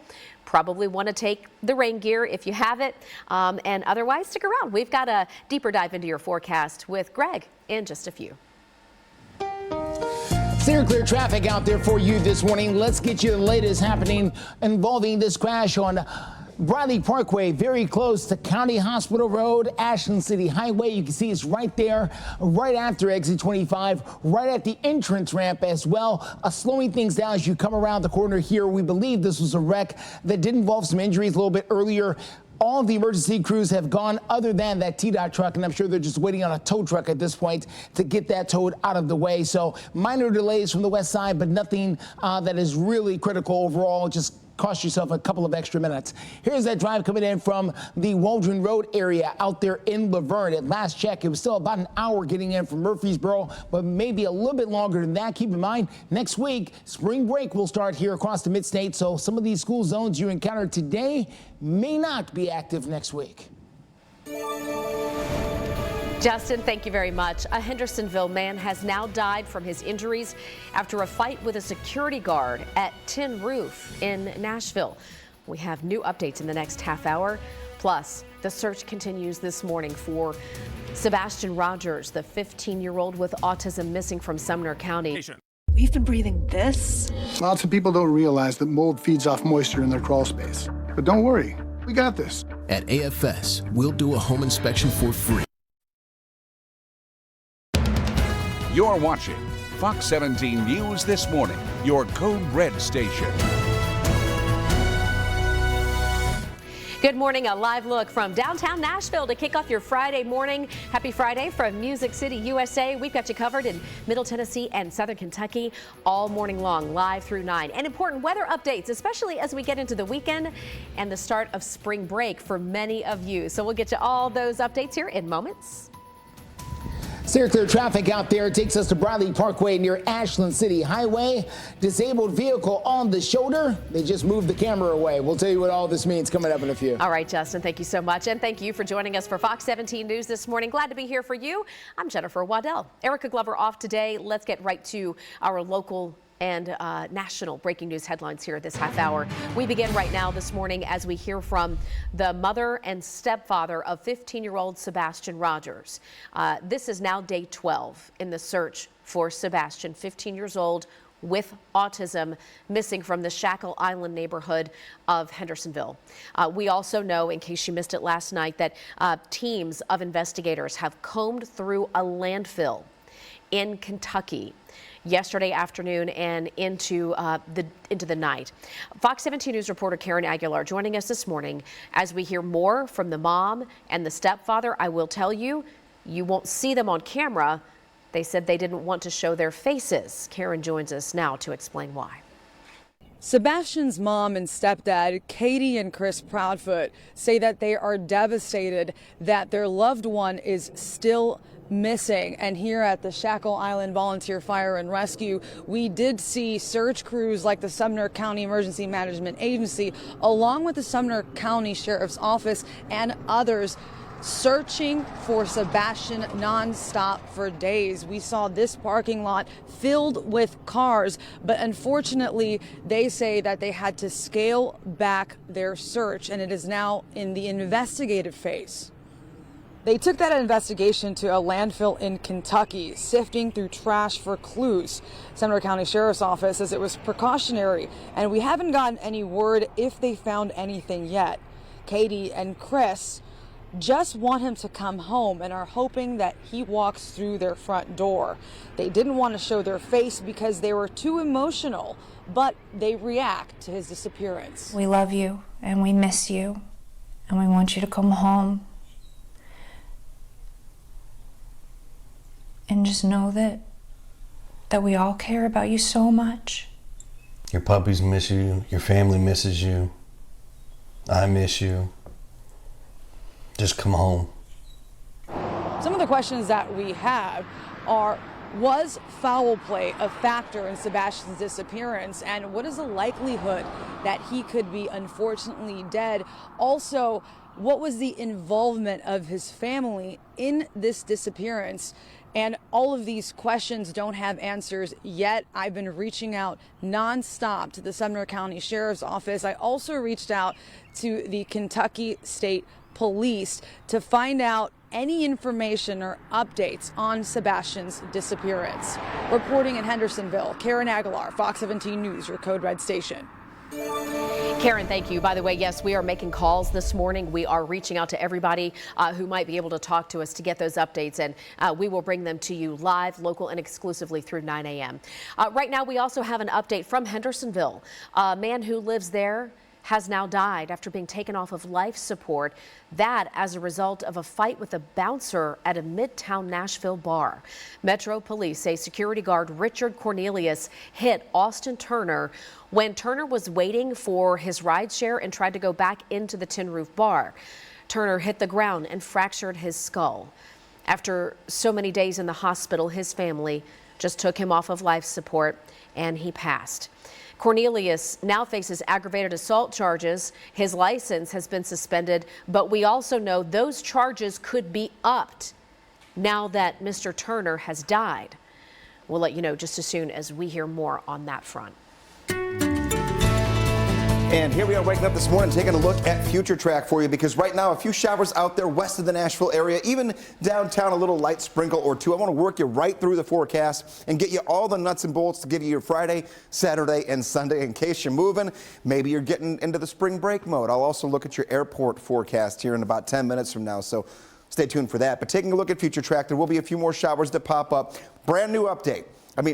probably want to take the rain gear if you have it. And otherwise, stick around. We've got a deeper dive into your forecast with Greg in just a few. Clear traffic out there for you this morning. Let's get you the latest happening involving this crash on Bradley Parkway, very close to County Hospital Road, Ashland City Highway. You can see it's right there, right after exit 25, right at the entrance ramp as well. Slowing things down as you come around the corner here. We believe this was a wreck that did involve some injuries a little bit earlier. All of the emergency crews have gone other than that TDOT truck, and I'm sure they're just waiting on a tow truck at this point to get that towed out of the way. So minor delays from the west side, but nothing that is really critical overall. Just cost yourself a couple of extra minutes. Here's that drive coming in from the Waldron Road area out there in Laverne. At last check, it was still about an hour getting in from Murfreesboro, but maybe a little bit longer than that. Keep in mind, next week, spring break will start here across the mid-state, so some of these school zones you encounter today may not be active next week. Justin, thank you very much. A Hendersonville man has now died from his injuries after a fight with a security guard at Tin Roof in Nashville. We have new updates in the next half hour. Plus, the search continues this morning for Sebastian Rogers, the 15-year-old with autism missing from Sumner County. We've been breathing this. Lots of people don't realize that mold feeds off moisture in their crawl space. But don't worry, we got this. At AFS, we'll do a home inspection for free. You're watching Fox 17 News This Morning, your Code Red station. Good morning. A live look from downtown Nashville to kick off your Friday morning. Happy Friday from Music City, USA. We've got you covered in Middle Tennessee and Southern Kentucky all morning long, live through 9. And important weather updates, especially as we get into the weekend and the start of spring break for many of you. So we'll get you all those updates here in moments. Steer clear traffic out there takes us to Bradley Parkway near Ashland City Highway. Disabled vehicle on the shoulder. They just moved the camera away. We'll tell you what all this means coming up in a few. All right, Justin, thank you so much. And thank you for joining us for Fox 17 News this morning. Glad to be here for you. I'm Jennifer Waddell. Erica Glover off today. Let's get right to our local and national breaking news headlines here this half hour. We begin right now this morning as we hear from the mother and stepfather of 15-year-old Sebastian Rogers. This is now day 12 in the search for Sebastian, 15 years old with autism, missing from the Shackle Island neighborhood of Hendersonville. We also know, in case you missed it last night, that teams of investigators have combed through a landfill in Kentucky yesterday afternoon and into the night. Fox 17 News reporter Karen Aguilar joining us this morning as we hear more from the mom and the stepfather. I will tell you, you won't see them on camera. They said they didn't want to show their faces. Karen joins us now to explain why. Sebastian's mom and stepdad, Katie and Chris Proudfoot, say that they are devastated that their loved one is still missing. And here at the Shackle Island Volunteer Fire and Rescue, we did see search crews like the Sumner County Emergency Management Agency, along with the Sumner County Sheriff's Office and others, searching for Sebastian nonstop for days. We saw this parking lot filled with cars, but unfortunately, they say that they had to scale back their search, and it is now in the investigative phase. They took that investigation to a landfill in Kentucky, sifting through trash for clues. Sumner County Sheriff's Office says it was precautionary, and we haven't gotten any word if they found anything yet. Katie and Chris just want him to come home and are hoping that he walks through their front door. They didn't want to show their face because they were too emotional, but they react to his disappearance. We love you and we miss you and we want you to come home. And just know that we all care about you so much. Your puppies miss you, your family misses you, I miss you. Just come home. Some of the questions that we have are, was foul play a factor in Sebastian's disappearance? And what is the likelihood that he could be unfortunately dead? Also, what was the involvement of his family in this disappearance? And all of these questions don't have answers yet. I've been reaching out nonstop to the Sumner County Sheriff's Office. I also reached out to the Kentucky State Police to find out any information or updates on Sebastian's disappearance. Reporting in Hendersonville, Karen Aguilar, Fox 17 News, your Code Red station. Karen, thank you. By the way, yes, we are making calls this morning. We are reaching out to everybody who might be able to talk to us to get those updates, and we will bring them to you live, local, and exclusively through 9 a.m. Right now, we also have an update from Hendersonville. A man who lives there has now died after being taken off of life support. That as a result of a fight with a bouncer at a Midtown Nashville bar. Metro Police say security guard Richard Cornelius hit Austin Turner when Turner was waiting for his rideshare and tried to go back into the Tin Roof bar. Turner hit the ground and fractured his skull. After so many days in the hospital, his family just took him off of life support and he passed. Cornelius now faces aggravated assault charges. His license has been suspended, but we also know those charges could be upped now that Mr. Turner has died. We'll let you know just as soon as we hear more on that front. And here we are waking up this morning taking a look at future track for you, because right now a few showers out there west of the Nashville area, even downtown a little light sprinkle or two. I want to work you right through the forecast and get you all the nuts and bolts to give you your Friday, Saturday, and Sunday in case you're moving. Maybe you're getting into the spring break mode. I'll also look at your airport forecast here in about 10 minutes from now, so stay tuned for that. But taking a look at future track, there will be a few more showers that pop up. Brand new update.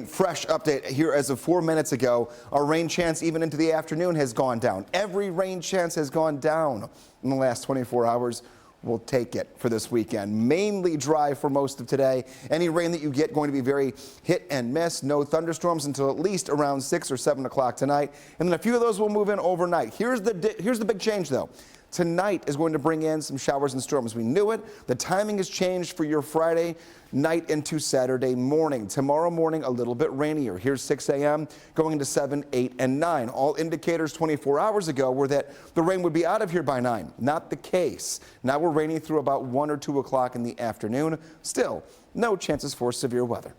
Fresh update here as of 4 minutes ago. Our rain chance even into the afternoon has gone down. Every rain chance has gone down in the last 24 hours. We'll take it for this weekend. Mainly dry for most of today. Any rain that you get going to be very hit and miss. No thunderstorms until at least around 6 or 7 o'clock tonight. And then a few of those will move in overnight. Here's the big change though. Tonight is going to bring in some showers and storms. We knew it. The timing has changed for your Friday night into Saturday morning. Tomorrow morning, a little bit rainier. Here's 6 a.m. going to 7, 8, and 9. All indicators 24 hours ago were that the rain would be out of here by 9. Not the case. Now we're raining through about 1 or 2 o'clock in the afternoon. Still, no chances for severe weather.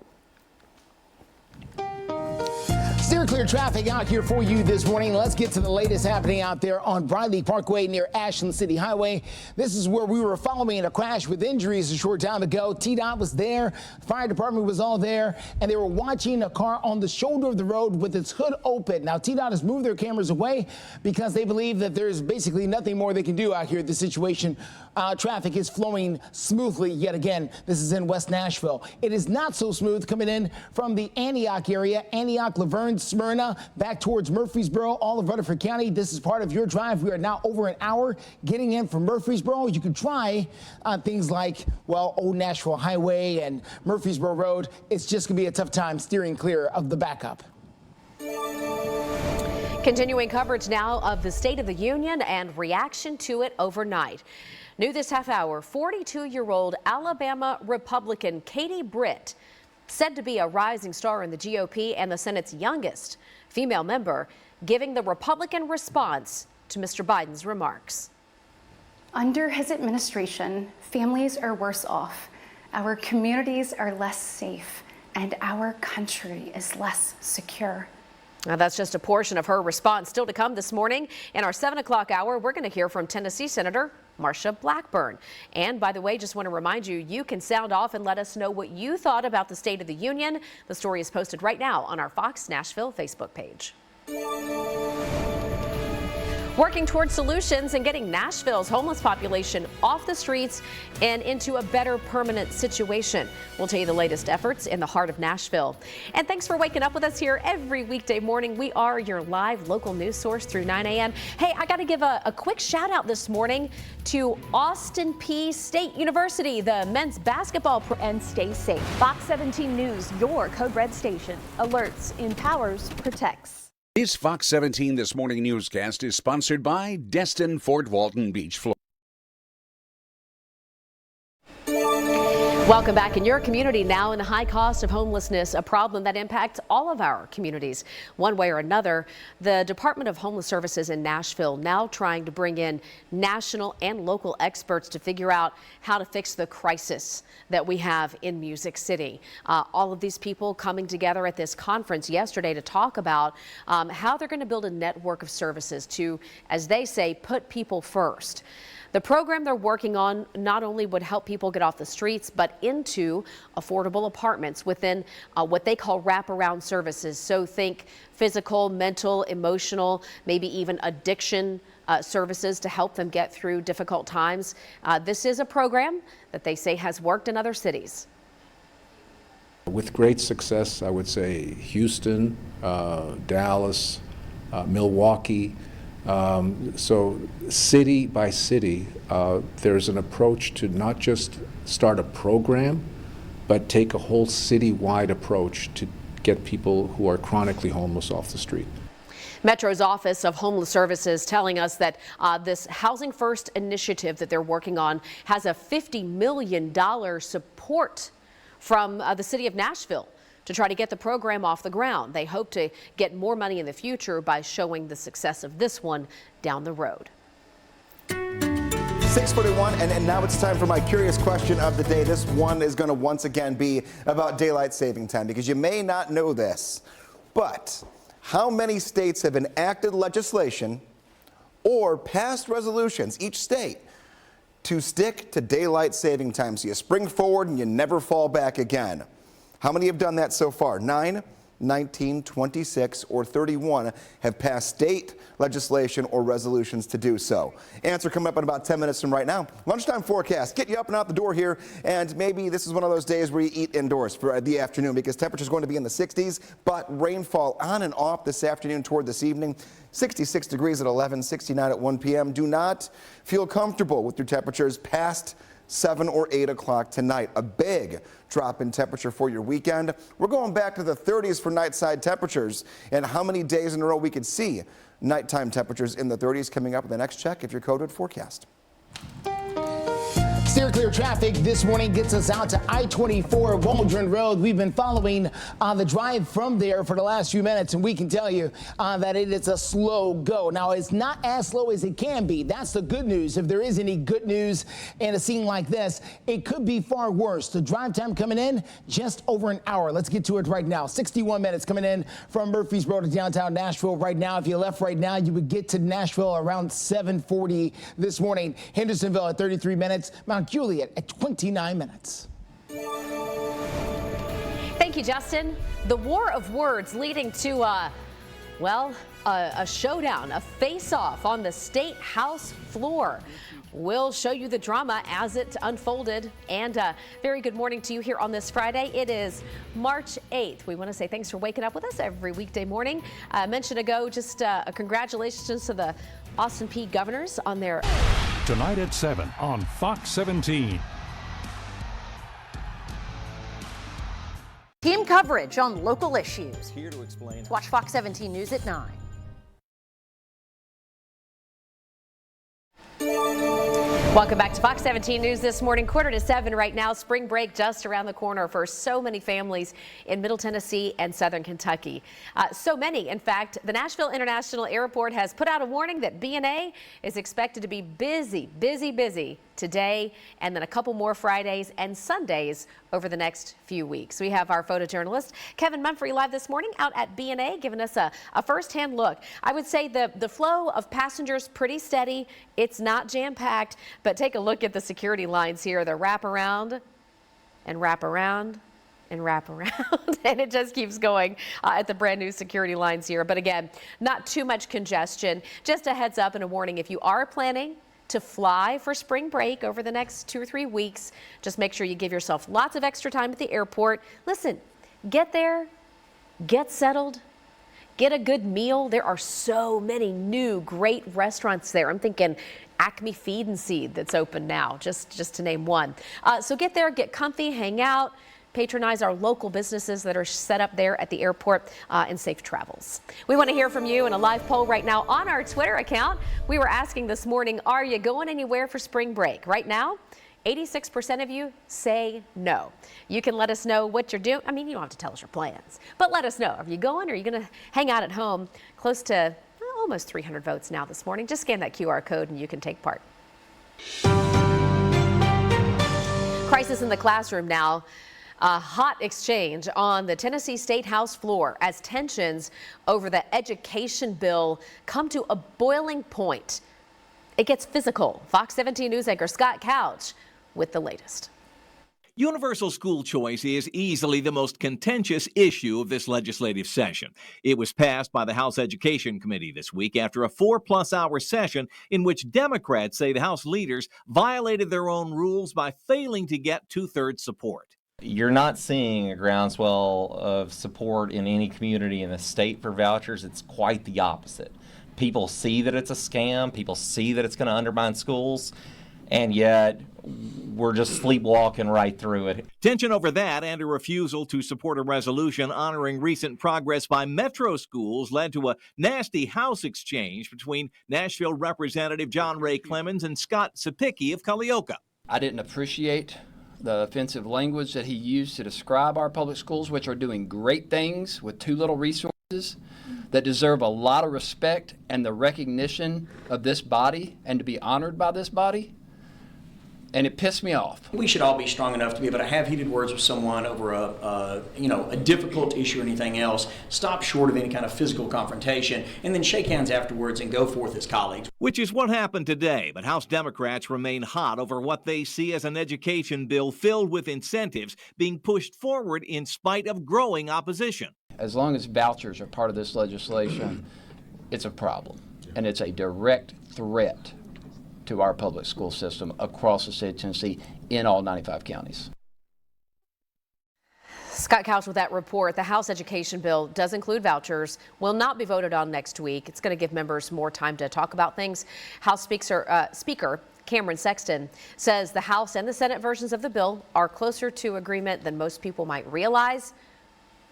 Steer clear traffic out here for you this morning. Let's get to the latest happening out there on Briley Parkway near Ashland City Highway. This is where we were following a crash with injuries a short time ago. TDOT was there, the fire department was all there, and they were watching a car on the shoulder of the road with its hood open. Now, TDOT has moved their cameras away because they believe that there's basically nothing more they can do out here. The situation, traffic is flowing smoothly yet again. This is in West Nashville. It is not so smooth coming in from the Antioch area, Antioch, Laverne, Smyrna, back towards Murfreesboro, all of Rutherford County. This is part of your drive. We are now over an hour getting in from Murfreesboro. You could try things like, well, Old Nashville Highway and Murfreesboro Road. It's just going to be a tough time steering clear of the backup. Continuing coverage now of the State of the Union and reaction to it overnight. New this half hour, 42-year-old Alabama Republican Katie Britt, said to be a rising star in the GOP and the Senate's youngest female member, giving the Republican response to Mr. Biden's remarks. Under his administration, families are worse off, our communities are less safe, and our country is less secure. Now, that's just a portion of her response. Still to come this morning in our 7 o'clock hour, we're going to hear from Tennessee Senator Marsha Blackburn. And by the way, just want to remind you, you can sound off and let us know what you thought about the State of the Union. The story is posted right now on our Fox Nashville Facebook page. Working towards solutions and getting Nashville's homeless population off the streets and into a better permanent situation. We'll tell you the latest efforts in the heart of Nashville. And thanks for waking up with us here every weekday morning. We are your live local news source through 9 a.m. Hey, I got to give a quick shout out this morning to Austin Peay State University, the men's basketball. And stay safe. Fox 17 News, your Code Red station. Alerts, empowers, protects. This Fox 17 This Morning newscast is sponsored by Destin Fort Walton Beach, Florida. Welcome back. In your community now, in the high cost of homelessness, a problem that impacts all of our communities one way or another. The Department of Homeless Services in Nashville now trying to bring in national and local experts to figure out how to fix the crisis that we have in Music City. All of these people coming together at this conference yesterday to talk about how they're going to build a network of services to, as they say, put people first. The program they're working on not only would help people get off the streets, but into affordable apartments within what they call wraparound services. So think physical, mental, emotional, maybe even addiction services to help them get through difficult times. This is a program that they say has worked in other cities. With great success, I would say Houston, Dallas, Milwaukee. So city by city, there's an approach to not just start a program, but take a whole city-wide approach to get people who are chronically homeless off the street. Metro's Office of Homeless Services telling us that this Housing First initiative that they're working on has a $50 million support from the city of Nashville to try to get the program off the ground. They hope to get more money in the future by showing the success of this one down the road. 6:41, and now it's time for my curious question of the day. This one is going to once again be about daylight saving time, because you may not know this, but how many states have enacted legislation or passed resolutions, each state, to stick to daylight saving time. So you spring forward and you never fall back again. How many have done that so far? 9, 19, 26, or 31 have passed state legislation or resolutions to do so. Answer coming up in about 10 minutes from right now. Lunchtime forecast. Get you up and out the door here, and maybe this is one of those days where you eat indoors for the afternoon because temperatures going to be in the 60s, but rainfall on and off this afternoon toward this evening. 66 degrees at 11, 69 at 1 p.m. Do not feel comfortable with your temperatures past 7 or 8 o'clock tonight. A big drop in temperature for your weekend. We're going back to the 30s for night-side temperatures, and how many days in a row we could see nighttime temperatures in the 30s coming up with the next check of your code red forecast. Steer clear traffic this morning gets us out to I-24 Waldron Road. We've been following the drive from there for the last few minutes, and we can tell you that it is a slow go. Now, it's not as slow as it can be. That's the good news. If there is any good news in a scene like this, it could be far worse. The drive time coming in, just over an hour. Let's get to it right now. 61 minutes coming in from Murfreesboro to downtown Nashville right now. If you left right now, you would get to Nashville around 7:40 this morning. Hendersonville at 33 minutes. Mount Juliet at 29 minutes. Thank you, Justin. The war of words leading to, a showdown, a face-off on the State House floor. We'll show you the drama as it unfolded. And very good morning to you here on this Friday. It is March 8th. We want to say thanks for waking up with us every weekday morning. I mentioned ago, just congratulations to the Austin Peay governors on their... Tonight at 7 on Fox 17. Team coverage on local issues. Here to explain. Watch Fox 17 News at 9. Welcome back to Fox 17 News this morning, 6:45 right now. Spring break just around the corner for so many families in Middle Tennessee and Southern Kentucky. So many, in fact, the Nashville International Airport has put out a warning that B&A is expected to be busy today, and then a couple more Fridays and Sundays over the next few weeks. We have our photojournalist Kevin Mumphrey live this morning out at B&A, giving us a firsthand look. I would say the flow of passengers pretty steady. It's not jam-packed, but take a look at the security lines here. They wrap around and wrap around and wrap around, and it just keeps going at the brand new security lines here. But again, not too much congestion. Just a heads up and a warning, if you are planning to fly for spring break over the next 2 or 3 weeks, just make sure you give yourself lots of extra time at the airport. Listen, get there, get settled, get a good meal. There are so many new great restaurants there. I'm thinking Acme Feed and Seed that's open now, just to name one. So get there, get comfy, hang out, patronize our local businesses that are set up there at the airport, and safe travels. We want to hear from you in a live poll right now on our Twitter account. We were asking this morning, are you going anywhere for spring break? Right now, 86% of you say no. You can let us know what you're doing. I mean, you don't have to tell us your plans, but let us know. Are you going, or are you going to hang out at home? Close to almost 300 votes now this morning. Just scan that QR code and you can take part. Crisis in the classroom now. A hot exchange on the Tennessee State House floor as tensions over the education bill come to a boiling point. It gets physical. Fox 17 News anchor Scott Couch with the latest. Universal school choice is easily the most contentious issue of this legislative session. It was passed by the House Education Committee this week after a 4+ hour session in which Democrats say the House leaders violated their own rules by failing to get 2/3 support. You're not seeing a groundswell of support in any community in the state for vouchers. It's quite the opposite. People see that it's a scam. People see that it's going to undermine schools. And yet, we're just sleepwalking right through it. Tension over that and a refusal to support a resolution honoring recent progress by Metro schools led to a nasty House exchange between Nashville Representative John Ray Clemens and Scott Sapicki of Culleoka. I didn't appreciate the offensive language that he used to describe our public schools, which are doing great things with too little resources, that deserve a lot of respect and the recognition of this body and to be honored by this body. And it pissed me off. We should all be strong enough to be able to have heated words with someone over a difficult issue or anything else, stop short of any kind of physical confrontation, and then shake hands afterwards and go forth as colleagues. Which is what happened today, but House Democrats remain hot over what they see as an education bill filled with incentives being pushed forward in spite of growing opposition. As long as vouchers are part of this legislation, it's a problem, and it's a direct threat to our public school system across the state of Tennessee in all 95 counties. Scott Couch with that report. The House education bill does include vouchers, will not be voted on next week. It's going to give members more time to talk about things. House Speaker Cameron Sexton says the House and the Senate versions of the bill are closer to agreement than most people might realize.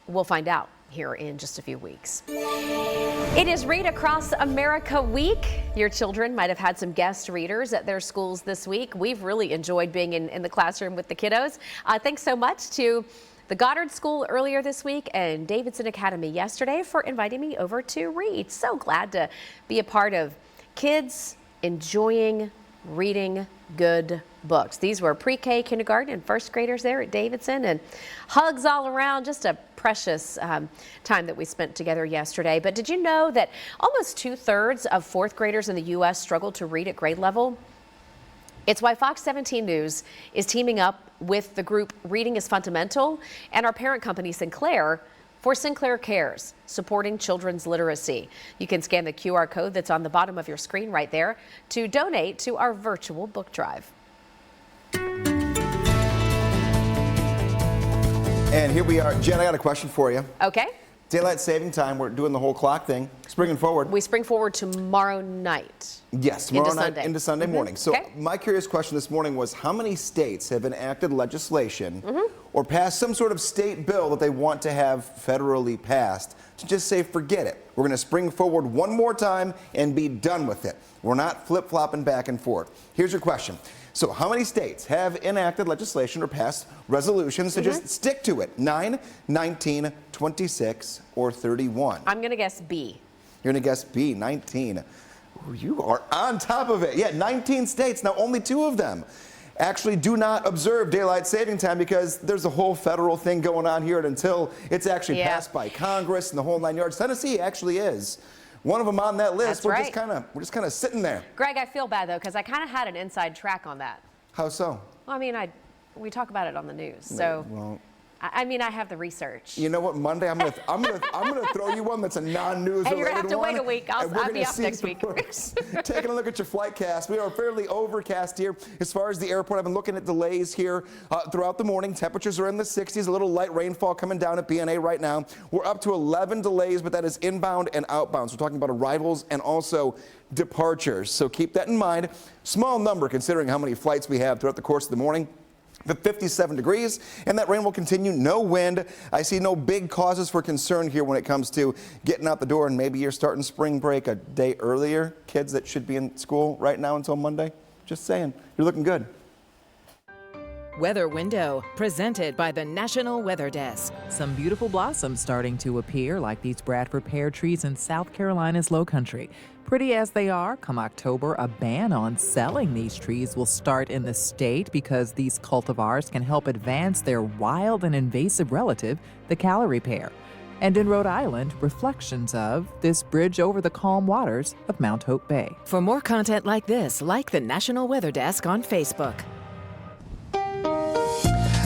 We'll find out here in just a few weeks. It is Read Across America Week. Your children might have had some guest readers at their schools this week. We've really enjoyed being in the classroom with the kiddos. Thanks so much to the Goddard School earlier this week and Davidson Academy yesterday for inviting me over to read. So glad to be a part of kids enjoying reading good books. These were pre-K, kindergarten, and first graders there at Davidson, and hugs all around. Just a precious time that we spent together yesterday. But did you know that almost 2/3 of fourth graders in the U.S. struggle to read at grade level? It's why Fox 17 News is teaming up with the group Reading is Fundamental and our parent company Sinclair for Sinclair Cares, supporting children's literacy. You can scan the QR code that's on the bottom of your screen right there to donate to our virtual book drive. And here we are. Jen, I got a question for you. Okay. Daylight saving time, we're doing the whole clock thing, springing forward. We spring forward tomorrow night. Yes, tomorrow into night Sunday. into Sunday morning. So my curious question this morning was, how many states have enacted legislation or passed some sort of state bill that they want to have federally passed to just say, forget it. We're going to spring forward one more time and be done with it. We're not flip-flopping back and forth. Here's your question. So how many states have enacted legislation or passed resolutions to just stick to it? 9, 19, 26, or 31? I'm going to guess B. You're going to guess B, 19. You are on top of it. Yeah, 19 states. Now, only 2 of them actually do not observe daylight saving time because there's a whole federal thing going on here, and until it's actually passed by Congress and the whole 9 yards. Tennessee actually is one of them on that list. That's we're just kind of sitting there. Greg, I feel bad though because I kind of had an inside track on that. How so? Well, I mean, we talk about it on the news, so. Well, I mean, I have the research. You know what? Monday, I'm gonna throw you one that's a non-news related one. And you're gonna have to wait a week. I'll be off next week. Taking a look at your flight cast. We are fairly overcast here. As far as the airport, I've been looking at delays here throughout the morning. Temperatures are in the 60s. A little light rainfall coming down at BNA right now. We're up to 11 delays, but that is inbound and outbound. So we're talking about arrivals and also departures. So keep that in mind. Small number considering how many flights we have throughout the course of the morning. The 57 degrees, and that rain will continue. No wind. I see no big causes for concern here when it comes to getting out the door, and maybe you're starting spring break a day earlier. Kids that should be in school right now until Monday. Just saying. You're looking good. Weather Window, presented by the National Weather Desk. Some beautiful blossoms starting to appear, like these Bradford pear trees in South Carolina's Low Country. Pretty as they are, come October, a ban on selling these trees will start in the state because these cultivars can help advance their wild and invasive relative, the Callery pear. And in Rhode Island, reflections of this bridge over the calm waters of Mount Hope Bay. For more content like this, like the National Weather Desk on Facebook.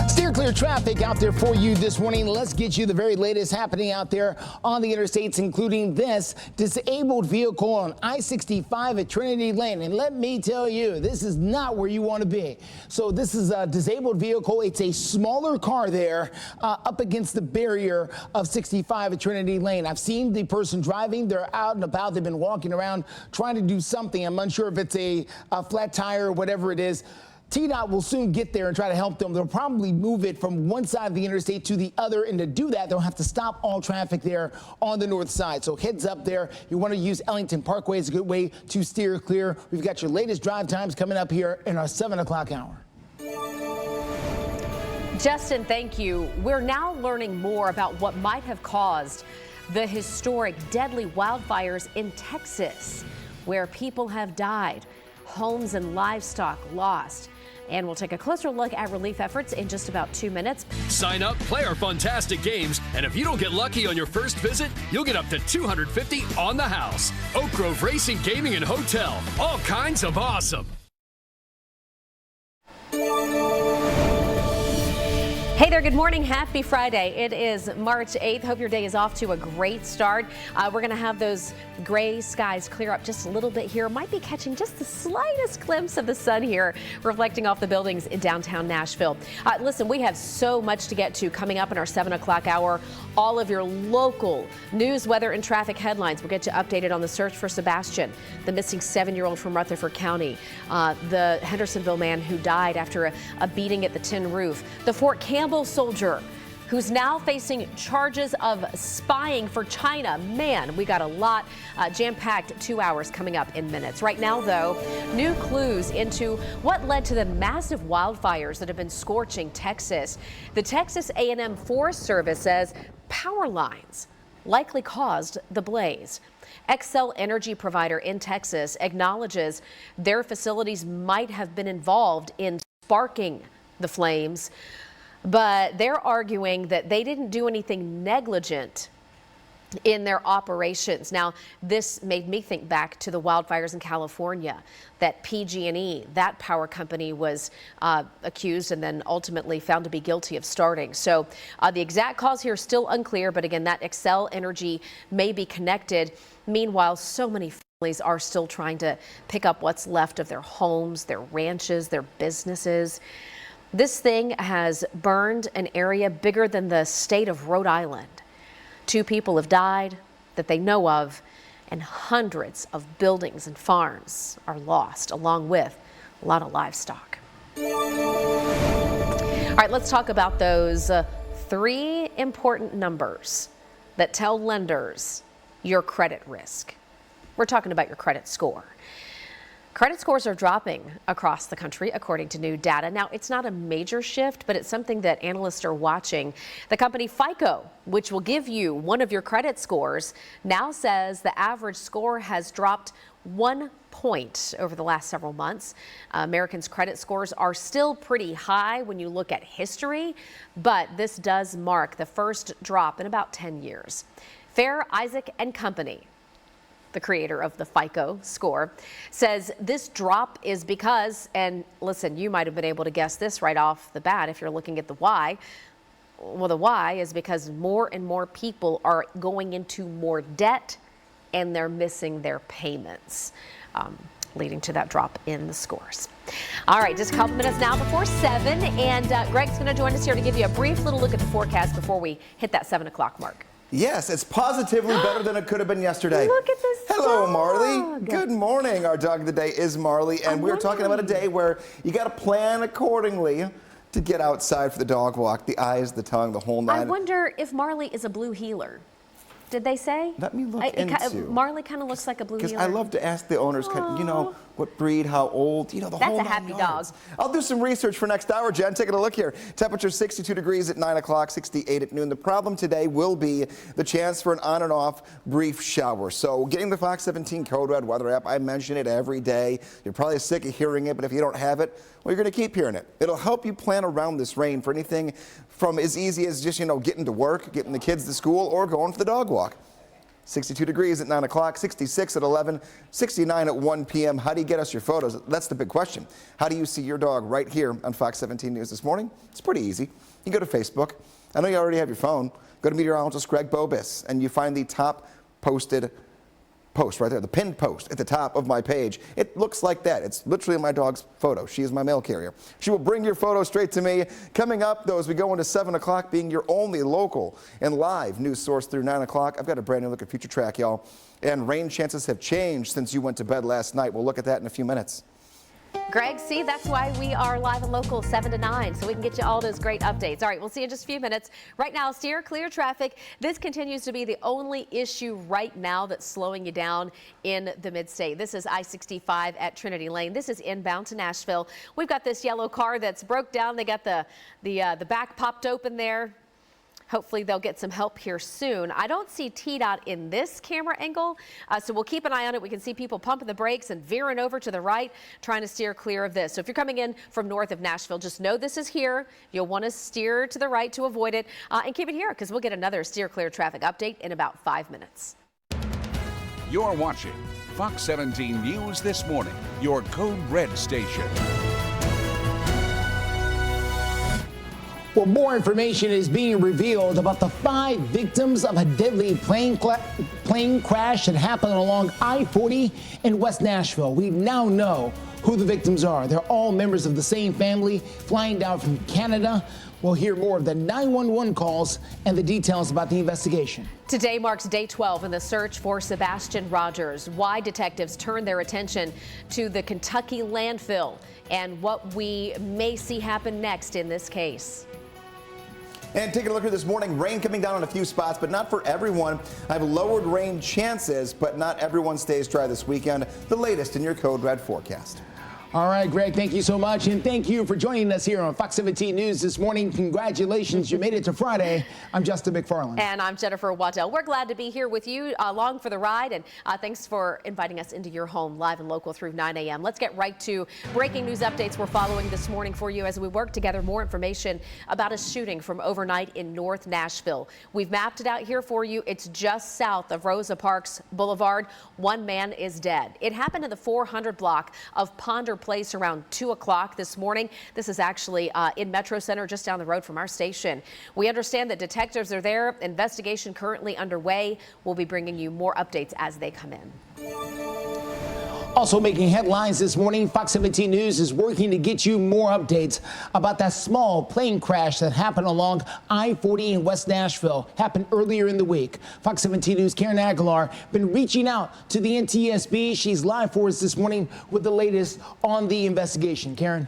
Steer clear traffic out there for you this morning. Let's get you the very latest happening out there on the interstates, including this disabled vehicle on I-65 at Trinity Lane. And let me tell you, this is not where you want to be. So this is a disabled vehicle. It's a smaller car there up against the barrier of 65 at Trinity Lane. I've seen the person driving. They're out and about. They've been walking around trying to do something. I'm unsure if it's a flat tire or whatever it is. TDOT will soon get there and try to help them. They'll probably move it from one side of the interstate to the other, and to do that, they'll have to stop all traffic there on the north side. So heads up there. You want to use Ellington Parkway as a good way to steer clear. We've got your latest drive times coming up here in our 7 o'clock hour. Justin, thank you. We're now learning more about what might have caused the historic deadly wildfires in Texas, where people have died, homes and livestock lost. And we'll take a closer look at relief efforts in just about 2 minutes. Sign up, play our fantastic games, and if you don't get lucky on your first visit, you'll get up to $250 on the house. Oak Grove Racing, Gaming, and Hotel. All kinds of awesome. Hey there, good morning. Happy Friday. It is March 8th. Hope your day is off to a great start. We're going to have those gray skies clear up just a little bit here. Might be catching just the slightest glimpse of the sun here, reflecting off the buildings in downtown Nashville. Listen, we have so much to get to coming up in our 7 o'clock hour. All of your local news, weather, and traffic headlines. We'll get you updated on the search for Sebastian, the missing 7-year-old from Rutherford County, the Hendersonville man who died after a beating at the tin roof, the Fort Campbell soldier who's now facing charges of spying for China. Man, we got a lot jam-packed 2 hours coming up in minutes. Right now, though, new clues into what led to the massive wildfires that have been scorching Texas. The Texas A&M Forest Service says power lines likely caused the blaze. Xcel Energy provider in Texas acknowledges their facilities might have been involved in sparking the flames, but they're arguing that they didn't do anything negligent in their operations. Now, this made me think back to the wildfires in California that PG&E, that power company, was accused and then ultimately found to be guilty of starting. So the exact cause here is still unclear, but again, that Xcel Energy may be connected. Meanwhile, so many families are still trying to pick up what's left of their homes, their ranches, their businesses. This thing has burned an area bigger than the state of Rhode Island. 2 people have died that they know of, and hundreds of buildings and farms are lost, along with a lot of livestock. All right, let's talk about those 3 important numbers that tell lenders your credit risk. We're talking about your credit score. Credit scores are dropping across the country, according to new data. Now, it's not a major shift, but it's something that analysts are watching. The company FICO, which will give you one of your credit scores, now says the average score has dropped 1 point over the last several months. Americans' credit scores are still pretty high when you look at history, but this does mark the first drop in about 10 years. Fair, Isaac and Company, the creator of the FICO score, says this drop is because, and listen, you might have been able to guess this right off the bat if you're looking at the why. Well, the why is because more and more people are going into more debt and they're missing their payments, leading to that drop in the scores. All right, just a couple minutes now before 7, and Greg's going to join us here to give you a brief little look at the forecast before we hit that 7 o'clock mark. Yes, it's positively better than it could have been yesterday. Look at this Hello, dog. Marley. Good morning. Our dog of the day is Marley, and we're talking about a day where you got to plan accordingly to get outside for the dog walk. The eyes, the tongue, the whole 9. I wonder if Marley is a blue heeler. Did they say? Let me look into. Marley kind of looks like a blue heeler. Because I love to ask the owners, you know, what breed, how old, you know, the whole 9 That's a happy yards. dog. I'll do some research for next hour, Jen. Taking a look here. Temperature 62 degrees at 9 o'clock, 68 at noon. The problem today will be the chance for an on and off brief shower. So getting the Fox 17 Code Red weather app, I mention it every day. You're probably sick of hearing it, but if you don't have it, well, you're going to keep hearing it. It'll help you plan around this rain for anything from as easy as just, you know, getting to work, getting the kids to school, or going for the dog walk. 62 degrees at 9 o'clock, 66 at 11, 69 at 1 p.m. How do you get us your photos? That's the big question. How do you see your dog right here on Fox 17 News this morning? It's pretty easy. You go to Facebook. I know you already have your phone. Go to meteorologist Greg Bobis, and you find the top posted post right there, the pinned post at the top of my page. It looks like that. It's literally my dog's photo. She is my mail carrier. She will bring your photo straight to me. Coming up, though, as we go into 7 o'clock, being your only local and live news source through 9 o'clock, I've got a brand new look at future track, y'all. And rain chances have changed since you went to bed last night. We'll look at that in a few minutes. Greg, see, that's why we are live and local 7 to 9, so we can get you all those great updates. All right, we'll see you in just a few minutes. Right now, steer clear traffic. This continues to be the only issue right now that's slowing you down in the mid-state. This is I-65 at Trinity Lane. This is inbound to Nashville. We've got this yellow car that's broke down. They got the back popped open there. Hopefully they'll get some help here soon. I don't see TDOT in this camera angle, so we'll keep an eye on it. We can see people pumping the brakes and veering over to the right, trying to steer clear of this. So if you're coming in from north of Nashville, just know this is here. You'll want to steer to the right to avoid it, and keep it here because we'll get another steer clear traffic update in about 5 minutes. You're watching Fox 17 News This Morning, your Code Red station. Well, more information is being revealed about the 5 victims of a deadly plane crash that happened along I-40 in West Nashville. We now know who the victims are. They're all members of the same family flying down from Canada. We'll hear more of the 911 calls and the details about the investigation. Today marks day 12 in the search for Sebastian Rogers. Why detectives turned their attention to the Kentucky landfill and what we may see happen next in this case. And taking a look here this morning, rain coming down in a few spots, but not for everyone. I've lowered rain chances, but not everyone stays dry this weekend. The latest in your Code Red forecast. All right, Greg, thank you so much. And thank you for joining us here on Fox 17 News this morning. Congratulations, you made it to Friday. I'm Justin McFarland. And I'm Jennifer Waddell. We're glad to be here with you along for the ride. And thanks for inviting us into your home live and local through 9 a.m. Let's get right to breaking news updates we're following this morning for you as we work together more information about a shooting from overnight in North Nashville. We've mapped it out here for you. It's just south of Rosa Parks Boulevard. One man is dead. It happened in the 400 block of Ponder Place around 2 o'clock this morning. This is actually in Metro Center, just down the road from our station. We understand that detectives are there. Investigation currently underway. We'll be bringing you more updates as they come in. Also making headlines this morning, Fox 17 News is working to get you more updates about that small plane crash that happened along I-40 in West Nashville. Happened earlier in the week. Fox 17 News' Karen Aguilar been reaching out to the NTSB. She's live for us this morning with the latest on the investigation. Karen.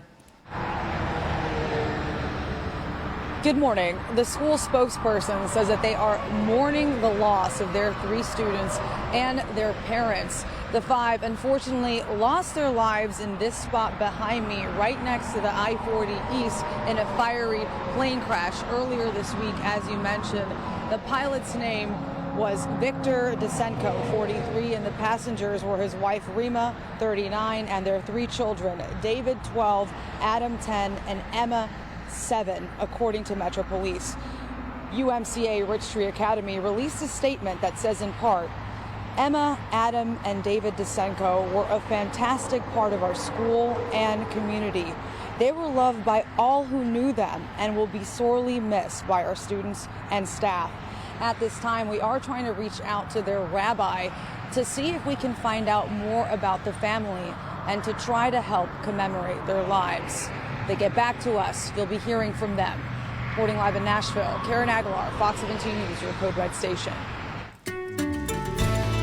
Good morning. The school spokesperson says that they are mourning the loss of their 3 students and their parents. The 5 unfortunately lost their lives in this spot behind me, right next to the I-40 East, in a fiery plane crash earlier this week, as you mentioned. The pilot's name was Victor Desenko, 43, and the passengers were his wife Rima, 39, and their 3 children, David, 12, Adam, 10, and Emma, 7, according to Metro Police. UMCA Rich Tree Academy released a statement that says in part, Emma, Adam, and David Desenko were a fantastic part of our school and community. They were loved by all who knew them and will be sorely missed by our students and staff. At this time, we are trying to reach out to their rabbi to see if we can find out more about the family and to try to help commemorate their lives. They get back to us, you'll be hearing from them. Reporting live in Nashville, Karen Aguilar, Fox 17 News, your Code Red station.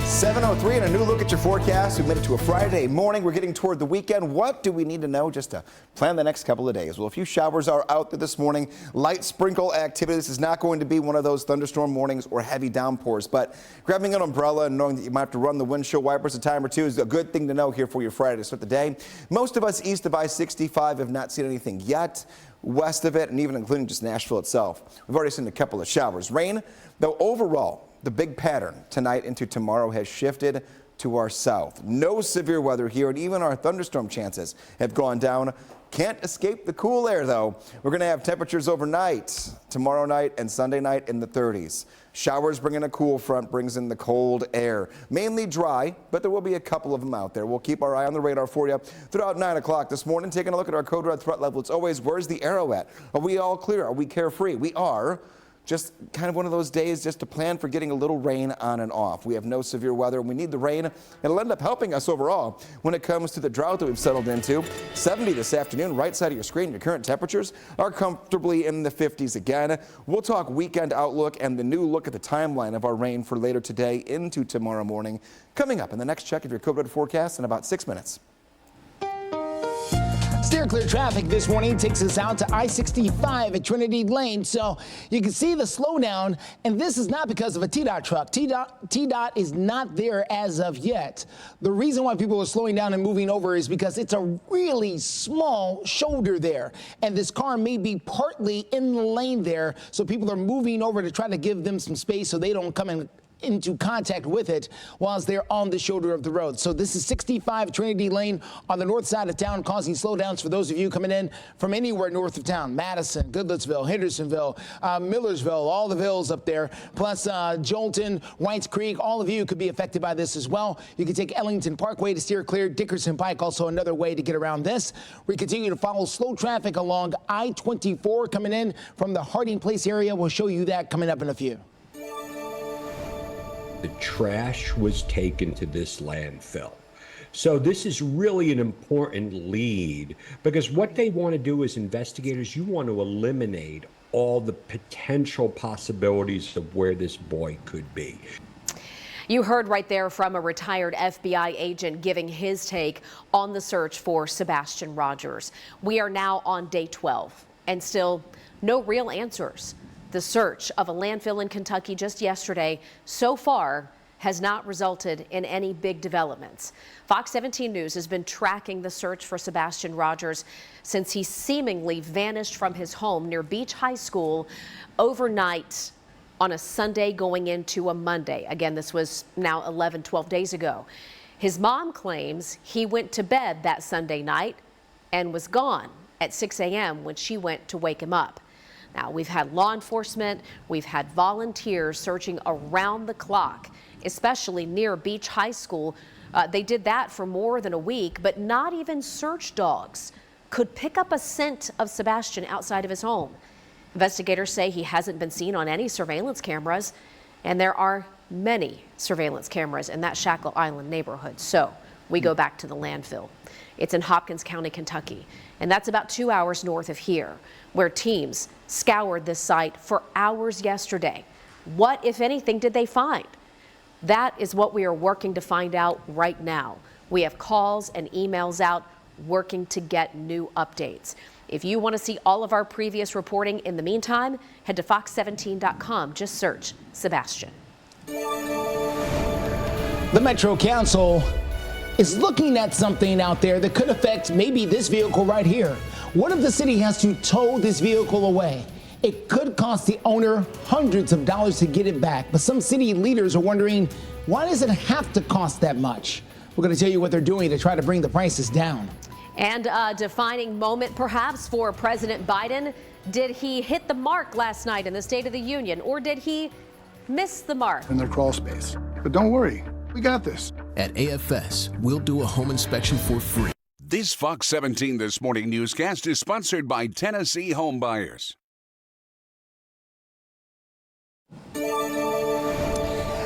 7:03 and a new look at your forecast. We made it to a Friday morning. We're getting toward the weekend. What do we need to know just to plan the next couple of days? Well, a few showers are out there this morning. Light sprinkle activity. This is not going to be one of those thunderstorm mornings or heavy downpours, but grabbing an umbrella and knowing that you might have to run the windshield wipers a time or two is a good thing to know here for your Friday to start the day. Most of us east of I-65 have not seen anything yet. West of it, and even including just Nashville itself, we've already seen a couple of showers. Rain, though, overall, the big pattern tonight into tomorrow has shifted to our south. No severe weather here, and even our thunderstorm chances have gone down. Can't escape the cool air, though. We're going to have temperatures overnight, tomorrow night and Sunday night in the 30s. Showers bring in a cool front, brings in the cold air. Mainly dry, but there will be a couple of them out there. We'll keep our eye on the radar for you throughout 9 o'clock this morning. Taking a look at our Code Red threat level. It's always, where's the arrow at? Are we all clear? Are we carefree? We are. Just kind of one of those days just to plan for getting a little rain on and off. We have no severe weather, and we need the rain. It'll end up helping us overall when it comes to the drought that we've settled into. 70 this afternoon, right side of your screen. Your current temperatures are comfortably in the 50s again. We'll talk weekend outlook and the new look at the timeline of our rain for later today into tomorrow morning. Coming up in the next check of your Code Red forecast in about 6 minutes. Steer clear traffic this morning takes us out to I-65 at Trinity Lane. So you can see the slowdown, and this is not because of a TDOT truck. TDOT is not there as of yet. The reason why people are slowing down and moving over is because it's a really small shoulder there, and this car may be partly in the lane there, so people are moving over to try to give them some space so they don't come into contact with it whilst they're on the shoulder of the road. So this is 65 Trinity Lane on the north side of town, causing slowdowns for those of you coming in from anywhere north of town. Madison, Goodlettsville, Hendersonville, Millersville, all the villas up there, plus Jolton, Whites Creek, all of you could be affected by this as well. You can take Ellington Parkway to steer clear. Dickerson Pike, also another way to get around this. We continue to follow slow traffic along I-24 coming in from the Harding Place area. We'll show you that coming up in a few. The trash was taken to this landfill. So this is really an important lead, because what they want to do as investigators, you want to eliminate all the potential possibilities of where this boy could be. You heard right there from a retired FBI agent giving his take on the search for Sebastian Rogers. We are now on day 12 and still no real answers. The search of a landfill in Kentucky just yesterday so far has not resulted in any big developments. Fox 17 News has been tracking the search for Sebastian Rogers since he seemingly vanished from his home near Beach High School overnight on a Sunday going into a Monday. Again, this was now 12 days ago. His mom claims he went to bed that Sunday night and was gone at 6 a.m. when she went to wake him up. Now, we've had law enforcement, we've had volunteers searching around the clock, especially near Beach High School. They did that for more than a week, but not even search dogs could pick up a scent of Sebastian outside of his home. Investigators say he hasn't been seen on any surveillance cameras, and there are many surveillance cameras in that Shackle Island neighborhood. So we go back to the landfill. It's in Hopkins County, Kentucky, and that's about 2 hours north of here, where teams scoured this site for hours yesterday. What, if anything, did they find? That is what we are working to find out right now. We have calls and emails out working to get new updates. If you want to see all of our previous reporting in the meantime, head to fox17.com. Just search Sebastian. The Metro Council is looking at something out there that could affect maybe this vehicle right here. What if the city has to tow this vehicle away? It could cost the owner hundreds of dollars to get it back, but some city leaders are wondering, why does it have to cost that much? We're going to tell you what they're doing to try to bring the prices down. And a defining moment perhaps for President Biden. Did he hit the mark last night in the State of the Union, or did he miss the mark? In their crawl space. But don't worry, we got this. At AFS, we'll do a home inspection for free. This Fox 17 This Morning newscast is sponsored by Tennessee Home Buyers.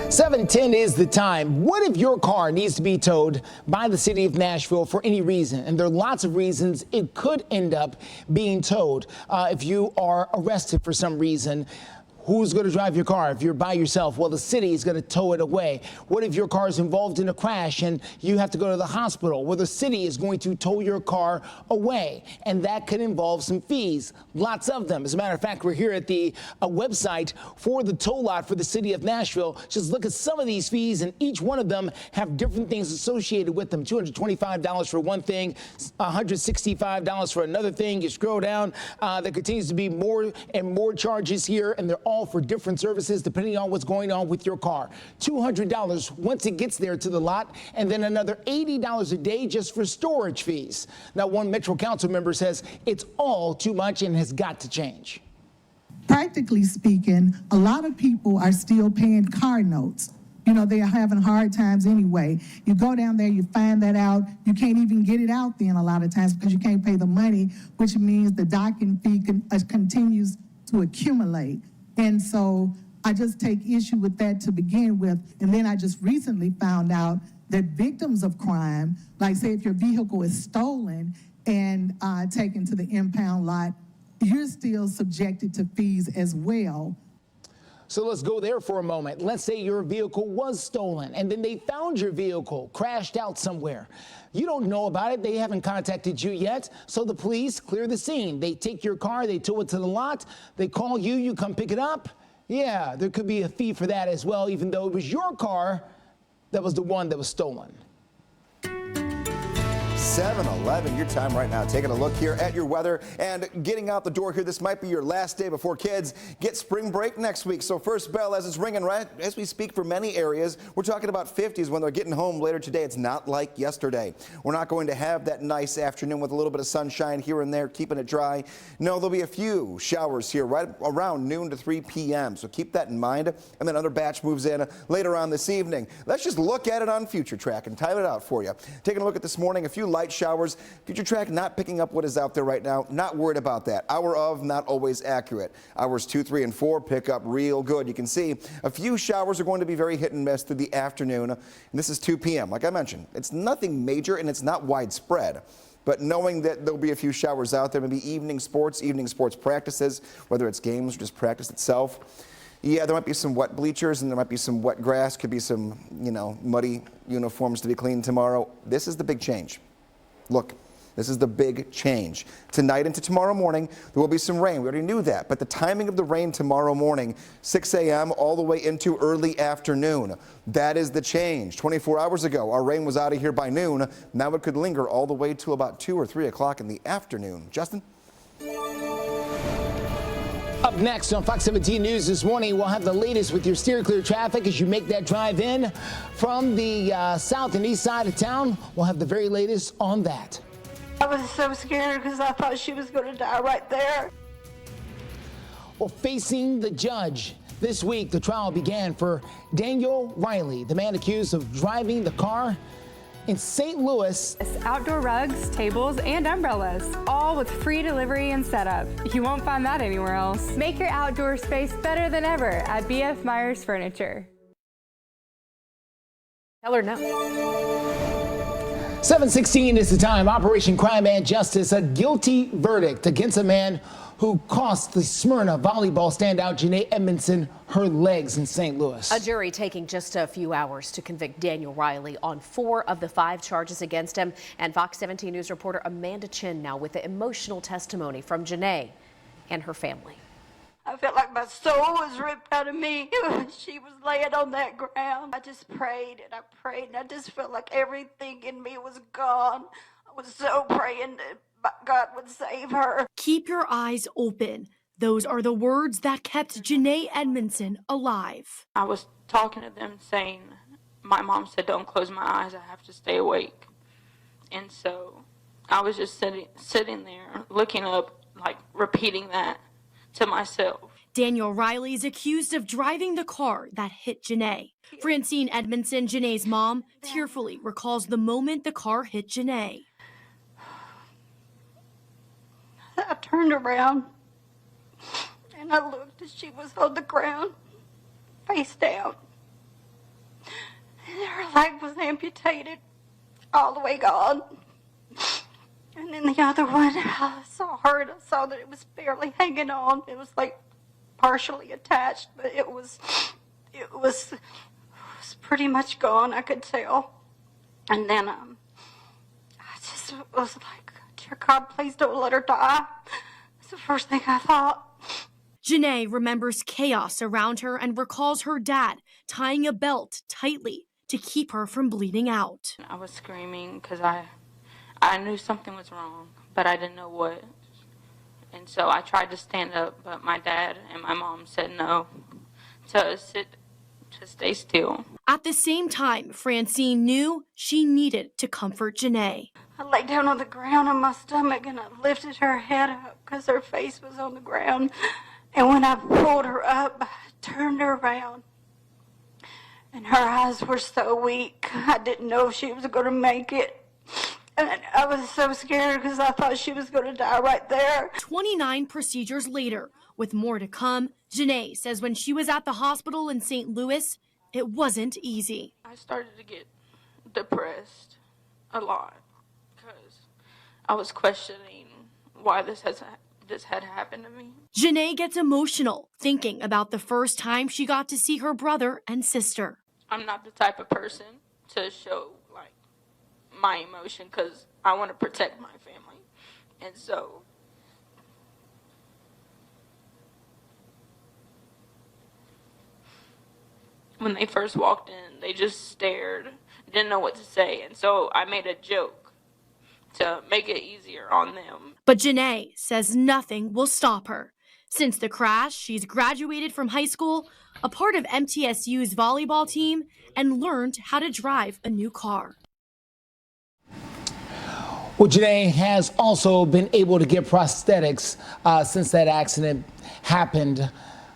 7:10 is the time. What if your car needs to be towed by the city of Nashville for any reason? And there are lots of reasons it could end up being towed. If you are arrested for some reason, who's going to drive your car? If you're by yourself, well, the city is going to tow it away. What if your car is involved in a crash and you have to go to the hospital? Well, the city is going to tow your car away, and that could involve some fees, lots of them. As a matter of fact, we're here at the website for the toll lot for the city of Nashville. Just look at some of these fees, and each one of them have different things associated with them. $225 for one thing, $165 for another thing. You scroll down, there continues to be more and more charges here, and they're all for different services depending on what's going on with your car. $200 once it gets there to the lot, and then another $80 a day just for storage fees. Now, one Metro Council member says it's all too much and has got to change. Practically speaking, a lot of people are still paying car notes. You know, they are having hard times anyway. You go down there, you find that out. You can't even get it out then a lot of times because you can't pay the money, which means the docking fee continues to accumulate. And so I just take issue with that to begin with. And then I just recently found out that victims of crime, like say if your vehicle is stolen and taken to the impound lot, you're still subjected to fees as well. So let's go there for a moment. Let's say your vehicle was stolen and then they found your vehicle crashed out somewhere. You don't know about it. They haven't contacted you yet. So the police clear the scene. They take your car, they tow it to the lot, they call you, you come pick it up. Yeah, there could be a fee for that as well, even though it was your car that was the one that was stolen. 7-Eleven, your time right now. Taking a look here at your weather and getting out the door here. This might be your last day before kids get spring break next week. So first bell as it's ringing right as we speak for many areas. We're talking about 50s when they're getting home later today. It's not like yesterday. We're not going to have that nice afternoon with a little bit of sunshine here and there, keeping it dry. No, there'll be a few showers here right around noon to 3 p.m. So keep that in mind. And then another batch moves in later on this evening. Let's just look at it on Future Track and time it out for you. Taking a look at this morning, a few light showers. Future Track not picking up what is out there right now. Not worried about that. Hour of, not always accurate. Hours 2, 3, and 4 pick up real good. You can see a few showers are going to be very hit and miss through the afternoon. And this is 2 p.m. Like I mentioned, it's nothing major and it's not widespread. But knowing that there'll be a few showers out there, maybe evening sports practices, whether it's games or just practice itself. Yeah, there might be some wet bleachers and there might be some wet grass. Could be some, muddy uniforms to be cleaned tomorrow. This is the big change. Look, this is the big change. Tonight into tomorrow morning, there will be some rain. We already knew that. But the timing of the rain tomorrow morning, 6 a.m. all the way into early afternoon. That is the change. 24 hours ago, our rain was out of here by noon. Now it could linger all the way to about 2 or 3 o'clock in the afternoon. Justin? Up next on Fox 17 News this morning, we'll have the latest with your steer clear traffic as you make that drive in from the south and east side of town. We'll have the very latest on that. I was so scared because I thought she was going to die right there. Well, facing the judge this week, the trial began for Daniel Riley, the man accused of driving the car in St. Louis. Outdoor rugs, tables, and umbrellas, all with free delivery and setup. You won't find that anywhere else. Make your outdoor space better than ever at B.F. Myers Furniture. Tell her no. 7:16 is the time. Operation Crime and Justice, a guilty verdict against a man who cost the Smyrna volleyball standout Janae Edmondson her legs in St. Louis. A jury taking just a few hours to convict Daniel Riley on 4 of the 5 charges against him. And Fox 17 News reporter Amanda Chin now with the emotional testimony from Janae and her family. I felt like my soul was ripped out of me when she was laying on that ground. I just prayed and I prayed and I just felt like everything in me was gone. I was so praying that God would save her. Keep your eyes open. Those are the words that kept Janae Edmondson alive. I was talking to them saying, my mom said, don't close my eyes, I have to stay awake. And so I was just sitting there looking up, like repeating that to myself. Daniel Riley is accused of driving the car that hit Janae. Francine Edmondson, Janae's mom, tearfully recalls the moment the car hit Janae. I turned around and I looked and she was on the ground, face down. And her leg was amputated, all the way gone. And then the other one, I saw her and I saw that it was barely hanging on. It was like partially attached, but it was pretty much gone, I could tell. And then I just was like, dear God, please don't let her die. That's the first thing I thought. Janae remembers chaos around her and recalls her dad tying a belt tightly to keep her from bleeding out. I was screaming because I knew something was wrong, but I didn't know what. And so I tried to stand up, but my dad and my mom said no, to stay still. At the same time, Francine knew she needed to comfort Janae. I lay down on the ground on my stomach and I lifted her head up because her face was on the ground. And when I pulled her up, I turned her around. And her eyes were so weak, I didn't know if she was going to make it. And I was so scared because I thought she was going to die right there. 29 procedures later, with more to come, Janae says when she was at the hospital in St. Louis, it wasn't easy. I started to get depressed a lot because I was questioning why this has this had happened to me. Janae gets emotional thinking about the first time she got to see her brother and sister. I'm not the type of person to show like my emotion because I want to protect my family. And so when they first walked in, they just stared, didn't know what to say. And so I made a joke to make it easier on them. But Janae says nothing will stop her. Since the crash, she's graduated from high school, a part of MTSU's volleyball team, and learned how to drive a new car. Well, Janae has also been able to get prosthetics since that accident happened.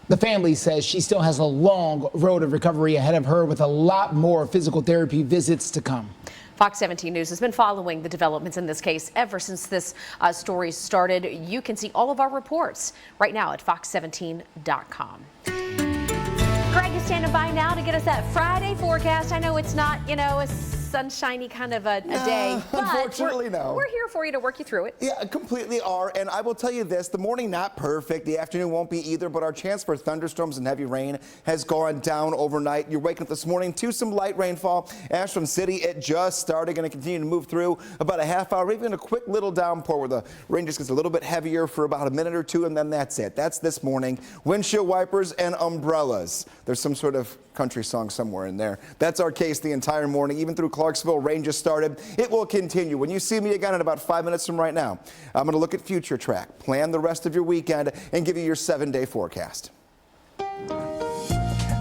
The family says she still has a long road of recovery ahead of her with a lot more physical therapy visits to come. Fox 17 News has been following the developments in this case ever since this story started. You can see all of our reports right now at fox17.com. Greg is standing by now to get us that Friday forecast. I know it's not, a sunshiny kind of a day, but unfortunately, no. We're here for you to work you through it. Yeah, completely are. And I will tell you this, the morning not perfect, the afternoon won't be either, but our chance for thunderstorms and heavy rain has gone down overnight. You're waking up this morning to some light rainfall. Ashland City, it just started, going to continue to move through about a half hour, even a quick little downpour where the rain just gets a little bit heavier for about a minute or two, and then that's it. That's this morning. Windshield wipers and umbrellas. There's some sort of country song somewhere in there. That's our case the entire morning, even through Clarksville. Rain just started. It will continue. When you see me again in about 5 minutes from right now, I'm going to look at Future Track, plan the rest of your weekend, and give you your 7-day forecast.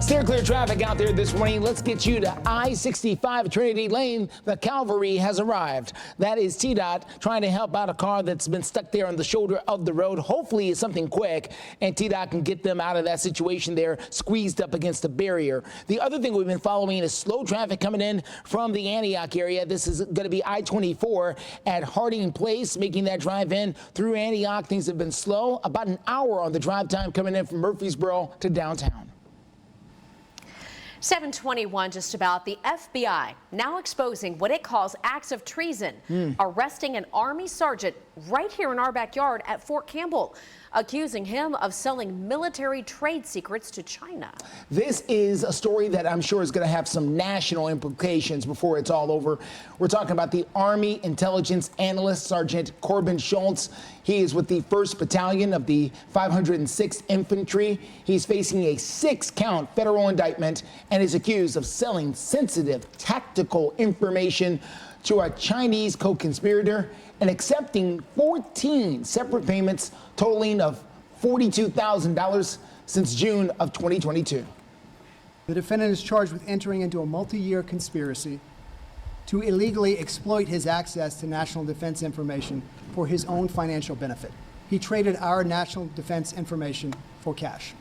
Steer clear traffic out there this morning. Let's get you to I-65 Trinity Lane. The cavalry has arrived. That is TDOT trying to help out a car that's been stuck there on the shoulder of the road. Hopefully it's something quick, and TDOT can get them out of that situation there, squeezed up against a barrier. The other thing we've been following is slow traffic coming in from the Antioch area. This is going to be I-24 at Harding Place, making that drive in through Antioch. Things have been slow. About an hour on the drive time coming in from Murfreesboro to downtown. 7:21 just about. The FBI now exposing what it calls acts of treason, arresting an Army sergeant right here in our backyard at Fort Campbell, accusing him of selling military trade secrets to China. This is a story that I'm sure is going to have some national implications before it's all over. We're talking about the Army Intelligence Analyst, Sergeant Corbin Schultz. He is with the 1st Battalion of the 506th Infantry. He's facing a 6-count federal indictment and is accused of selling sensitive tactical information to a Chinese co-conspirator and accepting 14 separate payments totaling of $42,000 since June of 2022. The defendant is charged with entering into a multi-year conspiracy to illegally exploit his access to national defense information for his own financial benefit. He traded our national defense information for cash.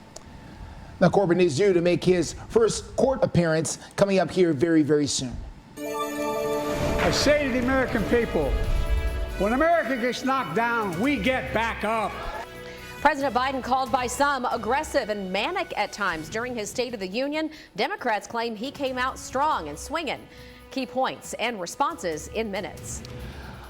Now, Corbin is due to make his first court appearance coming up here very, very soon. I say to the American people, when America gets knocked down, we get back up. President Biden called by some aggressive and manic at times during his State of the Union. Democrats claim he came out strong and swinging. Key points and responses in minutes.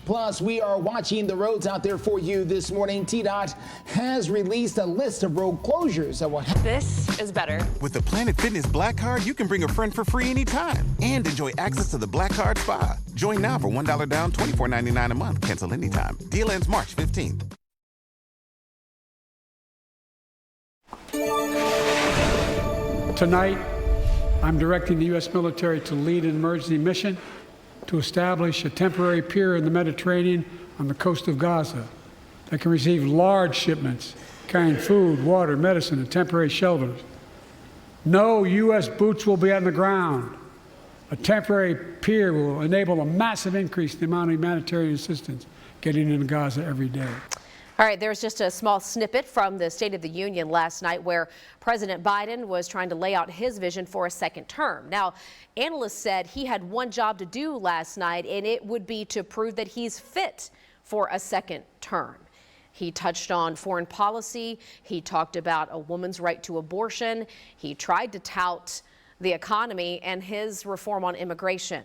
Plus, we are watching the roads out there for you this morning. TDOT has released a list of road closures that will This is better. With the Planet Fitness Black Card, you can bring a friend for free anytime and enjoy access to the Black Card Spa. Join now for $1 down, $24.99 a month. Cancel anytime. Deal ends March 15th. Tonight, I'm directing the U.S. military to lead an emergency mission to establish a temporary pier in the Mediterranean on the coast of Gaza that can receive large shipments carrying food, water, medicine, and temporary shelters. No U.S. boots will be on the ground. A temporary pier will enable a massive increase in the amount of humanitarian assistance getting into Gaza every day. All right, there's just a small snippet from the State of the Union last night where President Biden was trying to lay out his vision for a second term. Now, analysts said he had one job to do last night, and it would be to prove that he's fit for a second term. He touched on foreign policy. He talked about a woman's right to abortion. He tried to tout the economy and his reform on immigration.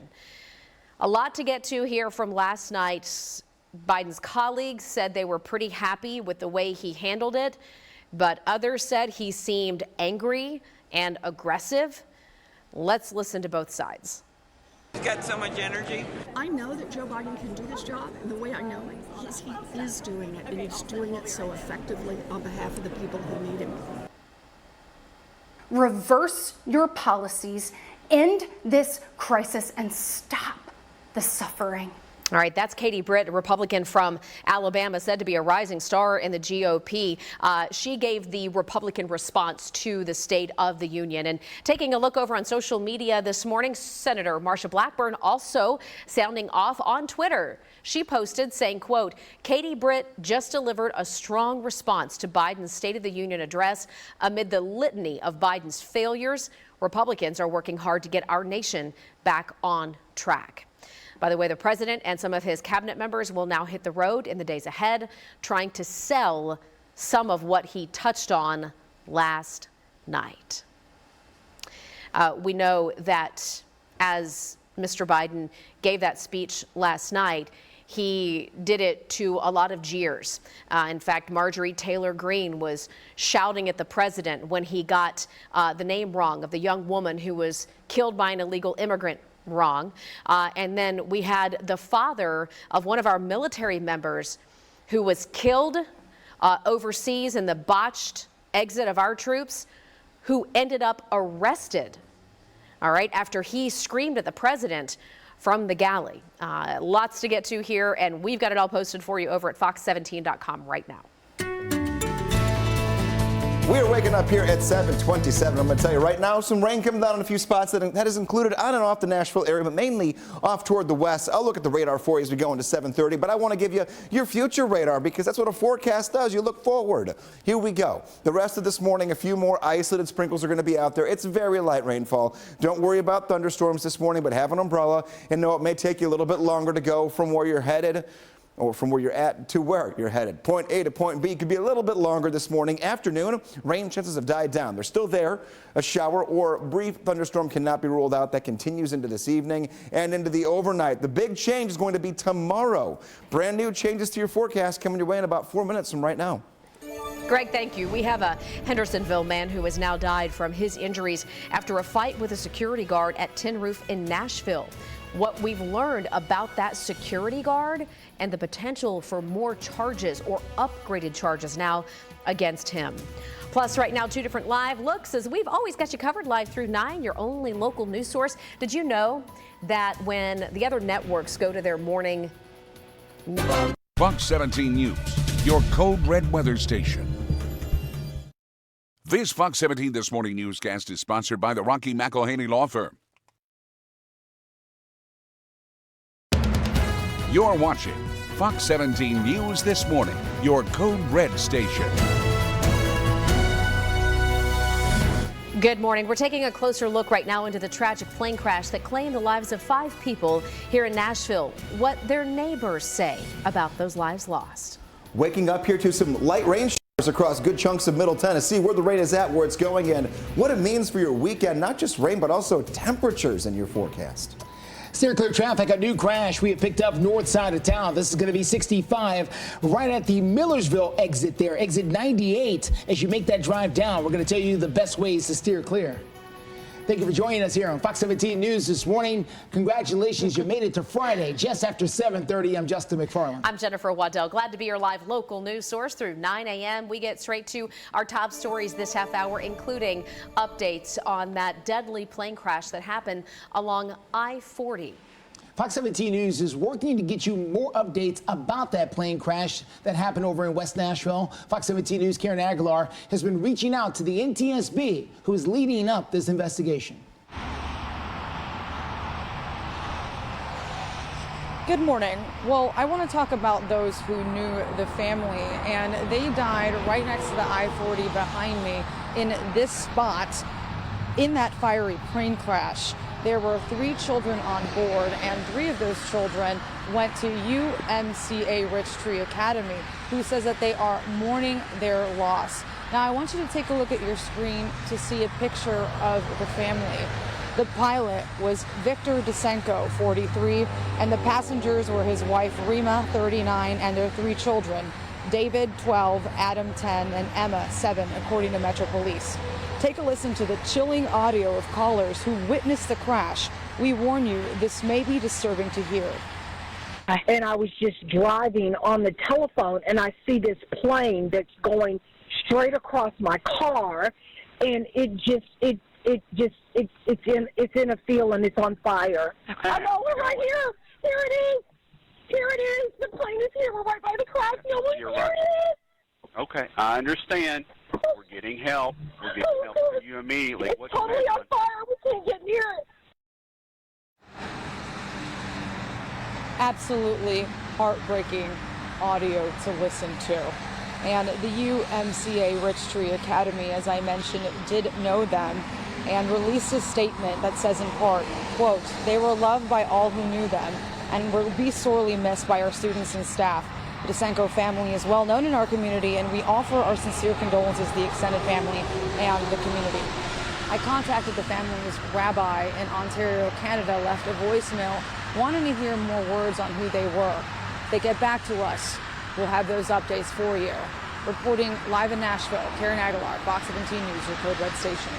A lot to get to here from last night's Biden's colleagues said they were pretty happy with the way he handled it, but others said he seemed angry and aggressive. Let's listen to both sides. He's got so much energy. I know that Joe Biden can do this job, and the way I know it is he is doing it, and he's doing it so effectively on behalf of the people who need him. Reverse your policies, end this crisis, and stop the suffering. All right, that's Katie Britt, a Republican from Alabama, said to be a rising star in the GOP. She gave the Republican response to the State of the Union. And taking a look over on social media this morning, Senator Marsha Blackburn also sounding off on Twitter. She posted saying, quote, Katie Britt just delivered a strong response to Biden's State of the Union address amid the litany of Biden's failures. Republicans are working hard to get our nation back on track. By the way, the president and some of his cabinet members will now hit the road in the days ahead, trying to sell some of what he touched on last night. We know that as Mr. Biden gave that speech last night, he did it to a lot of jeers. In fact, Marjorie Taylor Greene was shouting at the president when he got the name wrong of the young woman who was killed by an illegal immigrant wrong. And then we had the father of one of our military members who was killed overseas in the botched exit of our troops, who ended up arrested, all right, after he screamed at the president from the galley. Lots to get to here, and we've got it all posted for you over at fox17.com right now. We are waking up here at 7:27. I'm going to tell you right now, some rain coming down in a few spots that is included on and off the Nashville area, but mainly off toward the west. I'll look at the radar for you as we go into 7:30, but I want to give you your future radar because that's what a forecast does. You look forward. Here we go. The rest of this morning, a few more isolated sprinkles are going to be out there. It's very light rainfall. Don't worry about thunderstorms this morning, but have an umbrella and know it may take you a little bit longer to go from where you're headed, or from where you're at to where you're headed. Point A to point B could be a little bit longer this morning. Afternoon, rain chances have died down. They're still there. A shower or brief thunderstorm cannot be ruled out. That continues into this evening and into the overnight. The big change is going to be tomorrow. Brand new changes to your forecast coming your way in about 4 minutes from right now. Greg, thank you. We have a Hendersonville man who has now died from his injuries after a fight with a security guard at Tin Roof in Nashville. What we've learned about that security guard and the potential for more charges or upgraded charges now against him. Plus, right now, 2 different live looks as we've always got you covered live through 9, your only local news source. Did you know that when the other networks go to their morning... Fox 17 News, your Code Red weather station. This Fox 17 This Morning newscast is sponsored by the Rocky McElhaney Law Firm. You're watching Fox 17 News This Morning, your Code Red station. Good morning. We're taking a closer look right now into the tragic plane crash that claimed the lives of 5 people here in Nashville. What their neighbors say about those lives lost. Waking up here to some light rain showers across good chunks of Middle Tennessee, where the rain is at, where it's going, and what it means for your weekend. Not just rain, but also temperatures in your forecast. Steer clear traffic, a new crash we have picked up north side of town. This is going to be 65 right at the Millersville exit there, exit 98. As you make that drive down, we're going to tell you the best ways to steer clear. Thank you for joining us here on Fox 17 News this morning. Congratulations, you made it to Friday just after 7:30. I'm Justin McFarland. I'm Jennifer Waddell. Glad to be your live local news source through 9 a.m. We get straight to our top stories this half hour, including updates on that deadly plane crash that happened along I-40. Fox 17 News is working to get you more updates about that plane crash that happened over in West Nashville. Fox 17 News' Karen Aguilar has been reaching out to the NTSB, who is leading up this investigation. Good morning. Well, I want to talk about those who knew the family, and they died right next to the I-40 behind me in this spot in that fiery plane crash. There were 3 children on board, and 3 of those children went to UMCA Rich Tree Academy, who says that they are mourning their loss. Now, I want you to take a look at your screen to see a picture of the family. The pilot was Victor Desenko, 43, and the passengers were his wife Rima, 39, and their 3 children, David, 12, Adam, 10, and Emma, 7, according to Metro Police. Take a listen to the chilling audio of callers who witnessed the crash. We warn you, this may be disturbing to hear. And I was just driving on the telephone, and I see this plane that's going straight across my car, and it's in a field and it's on fire. Okay. I know, we're right here. Here it is. Here it is. The plane is here. We're right by the crash field. Here it is. Okay, I understand. We're getting help. We're getting help for you immediately. It's totally on fire. We can't get near it. Absolutely heartbreaking audio to listen to. And the UMCA Rich Tree Academy, as I mentioned, did know them and released a statement that says in part, quote, "They were loved by all who knew them and will be sorely missed by our students and staff. The Desenko family is well known in our community, and we offer our sincere condolences to the extended family and the community." I contacted the family's rabbi in Ontario, Canada, left a voicemail wanting to hear more words on who they were. If they get back to us, we'll have those updates for you. Reporting live in Nashville, Karen Aguilar, Fox 17 News, your Code Red station.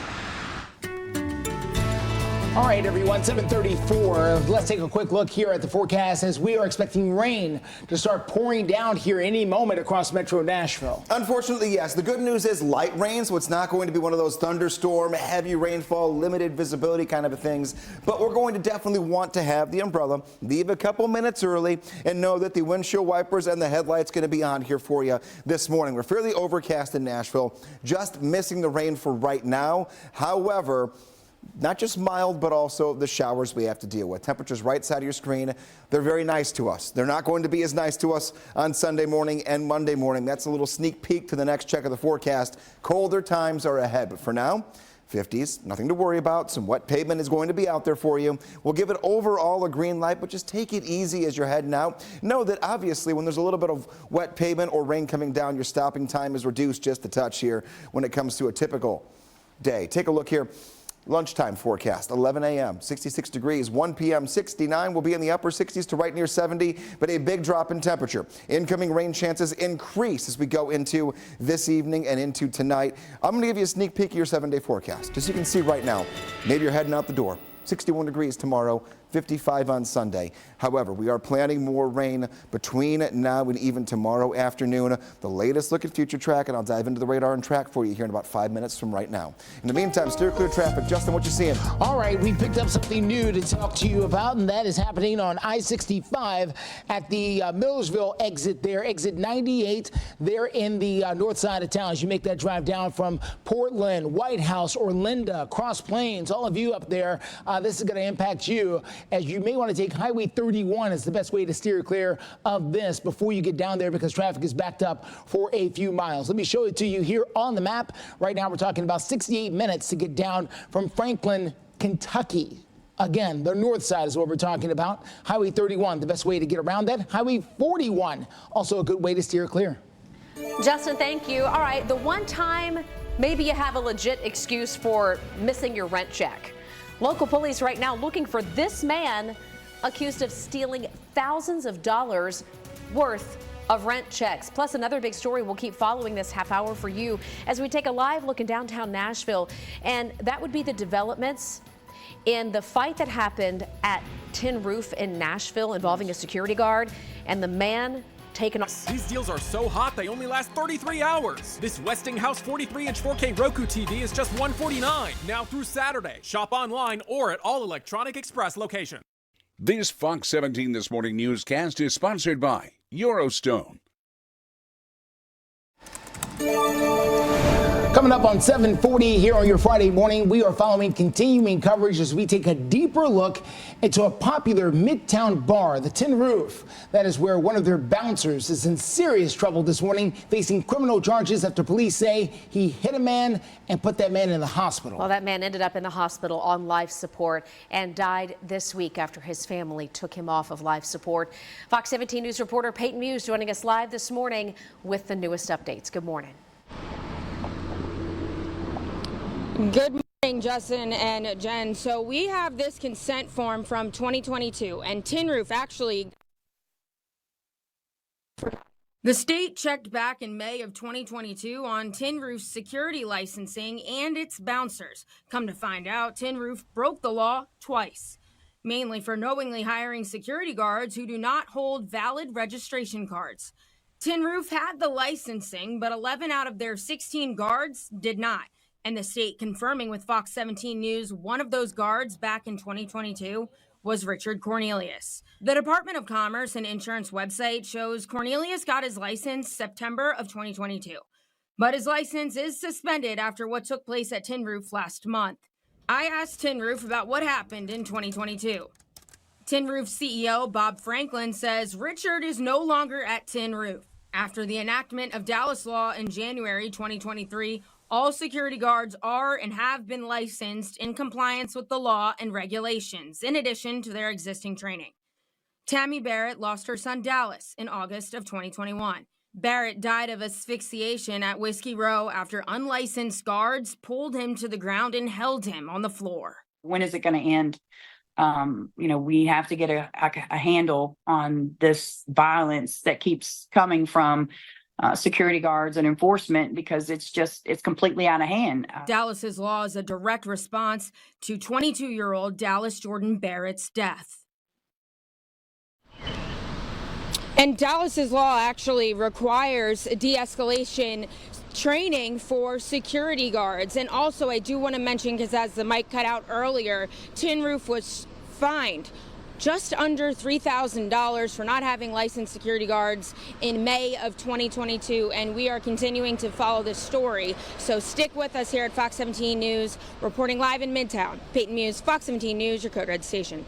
All right, everyone, 7:34. Let's take a quick look here at the forecast as we are expecting rain to start pouring down here any moment across Metro Nashville. Unfortunately, yes. The good news is light rain, so it's not going to be one of those thunderstorm, heavy rainfall, limited visibility kind of things. But we're going to definitely want to have the umbrella, leave a couple minutes early, and know that the windshield wipers and the headlights going to be on here for you this morning. We're fairly overcast in Nashville, just missing the rain for right now. However, not just mild, but also the showers we have to deal with. Temperatures right side of your screen, they're very nice to us. They're not going to be as nice to us on Sunday morning and Monday morning. That's a little sneak peek to the next check of the forecast. Colder times are ahead, but for now, 50s, nothing to worry about. Some wet pavement is going to be out there for you. We'll give it overall a green light, but just take it easy as you're heading out. Know that obviously when there's a little bit of wet pavement or rain coming down, your stopping time is reduced just a touch here when it comes to a typical day. Take a look here. Lunchtime forecast, 11 a.m., 66 degrees, 1 p.m., 69. We'll be in the upper 60s to right near 70, but a big drop in temperature. Incoming rain chances increase as we go into this evening and into tonight. I'm going to give you a sneak peek of your 7-day forecast, just so you can see right now. Maybe you're heading out the door. 61 degrees tomorrow, 55 on Sunday. However, we are planning more rain between now and even tomorrow afternoon. The latest look at Future Track, and I'll dive into the radar and track for you here in about 5 minutes from right now. In the meantime, steer clear traffic. Justin, what you seeing? All right, we picked up something new to talk to you about, and that is happening on I-65 at the Millersville exit there, exit 98 there in the north side of town. As you make that drive down from Portland, White House, Orlinda, Cross Plains, all of you up there, this is going to impact you, as you may want to take Highway 31 as the best way to steer clear of this before you get down there, because traffic is backed up for a few miles. Let me show it to you here on the map. Right now we're talking about 68 minutes to get down from Franklin, Kentucky. Again, the north side is what we're talking about. Highway 31, the best way to get around that. Highway 41, also a good way to steer clear. Justin, thank you. All right, the one time maybe you have a legit excuse for missing your rent check. Local police right now looking for this man accused of stealing thousands of dollars worth of rent checks. Plus another big story. We'll keep following this half hour for you as we take a live look in downtown Nashville. And that would be the developments in the fight that happened at Tin Roof in Nashville involving a security guard and the man taken off. These deals are so hot they only last 33 hours. This Westinghouse 43-inch 4K Roku TV is just $149 now through Saturday. Shop online or at all Electronic Express locations. This Fox 17 This Morning newscast is sponsored by Eurostone. Coming up on 7:40 here on your Friday morning, we are following continuing coverage as we take a deeper look into a popular Midtown bar, the Tin Roof. That is where one of their bouncers is in serious trouble this morning, facing criminal charges after police say he hit a man and put that man in the hospital. Well, that man ended up in the hospital on life support and died this week after his family took him off of life support. Fox 17 News reporter Peyton Muse joining us live this morning with the newest updates. Good morning. Good morning. Justin and Jen. So we have this consent form from 2022, and Tin Roof actually. The state checked back in May of 2022 on Tin Roof's security licensing and its bouncers. Come to find out, Tin Roof broke the law twice, mainly for knowingly hiring security guards who do not hold valid registration cards. Tin Roof had the licensing, but 11 out of their 16 guards did not. And the state confirming with Fox 17 News one of those guards back in 2022 was Richard Cornelius. The Department of Commerce and Insurance website shows Cornelius got his license September of 2022, but his license is suspended after what took place at Tin Roof last month. I asked Tin Roof about what happened in 2022. Tin Roof CEO Bob Franklin says Richard is no longer at Tin Roof. After the enactment of Dallas law in January 2023, all security guards are and have been licensed in compliance with the law and regulations, in addition to their existing training. Tammy Barrett lost her son Dallas in August of 2021. Barrett died of asphyxiation at Whiskey Row after unlicensed guards pulled him to the ground and held him on the floor. When is it going to end? We have to get a handle on this violence that keeps coming from security guards and enforcement, because it's completely out of hand. Dallas's law is a direct response to 22-year-old Dallas Jordan Barrett's death. And Dallas's law actually requires de-escalation training for security guards. And also, I do want to mention, because as the mic cut out earlier, Tin Roof was fined just under $3,000 for not having licensed security guards in May of 2022, and we are continuing to follow this story. So stick with us here at Fox 17 News, reporting live in Midtown. Peyton Muse, Fox 17 News, your Code Red station.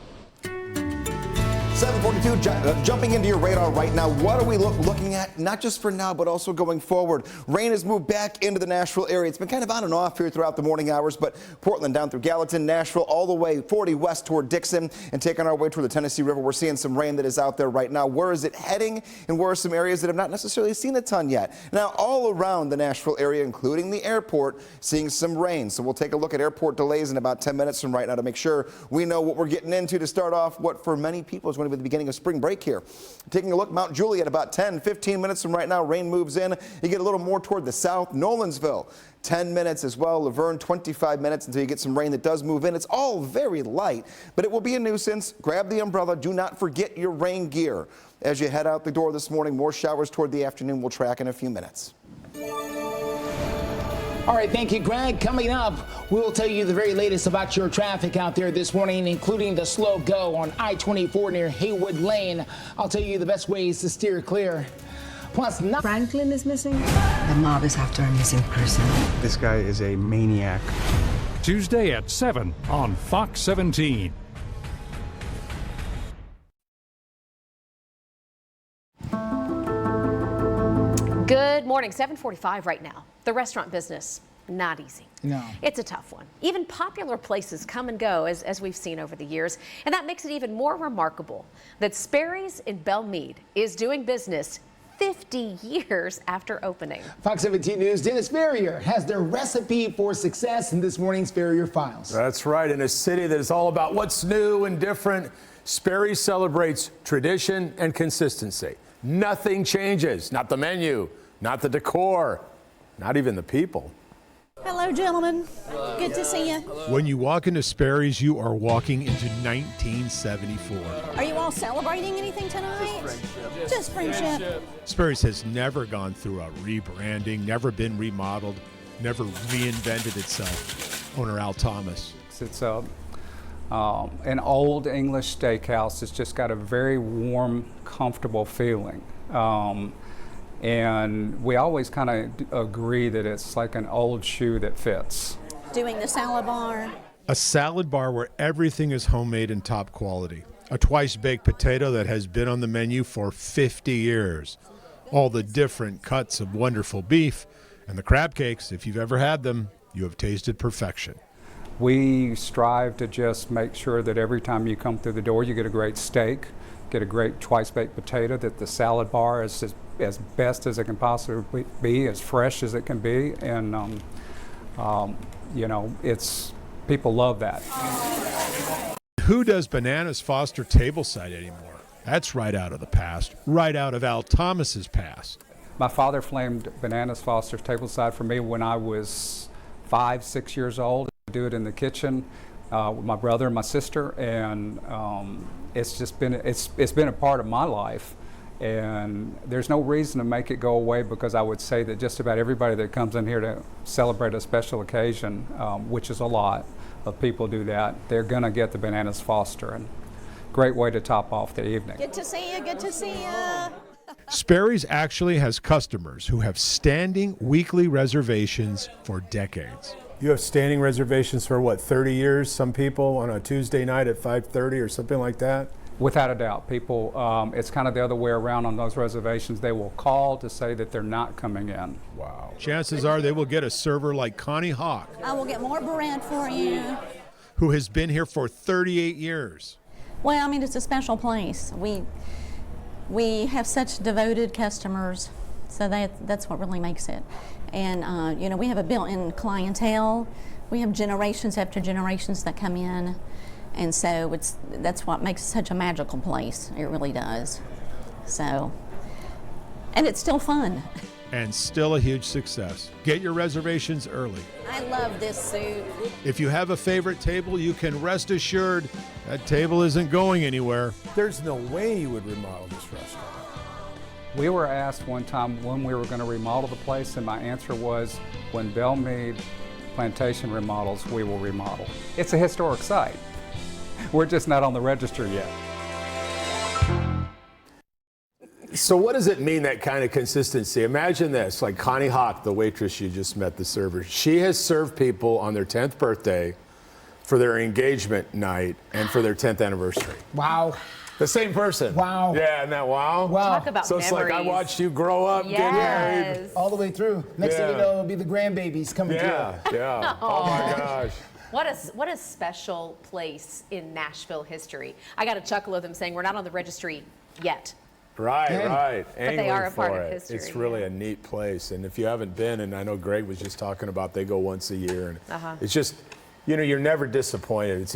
742, jumping into your radar right now. What are we looking at, not just for now, but also going forward? Rain has moved back into the Nashville area. It's been kind of on and off here throughout the morning hours, but Portland down through Gallatin, Nashville, all the way 40 west toward Dickson and taking our way toward the Tennessee River. We're seeing some rain that is out there right now. Where is it heading, and where are some areas that have not necessarily seen a ton yet? Now, all around the Nashville area, including the airport, seeing some rain. So we'll take a look at airport delays in about 10 minutes from right now to make sure we know what we're getting into to start off what for many people is going to be the beginning of spring break here. Taking a look, Mount Juliet about 10-15 minutes from right now. Rain moves in. You get a little more toward the south. Nolensville, 10 minutes as well. Laverne, 25 minutes until you get some rain that does move in. It's all very light, but it will be a nuisance. Grab the umbrella. Do not forget your rain gear as you head out the door this morning. More showers toward the afternoon. We'll track in a few minutes. All right, thank you, Greg. Coming up, we will tell you the very latest about your traffic out there this morning, including the slow go on I-24 near Haywood Lane. I'll tell you the best ways to steer clear. Plus, Franklin is missing. The mob is after a missing person. This guy is a maniac. Tuesday at 7 on Fox 17. Good morning, 7:45 right now. The restaurant business, not easy. No. It's a tough one. Even popular places come and go, as we've seen over the years. And that makes it even more remarkable that Sperry's in Belmead is doing business 50 years after opening. Fox 17 News' Dennis Ferrier has their recipe for success in this morning's Ferrier Files. That's right. In a city that is all about what's new and different, Sperry's celebrates tradition and consistency. Nothing changes. Not the menu, not the decor, not even the people. Hello, gentlemen. Hello. Good to see you. Hello. When you walk into Sperry's, you are walking into 1974. Are you all celebrating anything tonight? Just friendship. Sperry's has never gone through a rebranding, never been remodeled, never reinvented itself. Owner Al Thomas. It's an old English steakhouse. It's just got a very warm, comfortable feeling. And we always kind of agree that it's like an old shoe that fits. Doing the salad bar. A salad bar where everything is homemade and top quality. A twice-baked potato that has been on the menu for 50 years. All the different cuts of wonderful beef. And the crab cakes, if you've ever had them, you have tasted perfection. We strive to just make sure that every time you come through the door, you get a great steak, get a great twice-baked potato, that the salad bar is as best as it can possibly be, as fresh as it can be, and you know, it's People love that. Who does bananas foster tableside anymore? That's right out of the past, right out of Al Thomas's past. My father flamed bananas foster tableside for me when I was 5, 6 years old. I do it in the kitchen with my brother and my sister, and it's just been it's been a part of my life. And there's no reason to make it go away, because I would say that just about everybody that comes in here to celebrate a special occasion, which is a lot of people do that, they're going to get the bananas foster. And great way to top off the evening. Good to see you. Good to see you. Sperry's actually has customers who have standing weekly reservations for decades. You have standing reservations for what, 30 years? Some people on a Tuesday night at 5:30 or something like that? Without a doubt. People, it's kind of the other way around on those reservations. They will call to say that they're not coming in. Wow. Chances are they will get a server like Connie Hawk, I will get more bread for you. who has been here for 38 years. Well, I mean, it's a special place. We have such devoted customers, so that's what really makes it. And you know, we have a built-in clientele. We have generations after generations that come in, and so that's what makes it such a magical place. It really does. So, and it's still fun. And still a huge success. Get your reservations early. I love this suit. If you have a favorite table, you can rest assured that table isn't going anywhere. There's no way you would remodel this restaurant. We were asked one time when we were going to remodel the place, and my answer was, when Bellmead Plantation remodels, we will remodel. It's a historic site. We're just not on the register yet. So what does it mean, that kind of consistency? Imagine this, like Connie Hawk, the waitress you just met, the server. She has served people on their 10th birthday, for their engagement night, and for their 10th anniversary. Wow. The same person. Wow. Yeah, isn't that wow? Wow. Talk about So it's memories. like I watched you grow up, get married. All the way through. Next thing you know, it'll be the grandbabies coming through. Yeah. Oh my gosh. What a special place in Nashville history. I got a chuckle of them saying we're not on the registry yet. Right. But they are a part of it. history. It's really a neat place. And if you haven't been, and I know Greg was just talking about they go once a year, and it's just, you know, you're never disappointed. It's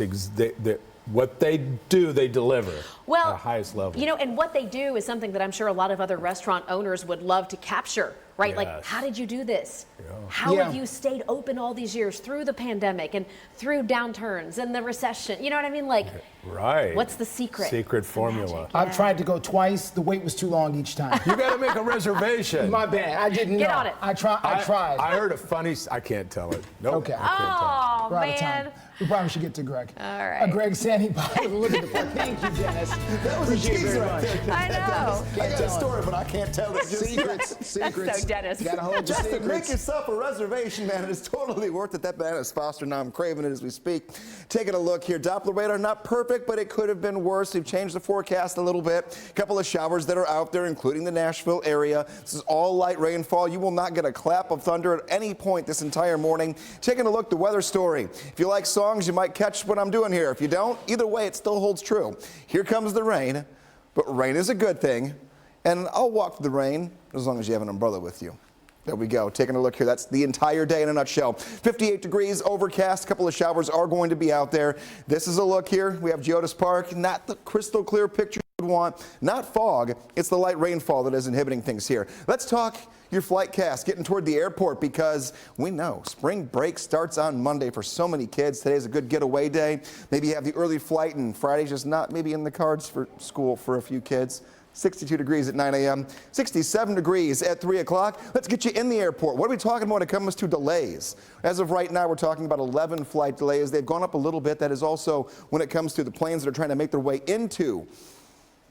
what they do, they deliver at the highest level. You know, and what they do is something that I'm sure a lot of other restaurant owners would love to capture, right? Yes. Like, how did you do this? How have you stayed open all these years through the pandemic and through downturns and the recession? You know what I mean? Like, what's the secret? Secret formula. I've tried to go twice. The wait was too long each time. You got to make a reservation. My bad. I didn't know. Get on it. I tried. I heard a funny. I can't tell it. Nope. Okay. Oh, We're out of man. time. We probably should get to Greg. All right. Greg standing by. Look at the front. Thank you, Dennis. That was a teaser right there. I know. I got a story, but I can't tell it. Secrets. That's so Dennis. You gotta hold your Justin, secrets. make yourself a reservation, man. It is totally worth it. That banana's foster. Now I'm craving it as we speak. Taking a look here. Doppler radar, not perfect, but it could have been worse. We've changed the forecast a little bit. A couple of showers that are out there, including the Nashville area. This is all light rainfall. You will not get a clap of thunder at any point this entire morning. Taking a look at the weather story. If you like songs, you might catch what I'm doing here. If you don't, either way, it still holds true. Here comes the rain, but rain is a good thing. And I'll walk through the rain as long as you have an umbrella with you. There we go. Taking a look here. That's the entire day in a nutshell. 58 degrees, overcast. A couple of showers are going to be out there. This is a look here. We have Geodis Park. Not the crystal clear picture you would want. Not fog. It's the light rainfall that is inhibiting things here. Let's talk your flight cast, getting toward the airport, because we know spring break starts on Monday for so many kids. Today's a good getaway day. Maybe you have the early flight, and Friday's just not maybe in the cards for school for a few kids. 62 degrees at 9 a.m., 67 degrees at 3 o'clock. Let's get you in the airport. What are we talking about when it comes to delays? As of right now, we're talking about 11 flight delays. They've gone up a little bit. That is also when it comes to the planes that are trying to make their way into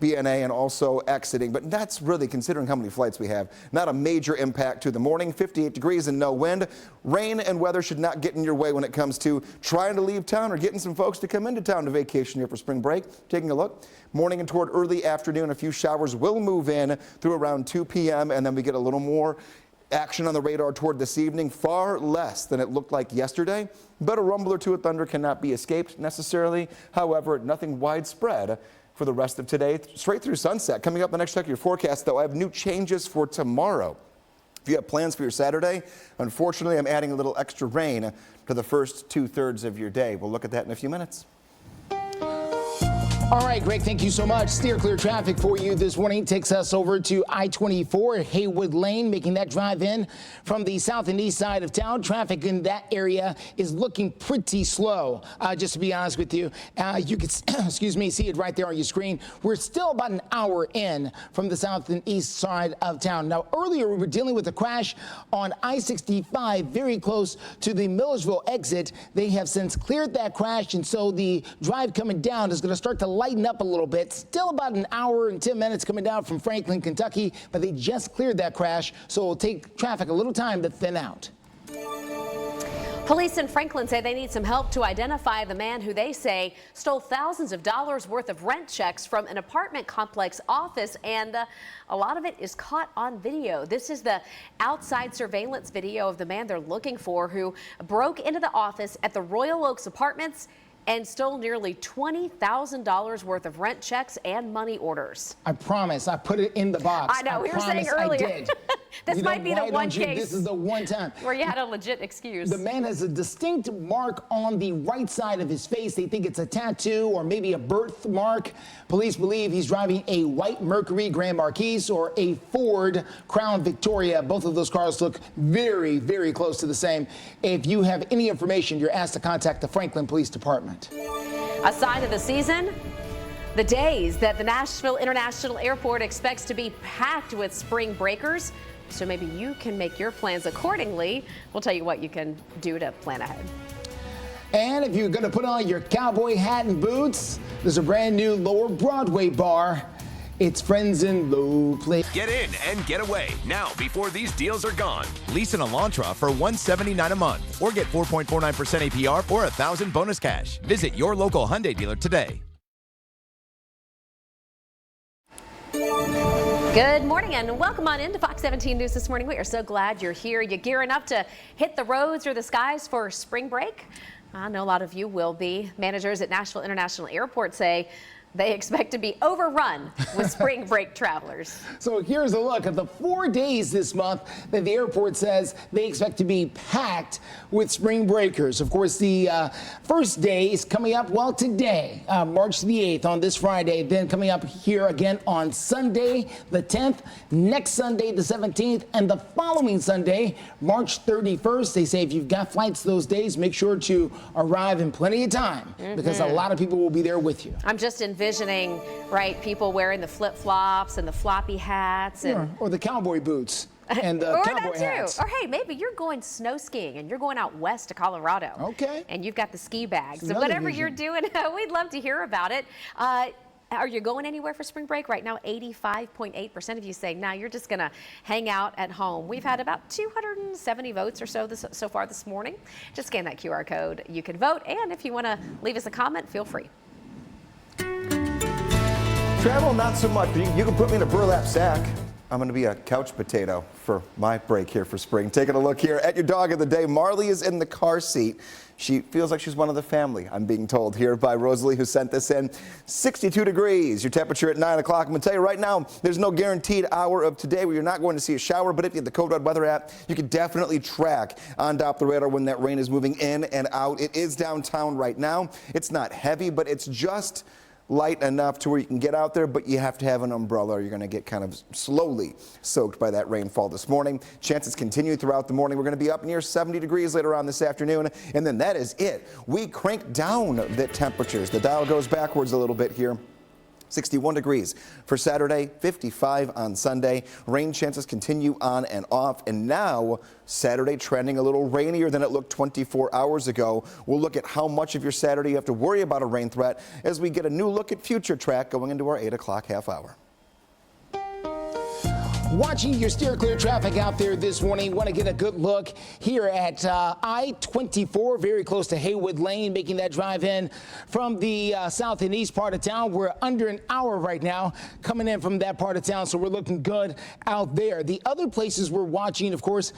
BNA and also exiting, but that's really, considering how many flights we have, not a major impact to the morning. 58 degrees and no wind. Rain and weather should not get in your way when it comes to trying to leave town or getting some folks to come into town to vacation here for spring break. Taking a look, morning and toward early afternoon, a few showers will move in through around 2 p.m. and then we get a little more action on the radar toward this evening, far less than it looked like yesterday, but a rumble or two of thunder cannot be escaped necessarily. However, nothing widespread for the rest of today, straight through sunset. Coming up the next check of your forecast, though, I have new changes for tomorrow. If you have plans for your Saturday, unfortunately, I'm adding a little extra rain to the first 2/3 of your day. We'll look at that in a few minutes. All right, Greg, thank you so much. Steer clear traffic for you this morning takes us over to I-24 at Haywood Lane, making that drive in from the south and east side of town. Traffic in that area is looking pretty slow, just to be honest with you. You can, excuse me, see it right there on your screen. We're still about an hour in from the south and east side of town. Now, earlier we were dealing with a crash on I-65 very close to the Millersville exit. They have since cleared that crash, and so the drive coming down is going to start to lighten up a little bit. Still about an hour and 10 minutes coming down from Franklin, Kentucky, but they just cleared that crash, so it'll take traffic a little time to thin out. Police in Franklin say they need some help to identify the man who they say stole thousands of dollars worth of rent checks from an apartment complex office, and a lot of it is caught on video. This is the outside surveillance video of the man they're looking for who broke into the office at the Royal Oaks Apartments and stole nearly $20,000 worth of rent checks and money orders. I promise, I put it in the box. I know, we were saying earlier. I did. This might be the one case. This is the one time where you had a legit excuse. The man has a distinct mark on the right side of his face. They think it's a tattoo or maybe a birthmark. Police believe he's driving a white Mercury Grand Marquis or a Ford Crown Victoria. Both of those cars look very, very close to the same. If you have any information, you're asked to contact the Franklin Police Department. A sign of the season, the days that the Nashville International Airport expects to be packed with spring breakers. So maybe you can make your plans accordingly. We'll tell you what you can do to plan ahead. And if you're going to put on your cowboy hat and boots, there's a brand new Lower Broadway bar. It's Friends in Low Place. Get in and get away now before these deals are gone. Lease an Elantra for $179 a month or get 4.49% APR or $1,000 bonus cash. Visit your local Hyundai dealer today. Good morning and welcome on into Fox 17 News this morning. We are so glad you're here. You're gearing up to hit the roads or the skies for spring break. I know a lot of you will be. Managers at Nashville International Airport say they expect to be overrun with spring break travelers. So here's a look at the 4 days this month that the airport says they expect to be packed with spring breakers. Of course, the first day is coming up, well, today, March the 8th on this Friday, then coming up here again on Sunday, the 10th, next Sunday, the 17th, and the following Sunday, March 31st. They say if you've got flights those days, make sure to arrive in plenty of time because a lot of people will be there with you. I'm just envisioning, right, people wearing the flip-flops and the floppy hats. And or the cowboy boots and the or cowboy that too. hats. Or hey, maybe you're going snow skiing and you're going out west to Colorado. Okay. And you've got the ski bags. So Another whatever vision. you're doing, we'd love to hear about it. Are you going anywhere for spring break? Right now, 85.8% of you say, no, you're just going to hang out at home. We've had about 270 votes or so so far this morning. Just scan that QR code. You can vote. And if you want to leave us a comment, feel free. Travel, not so much. You can put me in a burlap sack. I'm going to be a couch potato for my break here for spring. Taking a look here at your dog of the day. Marley is in the car seat. She feels like she's one of the family, I'm being told here by Rosalie, who sent this in. 62 degrees, your temperature at 9 o'clock. I'm going to tell you right now, there's no guaranteed hour of today where you're not going to see a shower, but if you have the Code Red Weather app, you can definitely track on Doppler radar when that rain is moving in and out. It is downtown right now. It's not heavy, but it's just light enough to where you can get out there, but you have to have an umbrella or you're going to get kind of slowly soaked by that rainfall this morning. Chances continue throughout the morning. We're going to be up near 70 degrees later on this afternoon, and then that is it. We crank down the temperatures. The dial goes backwards a little bit here. 61 degrees for Saturday, 55 on Sunday. Rain chances continue on and off. And now Saturday trending a little rainier than it looked 24 hours ago. We'll look at how much of your Saturday you have to worry about a rain threat as we get a new look at future track going into our 8 o'clock half hour. Watching your steer clear traffic out there this morning, want to get a good look here at I-24, very close to Haywood Lane, making that drive in from the south and east part of town. We're under an hour right now coming in from that part of town, so we're looking good out there. The other places we're watching, of course,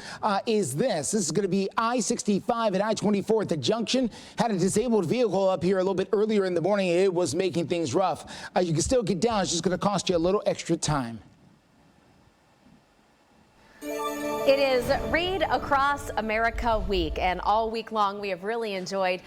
is this. This is going to be I-65 and I-24 at the junction. Had a disabled vehicle up here a little bit earlier in the morning. It was making things rough. You can still get down. It's just going to cost you a little extra time. It is Read Across America Week, and all week long we have really enjoyed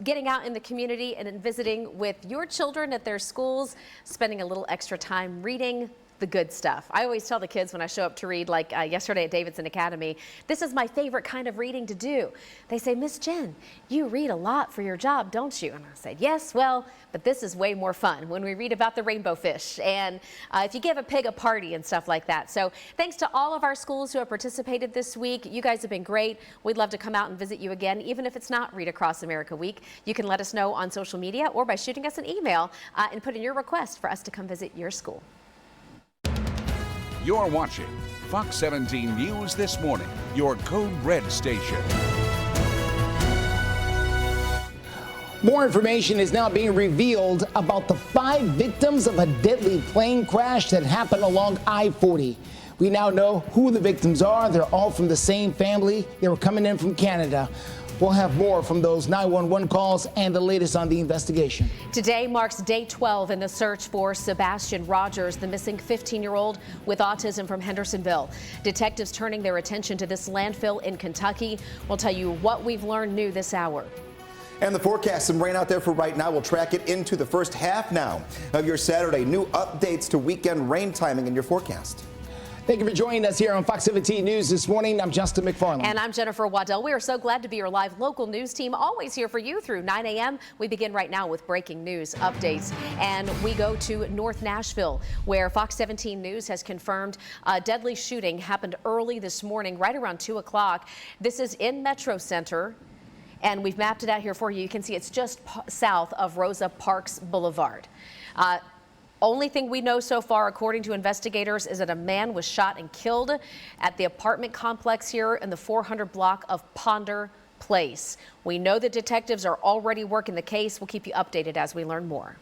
getting out in the community and visiting with your children at their schools, spending a little extra time reading the good stuff. I always tell the kids when I show up to read, like yesterday at Davidson Academy, this is my favorite kind of reading to do. They say, Miss Jen, you read a lot for your job, don't you? And I said, yes, well, but this is way more fun when we read about the rainbow fish and if you give a pig a party and stuff like that. So thanks to all of our schools who have participated this week. You guys have been great. We'd love to come out and visit you again, even if it's not Read Across America Week. You can let us know on social media or by shooting us an email and put in your request for us to come visit your school. You're watching Fox 17 News This Morning, your Code Red station. More information is now being revealed about the 5 victims of a deadly plane crash that happened along I-40. We now know who the victims are. They're all from the same family. They were coming in from Canada. We'll have more from those 911 calls and the latest on the investigation. Today marks day 12 in the search for Sebastian Rogers, the missing 15-year-old with autism from Hendersonville. Detectives turning their attention to this landfill in Kentucky. We'll tell you what we've learned new this hour. And the forecast, some rain out there for right now. We'll track it into the first half now of your Saturday. New updates to weekend rain timing in your forecast. Thank you for joining us here on Fox 17 News this morning. I'm Justin McFarland. And I'm Jennifer Waddell. We are so glad to be your live local news team, always here for you through 9 a.m. We begin right now with breaking news updates. And we go to North Nashville, where Fox 17 News has confirmed a deadly shooting happened early this morning, right around 2 o'clock. This is in Metro Center. And we've mapped it out here for you. You can see it's just south of Rosa Parks Boulevard. Only thing we know so far, according to investigators, is that a man was shot and killed at the apartment complex here in the 400 block of Ponder Place. We know that detectives are already working the case. We'll keep you updated as we learn more.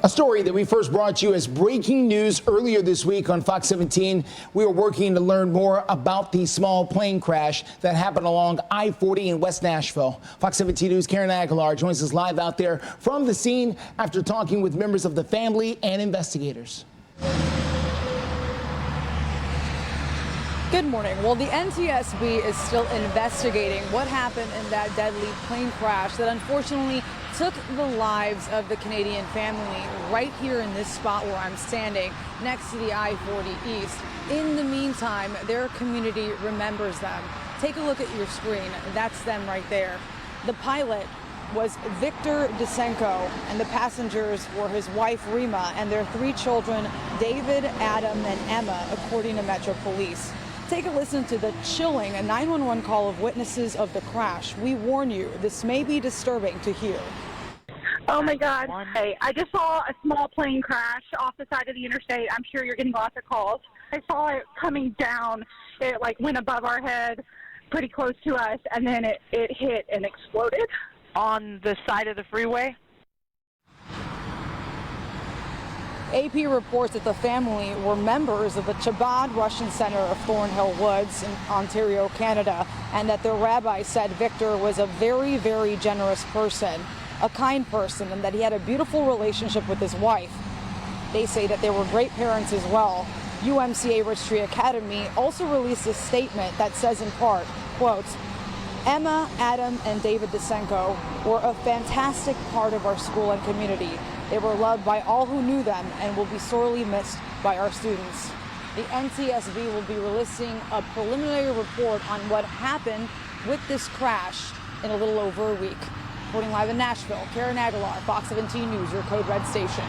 A story that we first brought you as breaking news earlier this week on Fox 17. We are working to learn more about the small plane crash that happened along I-40 in West Nashville. Fox 17 News' Karen Aguilar joins us live out there from the scene after talking with members of the family and investigators. Good morning. Well, the NTSB is still investigating what happened in that deadly plane crash that unfortunately took the lives of the Canadian family right here in this spot where I'm standing next to the I-40 East. In the meantime, their community remembers them. Take a look at your screen. That's them right there. The pilot was Victor Dysenko, and the passengers were his wife Rima and their 3 children, David, Adam, and Emma, according to Metro Police. Take a listen to the chilling 911 call of witnesses of the crash. We warn you, this may be disturbing to hear. Oh my God. Hey, I just saw a small plane crash off the side of the interstate. I'm sure you're getting lots of calls. I saw it coming down. It like went above our head, pretty close to us, and then it hit and exploded. On the side of the freeway? AP reports that the family were members of the Chabad Russian Center of Thornhill Woods in Ontario, Canada, and that their rabbi said Victor was a very, very generous person, a kind person, and that he had a beautiful relationship with his wife. They say that they were great parents as well. UMCA Rich Tree Academy also released a statement that says in part, quote, Emma, Adam, and David Dysenko were a fantastic part of our school and community. They were loved by all who knew them and will be sorely missed by our students. The NTSB will be releasing a preliminary report on what happened with this crash in a little over a week. Reporting live in Nashville, Karen Aguilar, Fox 17 News, your Code Red station.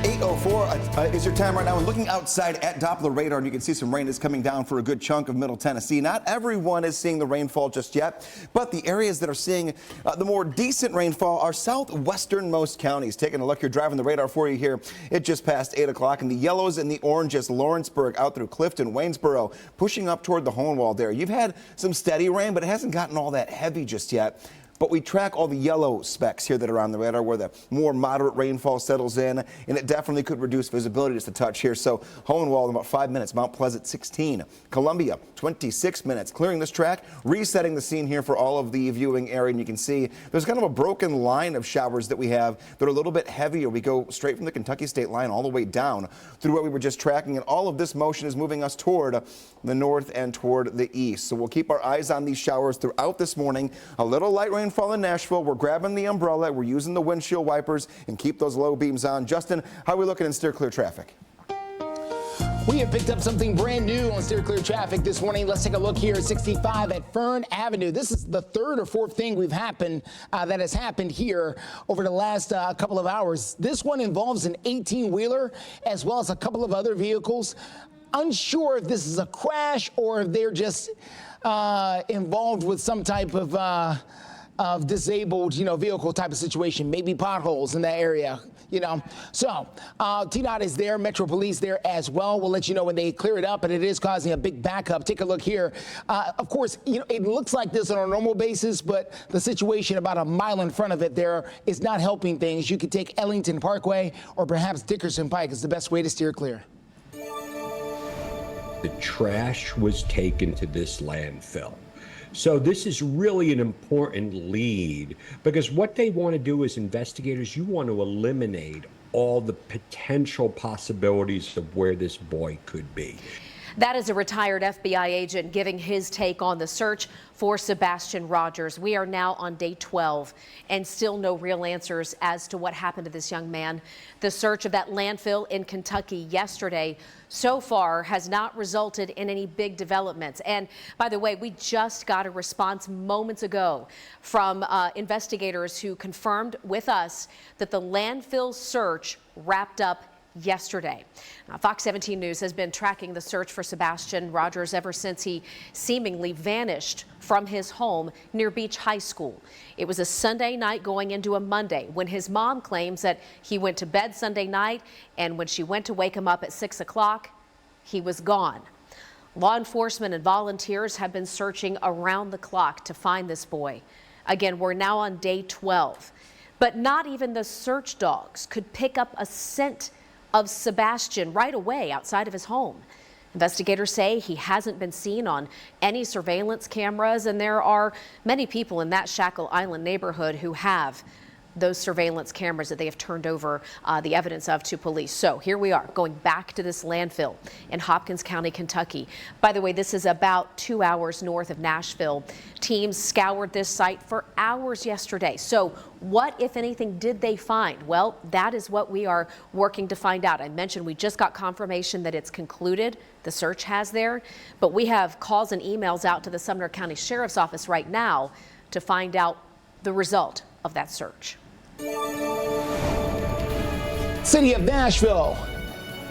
8:04 is your time right now. And looking outside at Doppler radar, and you can see some rain is coming down for a good chunk of Middle Tennessee. Not everyone is seeing the rainfall just yet, but the areas that are seeing the more decent rainfall are southwesternmost counties. Taking a look, you're driving the radar for you here. It just passed 8 o'clock, and the yellows and the oranges, Lawrenceburg out through Clifton, Waynesboro, pushing up toward the Hohenwald there. You've had some steady rain, but it hasn't gotten all that heavy just yet. but we track all the yellow specks here that are on the radar where the more moderate rainfall settles in, and it definitely could reduce visibility just a touch here. So Hohenwald in about 5 minutes, Mount Pleasant 16, Columbia 26 minutes. Clearing this track, resetting the scene here for all of the viewing area, and you can see there's kind of a broken line of showers that we have that are a little bit heavier. We go straight from the Kentucky state line all the way down through what we were just tracking, and all of this motion is moving us toward the north and toward the east. So we'll keep our eyes on these showers throughout this morning. A little light rainfall in Nashville. We're grabbing the umbrella. We're using the windshield wipers and keep those low beams on. Justin, how are we looking in steer clear traffic? We have picked up something brand new on steer clear traffic this morning. Let's take a look here at 65 at Fern Avenue. This is the third or fourth thing that has happened here over the last couple of hours. This one involves an 18-wheeler as well as a couple of other vehicles. Unsure if this is a crash or if they're just involved with some type of disabled, vehicle type of situation, maybe potholes in that area. So TDOT is there, Metro Police there as well. We'll let you know when they clear it up, and it is causing a big backup. Take a look here. Of course, it looks like this on a normal basis, but the situation about a mile in front of it there is not helping things. You could take Ellington Parkway or perhaps Dickerson Pike is the best way to steer clear. The trash was taken to this landfill. So this is really an important lead because what they want to do as investigators, you want to eliminate all the potential possibilities of where this boy could be. That is a retired FBI agent giving his take on the search for Sebastian Rogers. We are now on day 12 and still no real answers as to what happened to this young man. The search of that landfill in Kentucky yesterday so far has not resulted in any big developments. And by the way, we just got a response moments ago from investigators who confirmed with us that the landfill search wrapped up yesterday. Now, Fox 17 News has been tracking the search for Sebastian Rogers ever since he seemingly vanished from his home near Beach High School. It was a Sunday night going into a Monday when his mom claims that he went to bed Sunday night, and when she went to wake him up at 6 o'clock, he was gone. Law enforcement and volunteers have been searching around the clock to find this boy. Again, we're now on day 12, but not even the search dogs could pick up a scent of Sebastian right away outside of his home. Investigators say he hasn't been seen on any surveillance cameras, and there are many people in that Shackle Island neighborhood who have those surveillance cameras that they have turned over the evidence of to police. So here we are going back to this landfill in Hopkins County, Kentucky. By the way, this is about 2 hours north of Nashville. Teams scoured this site for hours yesterday. So what, if anything, did they find? Well, that is what we are working to find out. I mentioned we just got confirmation that it's concluded. The search has there, but we have calls and emails out to the Sumner County Sheriff's Office right now to find out the result of that search. City of Nashville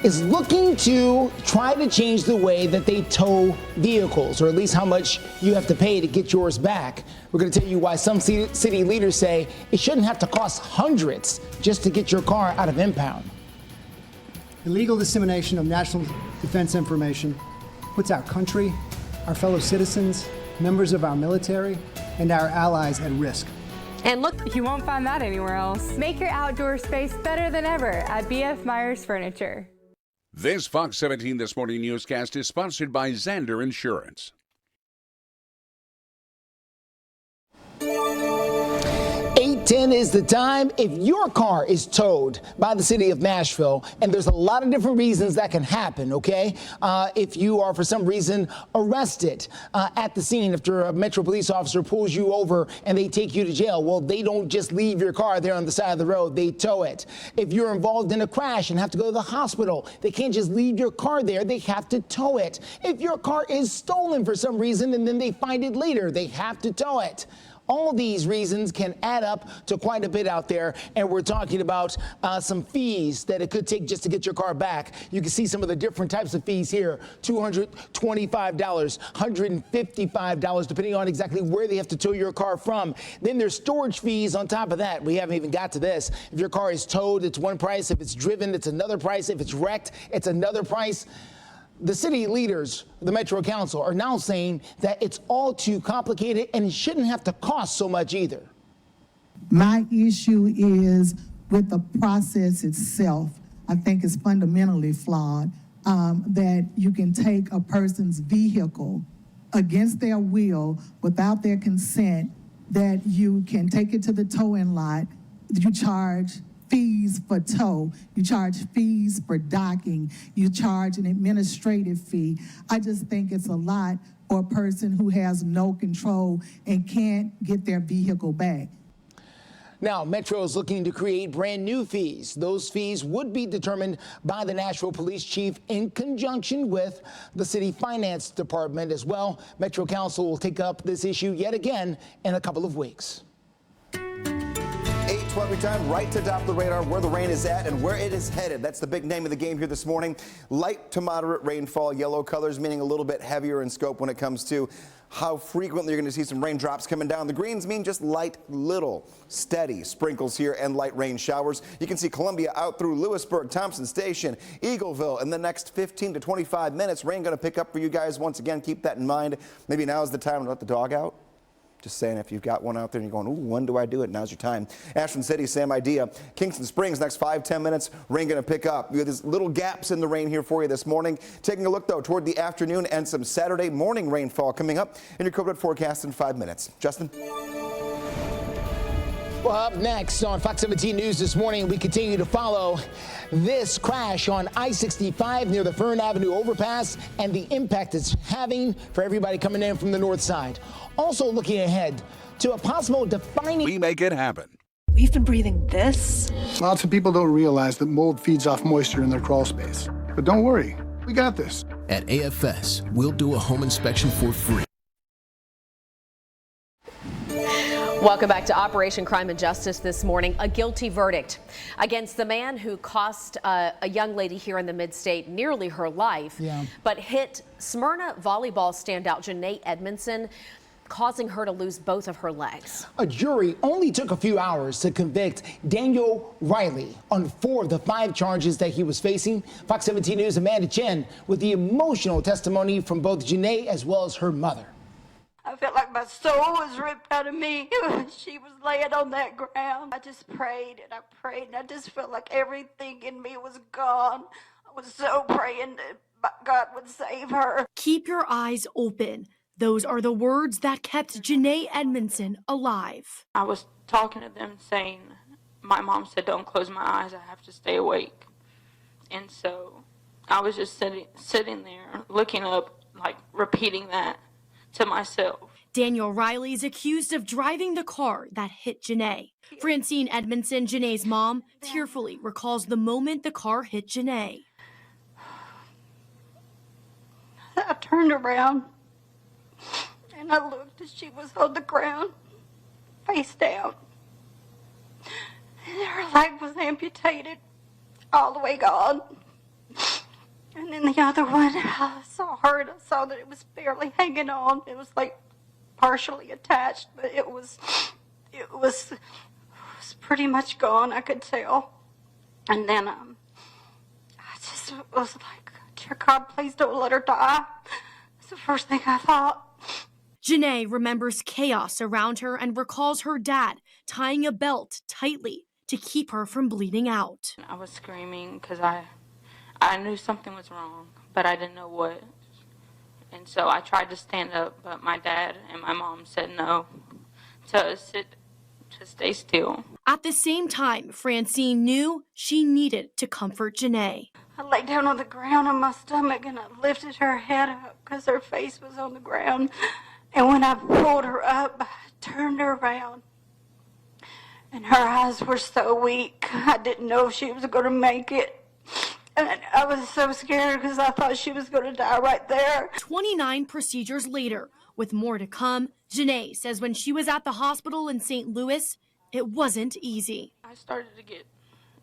is looking to try to change the way that they tow vehicles, or at least how much you have to pay to get yours back. We're going to tell you why some city leaders say it shouldn't have to cost hundreds just to get your car out of impound. Illegal dissemination of national defense information puts our country, our fellow citizens, members of our military, and our allies at risk. And look, you won't find that anywhere else. Make your outdoor space better than ever at B.F. Myers Furniture. This Fox 17 This Morning newscast is sponsored by Zander Insurance. 8:10 is the time. If your car is towed by the city of Nashville, and there's a lot of different reasons that can happen, okay? If you are for some reason arrested at the scene after a Metro police officer pulls you over and they take you to jail, well, they don't just leave your car there on the side of the road, they tow it. If you're involved in a crash and have to go to the hospital, they can't just leave your car there, they have to tow it. If your car is stolen for some reason and then they find it later, they have to tow it. All these reasons can add up to quite a bit out there, and we're talking about some fees that it could take just to get your car back. You can see some of the different types of fees here: $225, $155, depending on exactly where they have to tow your car from. Then there's storage fees on top of that. We haven't even got to this. If your car is towed, it's one price. If it's driven, it's another price. If it's wrecked, it's another price. The city leaders, the Metro Council, are now saying that it's all too complicated and it shouldn't have to cost so much either. My issue is with the process itself. I think it's fundamentally flawed, that you can take a person's vehicle against their will, without their consent, that you can take it to the towing lot, you charge fees for tow, you charge fees for docking, you charge an administrative fee. I just think it's a lot for a person who has no control and can't get their vehicle back. Now, Metro is looking to create brand new fees. Those fees would be determined by the Nashville Police Chief in conjunction with the City Finance Department as well. Metro Council will take up this issue yet again in a couple of weeks. 8:12 your time, right to top the radar, where the rain is at and where it is headed. That's the big name of the game here this morning. Light to moderate rainfall, yellow colors meaning a little bit heavier in scope when it comes to how frequently you're going to see some raindrops coming down. The greens mean just light, little, steady sprinkles here and light rain showers. You can see Columbia out through Lewisburg, Thompson Station, Eagleville in the next 15 to 25 minutes. Rain going to pick up for you guys once again. Keep that in mind. Maybe now is the time to let the dog out. Just saying, if you've got one out there and you're going, ooh, when do I do it? Now's your time. Ashland City, same idea. Kingston Springs, next 5-10 minutes, rain going to pick up. We have these little gaps in the rain here for you this morning. Taking a look, though, toward the afternoon and some Saturday morning rainfall coming up in your COVID forecast in 5 minutes. Justin? Well, up next on Fox 17 News this morning, we continue to follow this crash on I-65 near the Fern Avenue overpass and the impact it's having for everybody coming in from the north side. Also looking ahead to a possible defining... We make it happen. We've been breathing this. Lots of people don't realize that mold feeds off moisture in their crawl space. But don't worry, we got this. At AFS, we'll do a home inspection for free. Welcome back to Operation Crime and Justice this morning. A guilty verdict against the man who cost a young lady here in the mid-state nearly her life, but hit Smyrna volleyball standout Janae Edmondson, causing her to lose both of her legs. A jury only took a few hours to convict Daniel Riley on 4 of the 5 charges that he was facing. Fox 17 News' Amanda Chen with the emotional testimony from both Janae as well as her mother. I felt like my soul was ripped out of me when she was laying on that ground. I just prayed and I prayed and I just felt like everything in me was gone. I was so praying that God would save her. Keep your eyes open. Those are the words that kept Janae Edmondson alive. I was talking to them saying, my mom said, don't close my eyes, I have to stay awake. And so I was just sitting there looking up, like repeating that to myself. Daniel Riley is accused of driving the car that hit Janae. Francine Edmondson, Janae's mom, tearfully recalls the moment the car hit Janae. I turned around and I looked and she was on the ground, face down. And her leg was amputated, all the way gone. And then the other one, I saw her and I saw that it was barely hanging on. It was like partially attached, but it was pretty much gone, I could tell. And then I just was like, dear God, please don't let her die. That's the first thing I thought. Janae remembers chaos around her and recalls her dad tying a belt tightly to keep her from bleeding out. I was screaming because I knew something was wrong, but I didn't know what. And so I tried to stand up, but my dad and my mom said no, to stay still. At the same time, Francine knew she needed to comfort Janae. I lay down on the ground on my stomach and I lifted her head up because her face was on the ground. And when I pulled her up, I turned her around. And her eyes were so weak, I didn't know if she was going to make it. And I was so scared because I thought she was going to die right there. 29 procedures later, with more to come, Janae says when she was at the hospital in St. Louis, it wasn't easy. I started to get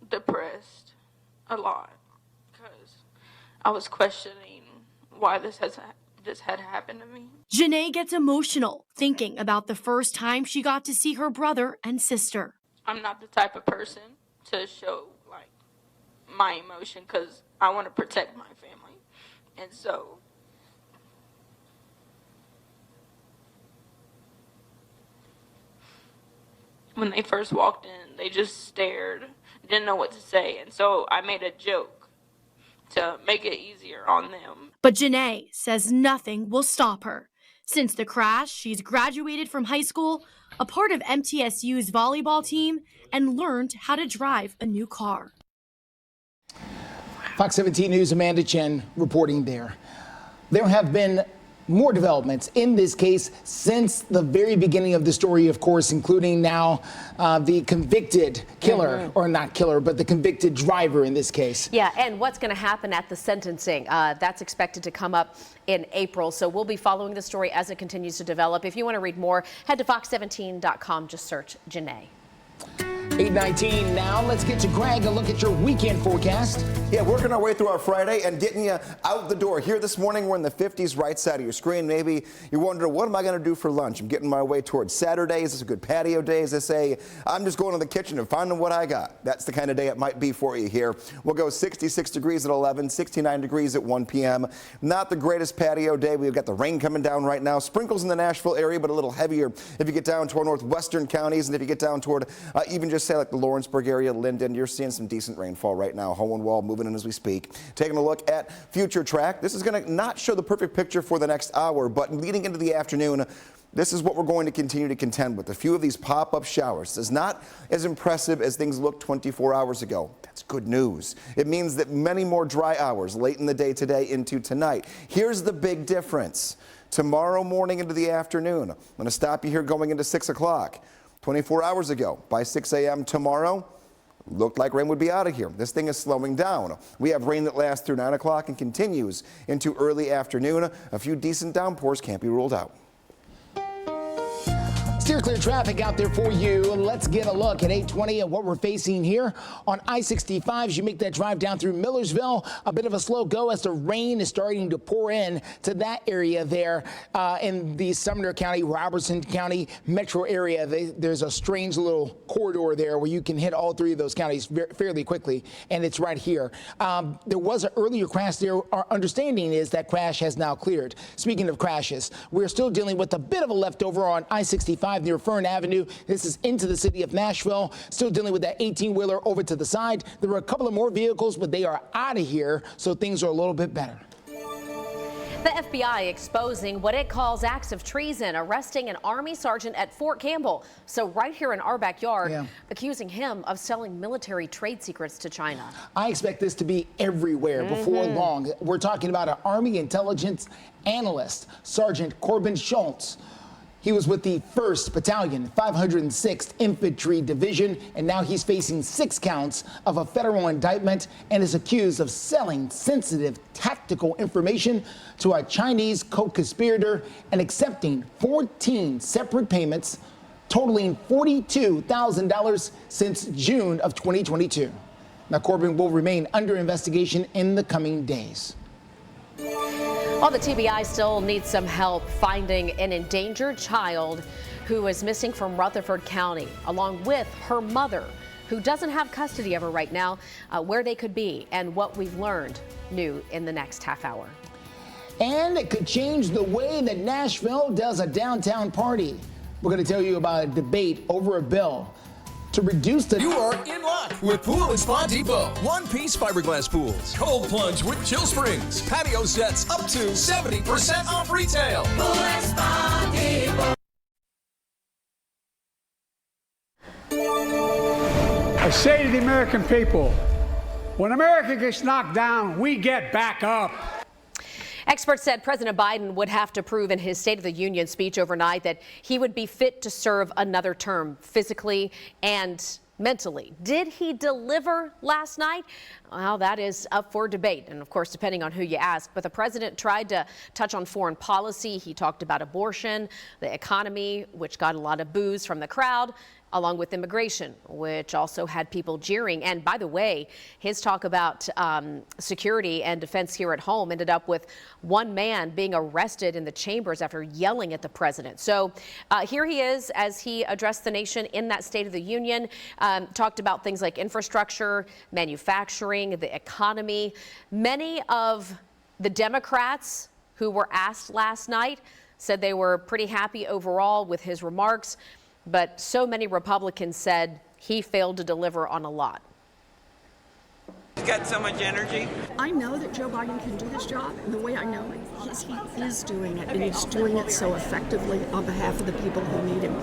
depressed a lot because I was questioning why this had happened to me. Janae gets emotional thinking about the first time she got to see her brother and sister. I'm not the type of person to show my emotion because I want to protect my family. And so when they first walked in, they just stared, didn't know what to say. And so I made a joke to make it easier on them. But Janae says nothing will stop her. Since the crash, she's graduated from high school, a part of MTSU's volleyball team, and learned how to drive a new car. Fox 17 News' Amanda Chen reporting there. There have been more developments in this case since the very beginning of the story, of course, including now the convicted killer, or not killer, but the convicted driver in this case. Yeah, and what's going to happen at the sentencing? That's expected to come up in April, so we'll be following the story as it continues to develop. If you want to read more, head to fox17.com. Just search Janae. 8:19 now. Let's get to Greg, a look at your weekend forecast. Yeah, working our way through our Friday and getting you out the door. Here this morning, we're in the 50s, right side of your screen. Maybe you wonder, what am I going to do for lunch? I'm getting my way towards Saturday. Is this a good patio day? As they say, I'm just going to the kitchen and finding what I got. That's the kind of day it might be for you here. We'll go 66 degrees at 11, 69 degrees at 1 p.m. Not the greatest patio day. We've got the rain coming down right now. Sprinkles in the Nashville area, but a little heavier if you get down toward northwestern counties, and if you get down toward even just say like the Lawrenceburg area, Linden, you're seeing some decent rainfall right now. Hohenwald moving in as we speak. Taking a look at future track. This is going to not show the perfect picture for the next hour, but leading into the afternoon, this is what we're going to continue to contend with. A few of these pop-up showers. It's not as impressive as things looked 24 hours ago. That's good news. It means that many more dry hours late in the day today into tonight. Here's the big difference. Tomorrow morning into the afternoon, I'm going to stop you here going into 6 o'clock. 24 hours ago, by 6 a.m. tomorrow, looked like rain would be out of here. This thing is slowing down. We have rain that lasts through 9 o'clock and continues into early afternoon. A few decent downpours can't be ruled out. Steer clear traffic out there for you. Let's get a look at 8:20 at what we're facing here on I-65 as you make that drive down through Millersville. A bit of a slow go as the rain is starting to pour in to that area there in the Sumner County, Robertson County metro area. There's a strange little corridor there where you can hit all three of those counties fairly quickly, and it's right here. There was an earlier crash there. Our understanding is that crash has now cleared. Speaking of crashes, we're still dealing with a bit of a leftover on I-65 near Fern Avenue. This is into the city of Nashville. Still dealing with that 18-wheeler over to the side. There were a couple of more vehicles, but they are out of here, so things are a little bit better. The FBI exposing what it calls acts of treason, arresting an Army sergeant at Fort Campbell, so right here in our backyard, accusing him of selling military trade secrets to China. I expect this to be everywhere before long. We're talking about an Army intelligence analyst, Sergeant Corbin Schultz. He was with the 1st Battalion, 506th Infantry Division, and now he's facing 6 counts of a federal indictment and is accused of selling sensitive tactical information to a Chinese co-conspirator and accepting 14 separate payments totaling $42,000 since June of 2022. Now, Corbin will remain under investigation in the coming days. Well, the TBI still needs some help finding an endangered child who is missing from Rutherford County, along with her mother, who doesn't have custody of her right now, where they could be and what we've learned new in the next half hour. And it could change the way that Nashville does a downtown party. We're going to tell you about a debate over a bill to reduce the... You are in luck with Pool & Spa Depot. One-piece fiberglass pools, cold plunge with chill springs, patio sets up to 70% off retail. Pool & Spa Depot. I say to the American people, when America gets knocked down, we get back up. Experts said President Biden would have to prove in his State of the Union speech overnight that he would be fit to serve another term physically and mentally. Did he deliver last night? Well, that is up for debate, and of course, depending on who you ask. But the president tried to touch on foreign policy. He talked about abortion, the economy, which got a lot of boos from the crowd, along with immigration, which also had people jeering. And by the way, his talk about security and defense here at home ended up with one man being arrested in the chambers after yelling at the president. So here he is as he addressed the nation in that State of the Union, talked about things like infrastructure, manufacturing, the economy. Many of the Democrats who were asked last night said they were pretty happy overall with his remarks. but so many Republicans said he failed to deliver on a lot. He's got so much energy. I know that Joe Biden can do this job, and the way I know it is he is doing it, and he's doing it so effectively on behalf of the people who need him.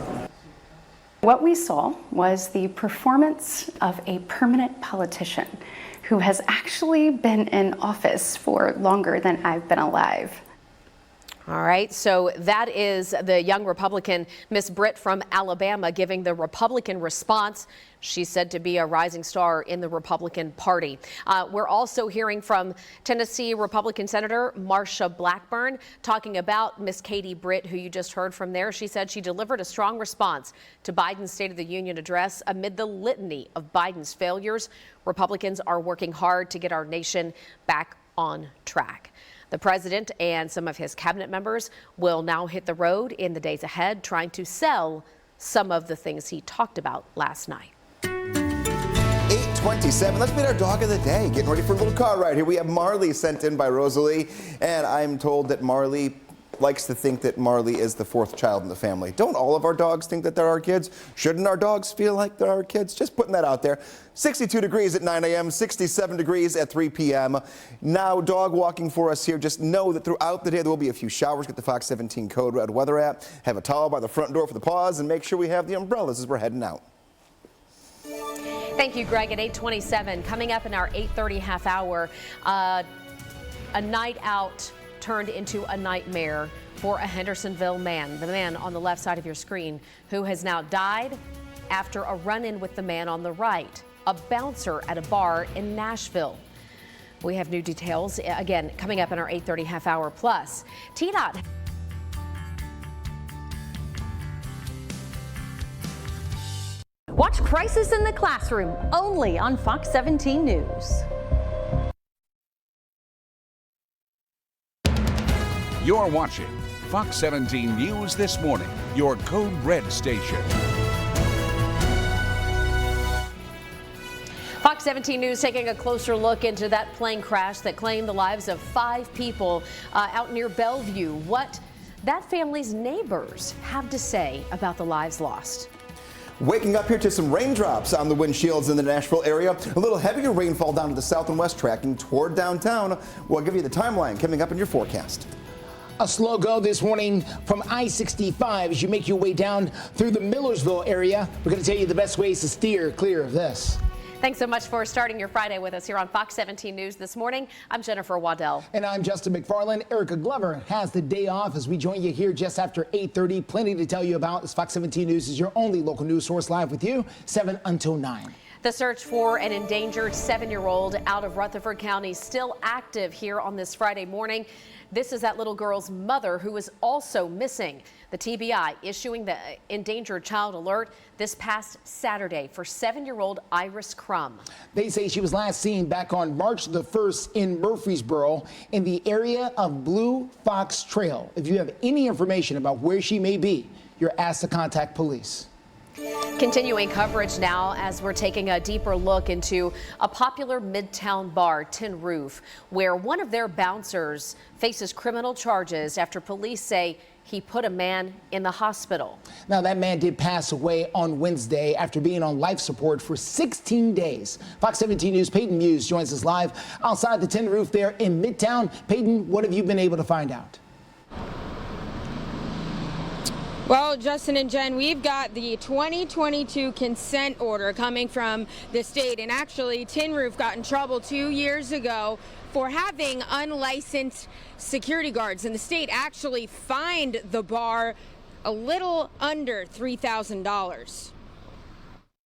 What we saw was the performance of a permanent politician who has actually been in office for longer than I've been alive. All right, so that is the young Republican, Miss Britt from Alabama, giving the Republican response. She's said to be a rising star in the Republican Party. We're also hearing from Tennessee Republican Senator Marsha Blackburn talking about Miss Katie Britt, who you just heard from there. She said she delivered a strong response to Biden's State of the Union address amid the litany of Biden's failures. Republicans are working hard to get our nation back on track. The president and some of his cabinet members will now hit the road in the days ahead, trying to sell some of the things he talked about last night. 8:27. Let's meet our dog of the day. Getting ready for a little car ride here. We have Marley sent in by Rosalie, and I'm told that Marley likes to think that Marley is the fourth child in the family. Don't all of our dogs think that they're our kids? Shouldn't our dogs feel like they're our kids? Just putting that out there. 62 degrees at 9 a.m., 67 degrees at 3 p.m. Now, dog walking for us here. Just know that throughout the day there will be a few showers. Get the Fox 17 Code Red Weather app. Have a towel by the front door for the paws, and make sure we have the umbrellas as we're heading out. Thank you, Greg. At 8:27, coming up in our 8:30 half hour, a night out turned into a nightmare for a Hendersonville man, the man on the left side of your screen, who has now died after a run-in with the man on the right, a bouncer at a bar in Nashville. We have new details, again, coming up in our 8:30 half hour plus. TDOT. Watch Crisis in the Classroom only on Fox 17 News. You're watching Fox 17 News This Morning, your Code Red station. Fox 17 News taking a closer look into that plane crash that claimed the lives of 5 people out near Bellevue. What that family's neighbors have to say about the lives lost. Waking up here to some raindrops on the windshields in the Nashville area. A little heavier rainfall down to the south and west, tracking toward downtown. We'll give you the timeline coming up in your forecast. A slow go this morning from I-65 as you make your way down through the Millersville area. We're going to tell you the best ways to steer clear of this. Thanks so much for starting your Friday with us here on Fox 17 News This Morning. I'm Jennifer Waddell. And I'm Justin McFarland. Erica Glover has the day off as we join you here just after 8:30. Plenty to tell you about as Fox 17 News is your only local news source, live with you 7 until 9. The search for an endangered 7-year-old out of Rutherford County still active here on this Friday morning. This is that little girl's mother who is also missing. The TBI issuing the endangered child alert this past Saturday for 7-year-old Iris Crum. They say she was last seen back on March the 1st in Murfreesboro in the area of Blue Fox Trail. If you have any information about where she may be, you're asked to contact police. Continuing coverage now as we're taking a deeper look into a popular Midtown bar, Tin Roof, where one of their bouncers faces criminal charges after police say he put a man in the hospital. Now, that man did pass away on Wednesday after being on life support for 16 days. Fox 17 News' Peyton Muse joins us live outside the Tin Roof there in Midtown. Peyton, what have you been able to find out? Well, Justin and Jen, we've got the 2022 consent order coming from the state. And actually, Tin Roof got in trouble 2 years ago for having unlicensed security guards. And the state actually fined the bar a little under $3,000.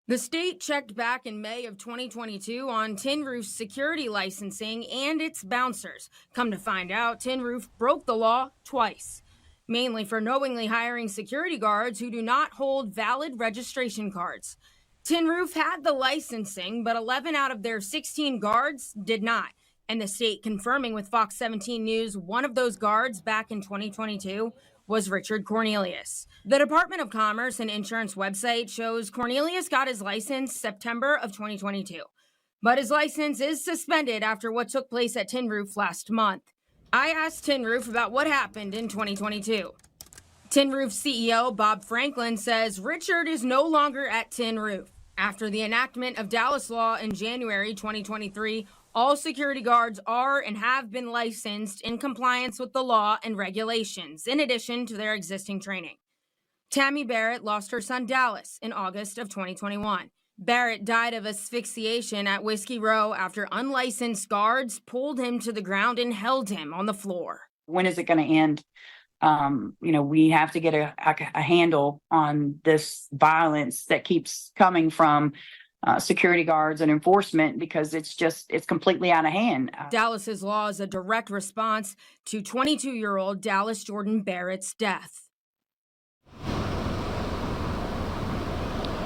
The state checked back in May of 2022 on Tin Roof's security licensing and its bouncers. Come to find out, Tin Roof broke the law twice, mainly for knowingly hiring security guards who do not hold valid registration cards. Tin Roof had the licensing, but 11 out of their 16 guards did not. And the state confirming with Fox 17 News one of those guards back in 2022 was Richard Cornelius. The Department of Commerce and Insurance website shows Cornelius got his license September of 2022. But his license is suspended after what took place at Tin Roof last month. I asked Tin Roof about what happened in 2022. Tin Roof CEO Bob Franklin says Richard is no longer at Tin Roof. After the enactment of Dallas law in January 2023, all security guards are and have been licensed in compliance with the law and regulations, in addition to their existing training. Tammy Barrett lost her son Dallas in August of 2021. Barrett died of asphyxiation at Whiskey Row after unlicensed guards pulled him to the ground and held him on the floor. When is it going to end? We have to get a handle on this violence that keeps coming from security guards and enforcement, because it's completely out of hand. Dallas's law is a direct response to 22-year-old Dallas Jordan Barrett's death.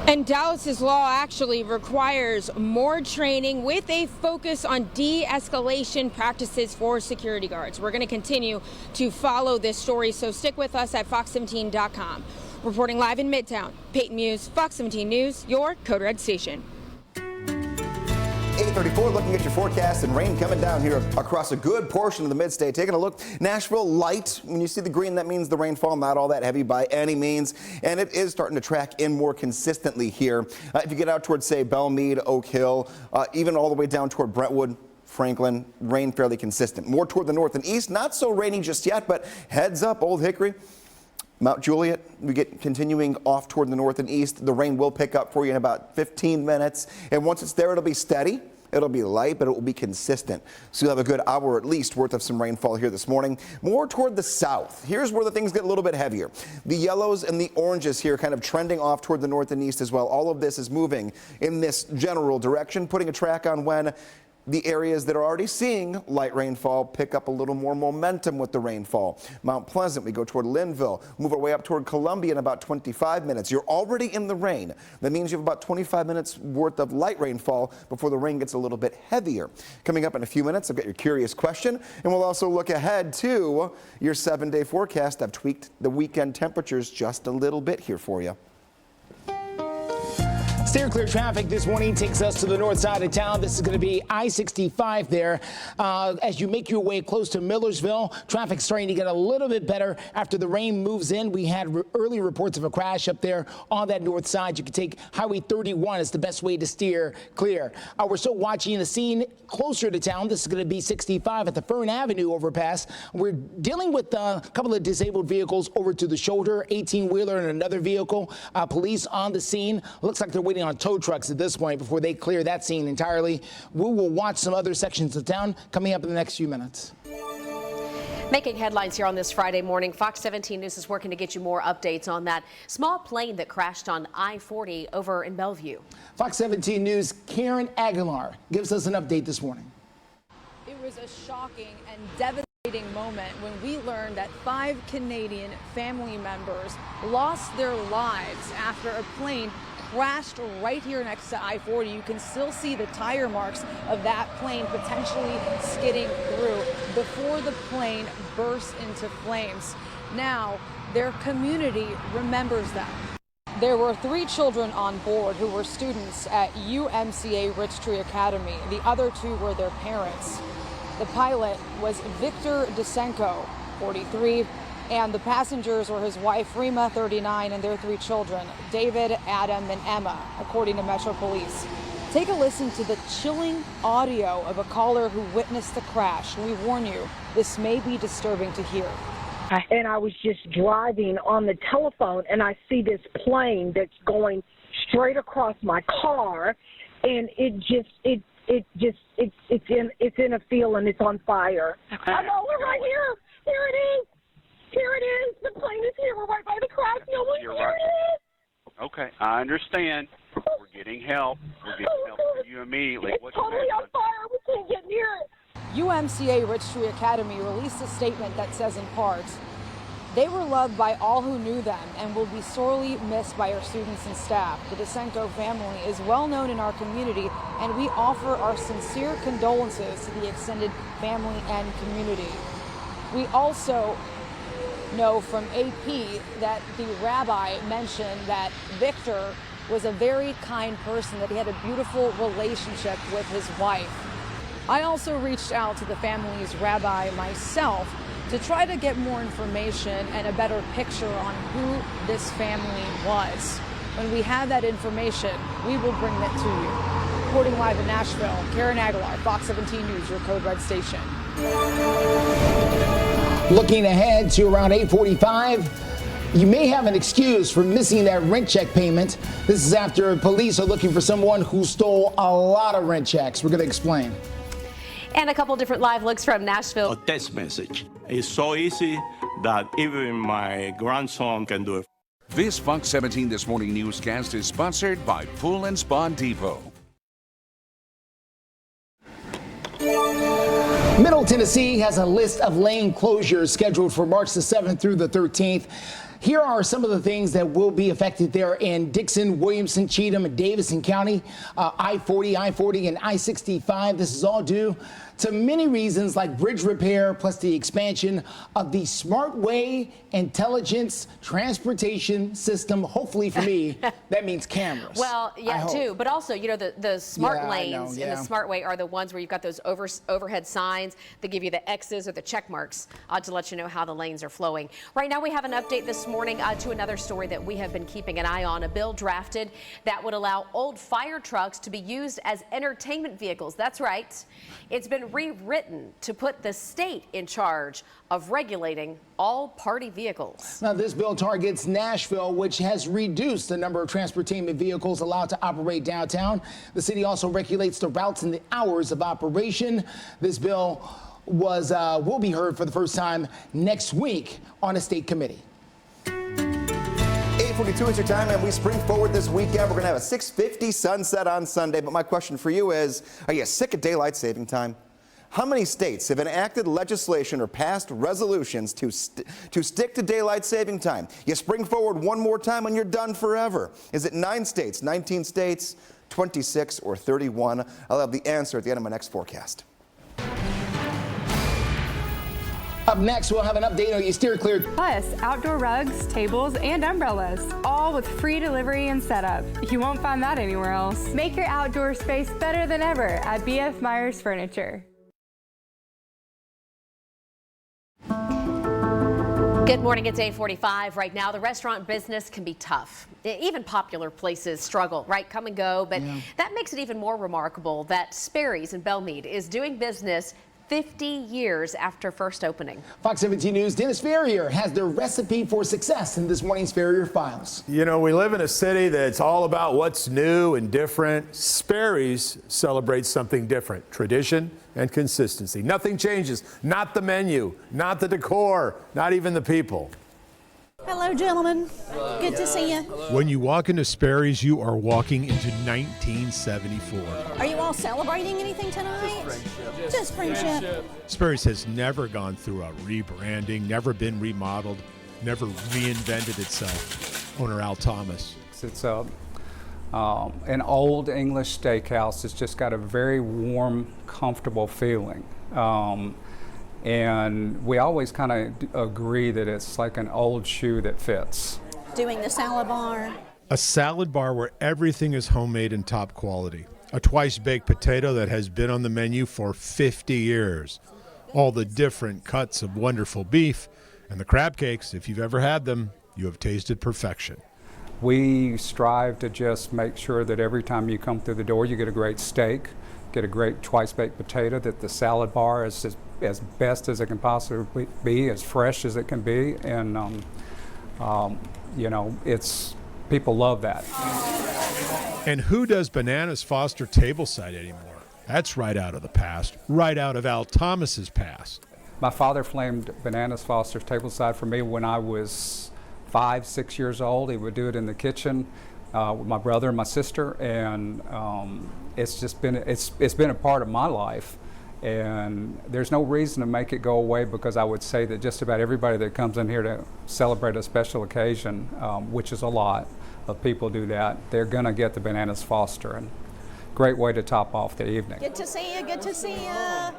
And Dallas's law actually requires more training with a focus on de-escalation practices for security guards. We're going to continue to follow this story, so stick with us at fox17.com. Reporting live in Midtown, Peyton Muse, Fox 17 News, your Code Red station. 8:34, looking at your forecast, and rain coming down here across a good portion of the mid-state. Taking a look, Nashville light. When you see the green, that means the rainfall not all that heavy by any means, and it is starting to track in more consistently here. If you get out towards, say, Belmead, Oak Hill, even all the way down toward Brentwood, Franklin, rain fairly consistent. More toward the north and east, not so rainy just yet, but heads up, Old Hickory, Mount Juliet, we get continuing off toward the north and east. The rain will pick up for you in about 15 minutes. And once it's there, it'll be steady. It'll be light, but it will be consistent. So you'll have a good hour at least worth of some rainfall here this morning. More toward the south. Here's where the things get a little bit heavier. The yellows and the oranges here kind of trending off toward the north and east as well. All of this is moving in this general direction, putting a track on when the areas that are already seeing light rainfall pick up a little more momentum with the rainfall. Mount Pleasant, we go toward Linville, move our way up toward Columbia in about 25 minutes. You're already in the rain. That means you have about 25 minutes worth of light rainfall before the rain gets a little bit heavier. Coming up in a few minutes, I've got your curious question, and we'll also look ahead to your 7-day forecast. I've tweaked the weekend temperatures just a little bit here for you. Steer clear traffic this morning takes us to the north side of town. This is going to be I-65 there. As you make your way close to Millersville, traffic's starting to get a little bit better after the rain moves in. We had early reports of a crash up there on that north side. You can take Highway 31 as the best way to steer clear. We're still watching the scene closer to town. This is going to be 65 at the Fern Avenue overpass. We're dealing with a couple of disabled vehicles over to the shoulder, 18-wheeler and another vehicle. Police on the scene. Looks like they're waiting on tow trucks at this point before they clear that scene entirely. We will watch some other sections of town coming up in the next few minutes. Making headlines here on this Friday morning, Fox 17 News is working to get you more updates on that small plane that crashed on I-40 over in Bellevue. Fox 17 News' Karen Aguilar gives us an update this morning. It was a shocking and devastating moment when we learned that 5 Canadian family members lost their lives after a plane crashed right here next to I-40. You can still see the tire marks of that plane potentially skidding through before the plane burst into flames. Now, their community remembers them. There were 3 children on board who were students at UMCA Rich Tree Academy. The other 2 were their parents. The pilot was Victor Desenko, 43, and the passengers were his wife, Rima, 39, and their 3 children, David, Adam, and Emma, according to Metro Police. Take a listen to the chilling audio of a caller who witnessed the crash. We warn you, this may be disturbing to hear. And I was just driving on the telephone, and I see this plane that's going straight across my car, and it's in a field and it's on fire. Okay. I'm over right here. Here it is. Here it is. The plane is here. We're right by the crash field. Here it is. Okay, I understand. We're getting help. We're getting help for you immediately. It's totally on fire. We can't get near it. UMCA Rich Tree Academy released a statement that says in part, they were loved by all who knew them and will be sorely missed by our students and staff. The Desenko family is well known in our community, and we offer our sincere condolences to the extended family and community. We also know from AP that the rabbi mentioned that Victor was a very kind person, that he had a beautiful relationship with his wife. I also reached out to the family's rabbi myself, to try to get more information and a better picture on who this family was. When we have that information, we will bring that to you. Reporting live in Nashville, Karen Aguilar, Fox 17 News, your Code Red station. Looking ahead to around 8:45, you may have an excuse for missing that rent check payment. This is after police are looking for someone who stole a lot of rent checks. We're going to explain. And a couple different live looks from Nashville. A text message. It's so easy that even my grandson can do it. This Fox 17 This Morning newscast is sponsored by Pool and Spa Depot. Middle Tennessee has a list of lane closures scheduled for March the 7th through the 13th. Here are some of the things that will be affected there in Dickson, Williamson, Cheatham, and Davidson County. I-40, and I-65. This is all due to many reasons like bridge repair, plus the expansion of the Smartway Intelligence Transportation System. Hopefully for me, that means cameras. Well, yeah, too. But also, you know, the smart lanes in the Smartway are the ones where you've got those overhead signs that give you the X's or the check marks to let you know how the lanes are flowing. Right now, we have an update this morning to another story that we have been keeping an eye on. A bill drafted that would allow old fire trucks to be used as entertainment vehicles. That's right. It's been rewritten to put the state in charge of regulating all party vehicles. Now, this bill targets Nashville, which has reduced the number of transportation vehicles allowed to operate downtown. The city also regulates the routes and the hours of operation. This bill will be heard for the first time next week on a state committee. 8:42 is your time, and we spring forward this weekend. We're going to have a 6:50 sunset on Sunday. But my question for you is, are you sick of daylight saving time? How many states have enacted legislation or passed resolutions to stick to daylight saving time? You spring forward one more time and you're done forever. Is it 9 states, 19 states, 26, or 31? I'll have the answer at the end of my next forecast. Up next, we'll have an update on your steer clear. Plus, outdoor rugs, tables, and umbrellas, all with free delivery and setup. You won't find that anywhere else. Make your outdoor space better than ever at B.F. Myers Furniture. Good morning, it's 8:45 right now. The restaurant business can be tough. Even popular places struggle, right? Come and go, but that makes it even more remarkable that Sperry's in Belmead is doing business 50 years after first opening. Fox 17 News' Dennis Ferrier has their recipe for success in this morning's Ferrier Files. You know, we live in a city that's all about what's new and different. Sperry's celebrates something different: tradition and consistency. Nothing changes. Not the menu, not the decor, not even the people. Hello, gentlemen. Good to see you. When you walk into Sperry's, you are walking into 1974. Are you all celebrating anything tonight? Just friendship. Sperry's has never gone through a rebranding, never been remodeled, never reinvented itself. Owner Al Thomas. It's an old English steakhouse. It's just got a very warm, comfortable feeling. And we always kind of agree that it's like an old shoe that fits. Doing the salad bar. A salad bar where everything is homemade and top quality. A twice-baked potato that has been on the menu for 50 years. All the different cuts of wonderful beef. And the crab cakes, if you've ever had them, you have tasted perfection. We strive to just make sure that every time you come through the door, you get a great steak, get a great twice-baked potato, that the salad bar is as best as it can possibly be, as fresh as it can be, and you know, people love that. And who does Bananas Foster tableside anymore? That's right out of the past, right out of Al Thomas's past. My father flamed Bananas Foster's tableside for me when I was 5, 6 years old. He would do it in the kitchen with my brother and my sister, and it's just been it's been a part of my life. And there's no reason to make it go away, because I would say that just about everybody that comes in here to celebrate a special occasion, which is a lot of people do that, they're going to get the Bananas Foster. And great way to top off the evening. Good to see you. Good to see you.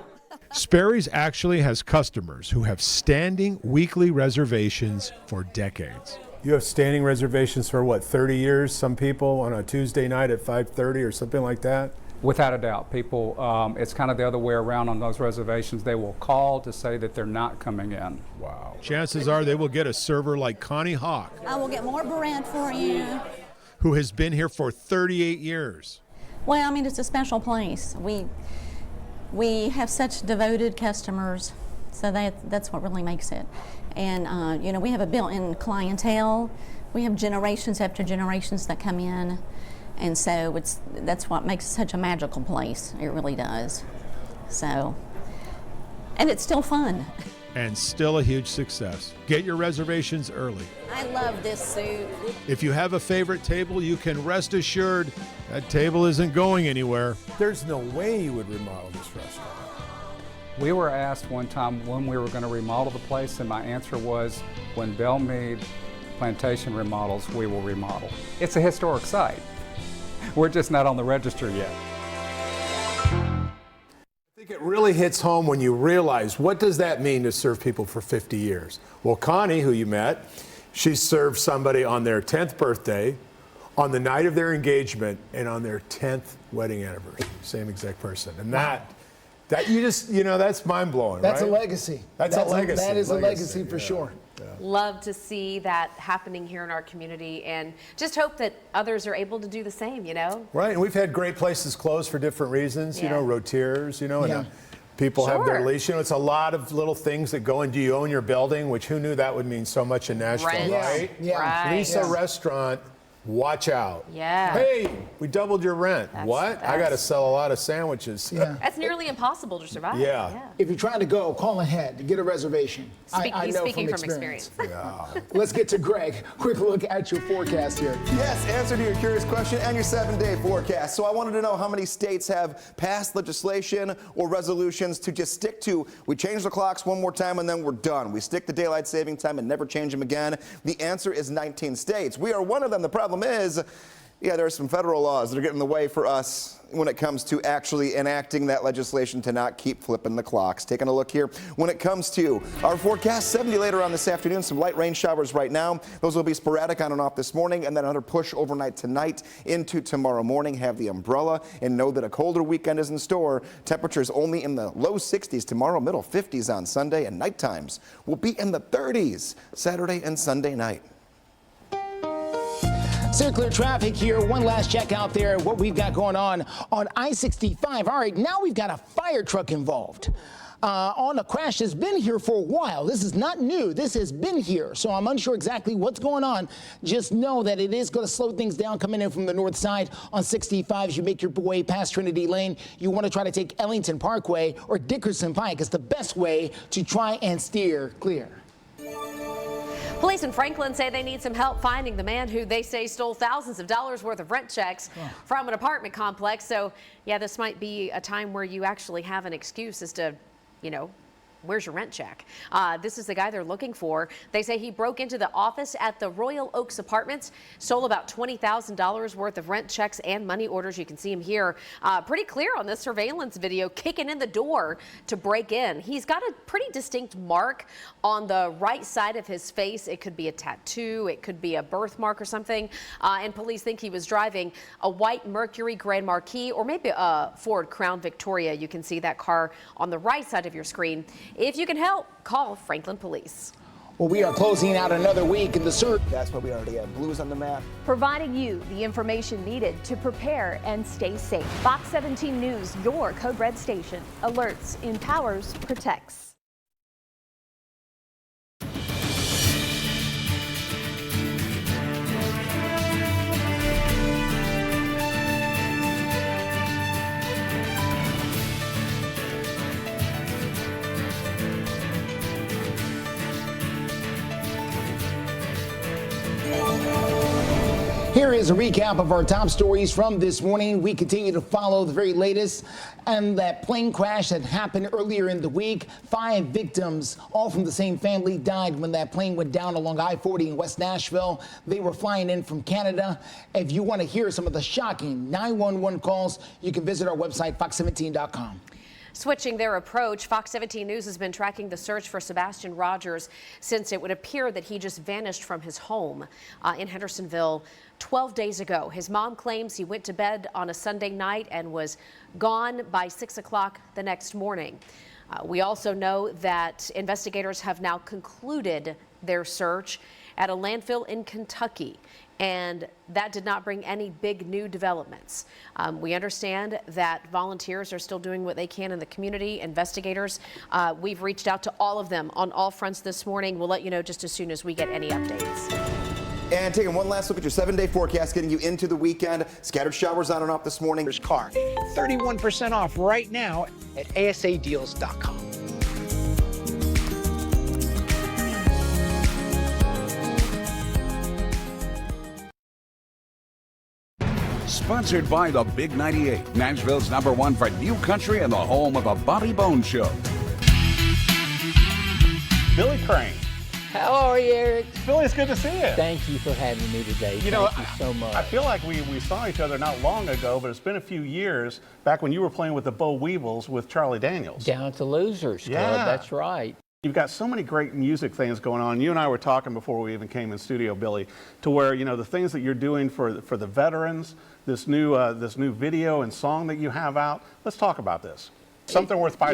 Sperry's actually has customers who have standing weekly reservations for decades. You have standing reservations for what, 30 years? Some people on a Tuesday night at 5:30 or something like that? Without a doubt, people, it's kind of the other way around on those reservations. They will call to say that they're not coming in. Wow. Chances are they will get a server like Connie Hawk, I will get more bread for you. who has been here for 38 years. Well, I mean, it's a special place. We have such devoted customers, so that's what really makes it. And, you know, we have a built-in clientele. We have generations after generations that come in. And so that's what makes it such a magical place. It really does. So, and it's still fun. And still a huge success. Get your reservations early. I love this soup. If you have a favorite table, you can rest assured that table isn't going anywhere. There's no way you would remodel this restaurant. We were asked one time when we were going to remodel the place, and my answer was, when Bellmead Plantation remodels, we will remodel. It's a historic site. We're just not on the register yet. I think it really hits home when you realize, what does that mean to serve people for 50 years? Well, Connie, who you met, she served somebody on their 10th birthday, on the night of their engagement, and on their 10th wedding anniversary. Same exact person. And that you just, you know, that's mind-blowing, That's right? a legacy. That's a legacy. That is a legacy for sure. Love to see that happening here in our community, and just hope that others are able to do the same, you know? Right, and we've had great places closed for different reasons, you know, rotiers, you know, and people have their Sure. lease. You know, it's a lot of little things that go in. Do you own your building? Which, who knew that would mean so much in Nashville, Rent. right? Right. Lease a restaurant, watch out. Yeah. Hey, we doubled your rent. What? I got to sell a lot of sandwiches. That's nearly impossible to survive. If you're trying to go, call ahead to get a reservation. I He's know speaking from from experience. experience. Let's get to Greg. Quick look at your forecast here. Yes, answer to your curious question and your 7-day forecast. So I wanted to know how many states have passed legislation or resolutions to just stick to, we change the clocks one more time and then we're done. We stick to daylight saving time and never change them again. The answer is 19 states. We are one of them. The problem is, there are some federal laws that are getting in the way for us when it comes to actually enacting that legislation to not keep flipping the clocks. Taking a look here, when it comes to our forecast, 70 later on this afternoon, some light rain showers right now. Those will be sporadic on and off this morning, and then another push overnight tonight into tomorrow morning. Have the umbrella and know that a colder weekend is in store. Temperatures only in the low 60s tomorrow, middle 50s on Sunday, and night times will be in the 30s Saturday and Sunday night. Circular traffic here. One last check out there, what we've got going on I-65. All right, now we've got a fire truck involved. On a crash that's been here for a while. This is not new. This has been here. So I'm unsure exactly what's going on. Just know that it is going to slow things down coming in from the north side on 65 as you make your way past Trinity Lane. You want to try to take Ellington Parkway or Dickerson Pike. It's the best way to try and steer clear. Police in Franklin say they need some help finding the man who they say stole thousands of dollars worth of rent checks from an apartment complex. So, yeah, this might be a time where you actually have an excuse as to, you know, where's your rent check? This is the guy they're looking for. They say he broke into the office at the Royal Oaks Apartments, stole about $20,000 worth of rent checks and money orders. You can see him here. Pretty clear on this surveillance video, kicking in the door to break in. He's got a pretty distinct mark on the right side of his face. It could be a tattoo. It could be a birthmark or something. And police think he was driving a white Mercury Grand Marquis or maybe a Ford Crown Victoria. You can see that car on the right side of your screen. If you can help, call Franklin Police. Well, we are closing out another week in the search. That's why we already have blues on the map. Providing you the information needed to prepare and stay safe. Fox 17 News, your Code Red station. Alerts, empowers, protects. Here is a recap of our top stories from this morning. We continue to follow the very latest and that plane crash that happened earlier in the week. 5 victims, all from the same family, died when that plane went down along I-40 in West Nashville. They were flying in from Canada. If you want to hear some of the shocking 911 calls, you can visit our website, fox17.com. Switching their approach, Fox 17 News has been tracking the search for Sebastian Rogers since it would appear that he just vanished from his home in Hendersonville 12 days ago. His mom claims he went to bed on a Sunday night and was gone by 6 o'clock the next morning. We also know that investigators have now concluded their search at a landfill in Kentucky, and that did not bring any big new developments. We understand that volunteers are still doing what they can in the community. Investigators, we've reached out to all of them on all fronts this morning. We'll let you know just as soon as we get any updates. And taking one last look at your 7-day forecast, getting you into the weekend. Scattered showers on and off this morning. Car, 31% off right now at asadeals.com. Sponsored by the Big 98, Nashville's #1 for new country and the home of the Bobby Bones Show. Billy Crane. How are you, Eric? Billy, it's good to see you. Thank you for having me today. Thank you so much. I feel like we saw each other not long ago, but it's been a few years back when you were playing with the Bo Weevils with Charlie Daniels. Down at the Losers Club, that's right. You've got so many great music things going on. You and I were talking before we even came in studio, Billy, to where, you know, the things that you're doing for the veterans, this new video and song that you have out. Let's talk about this. Something worth fighting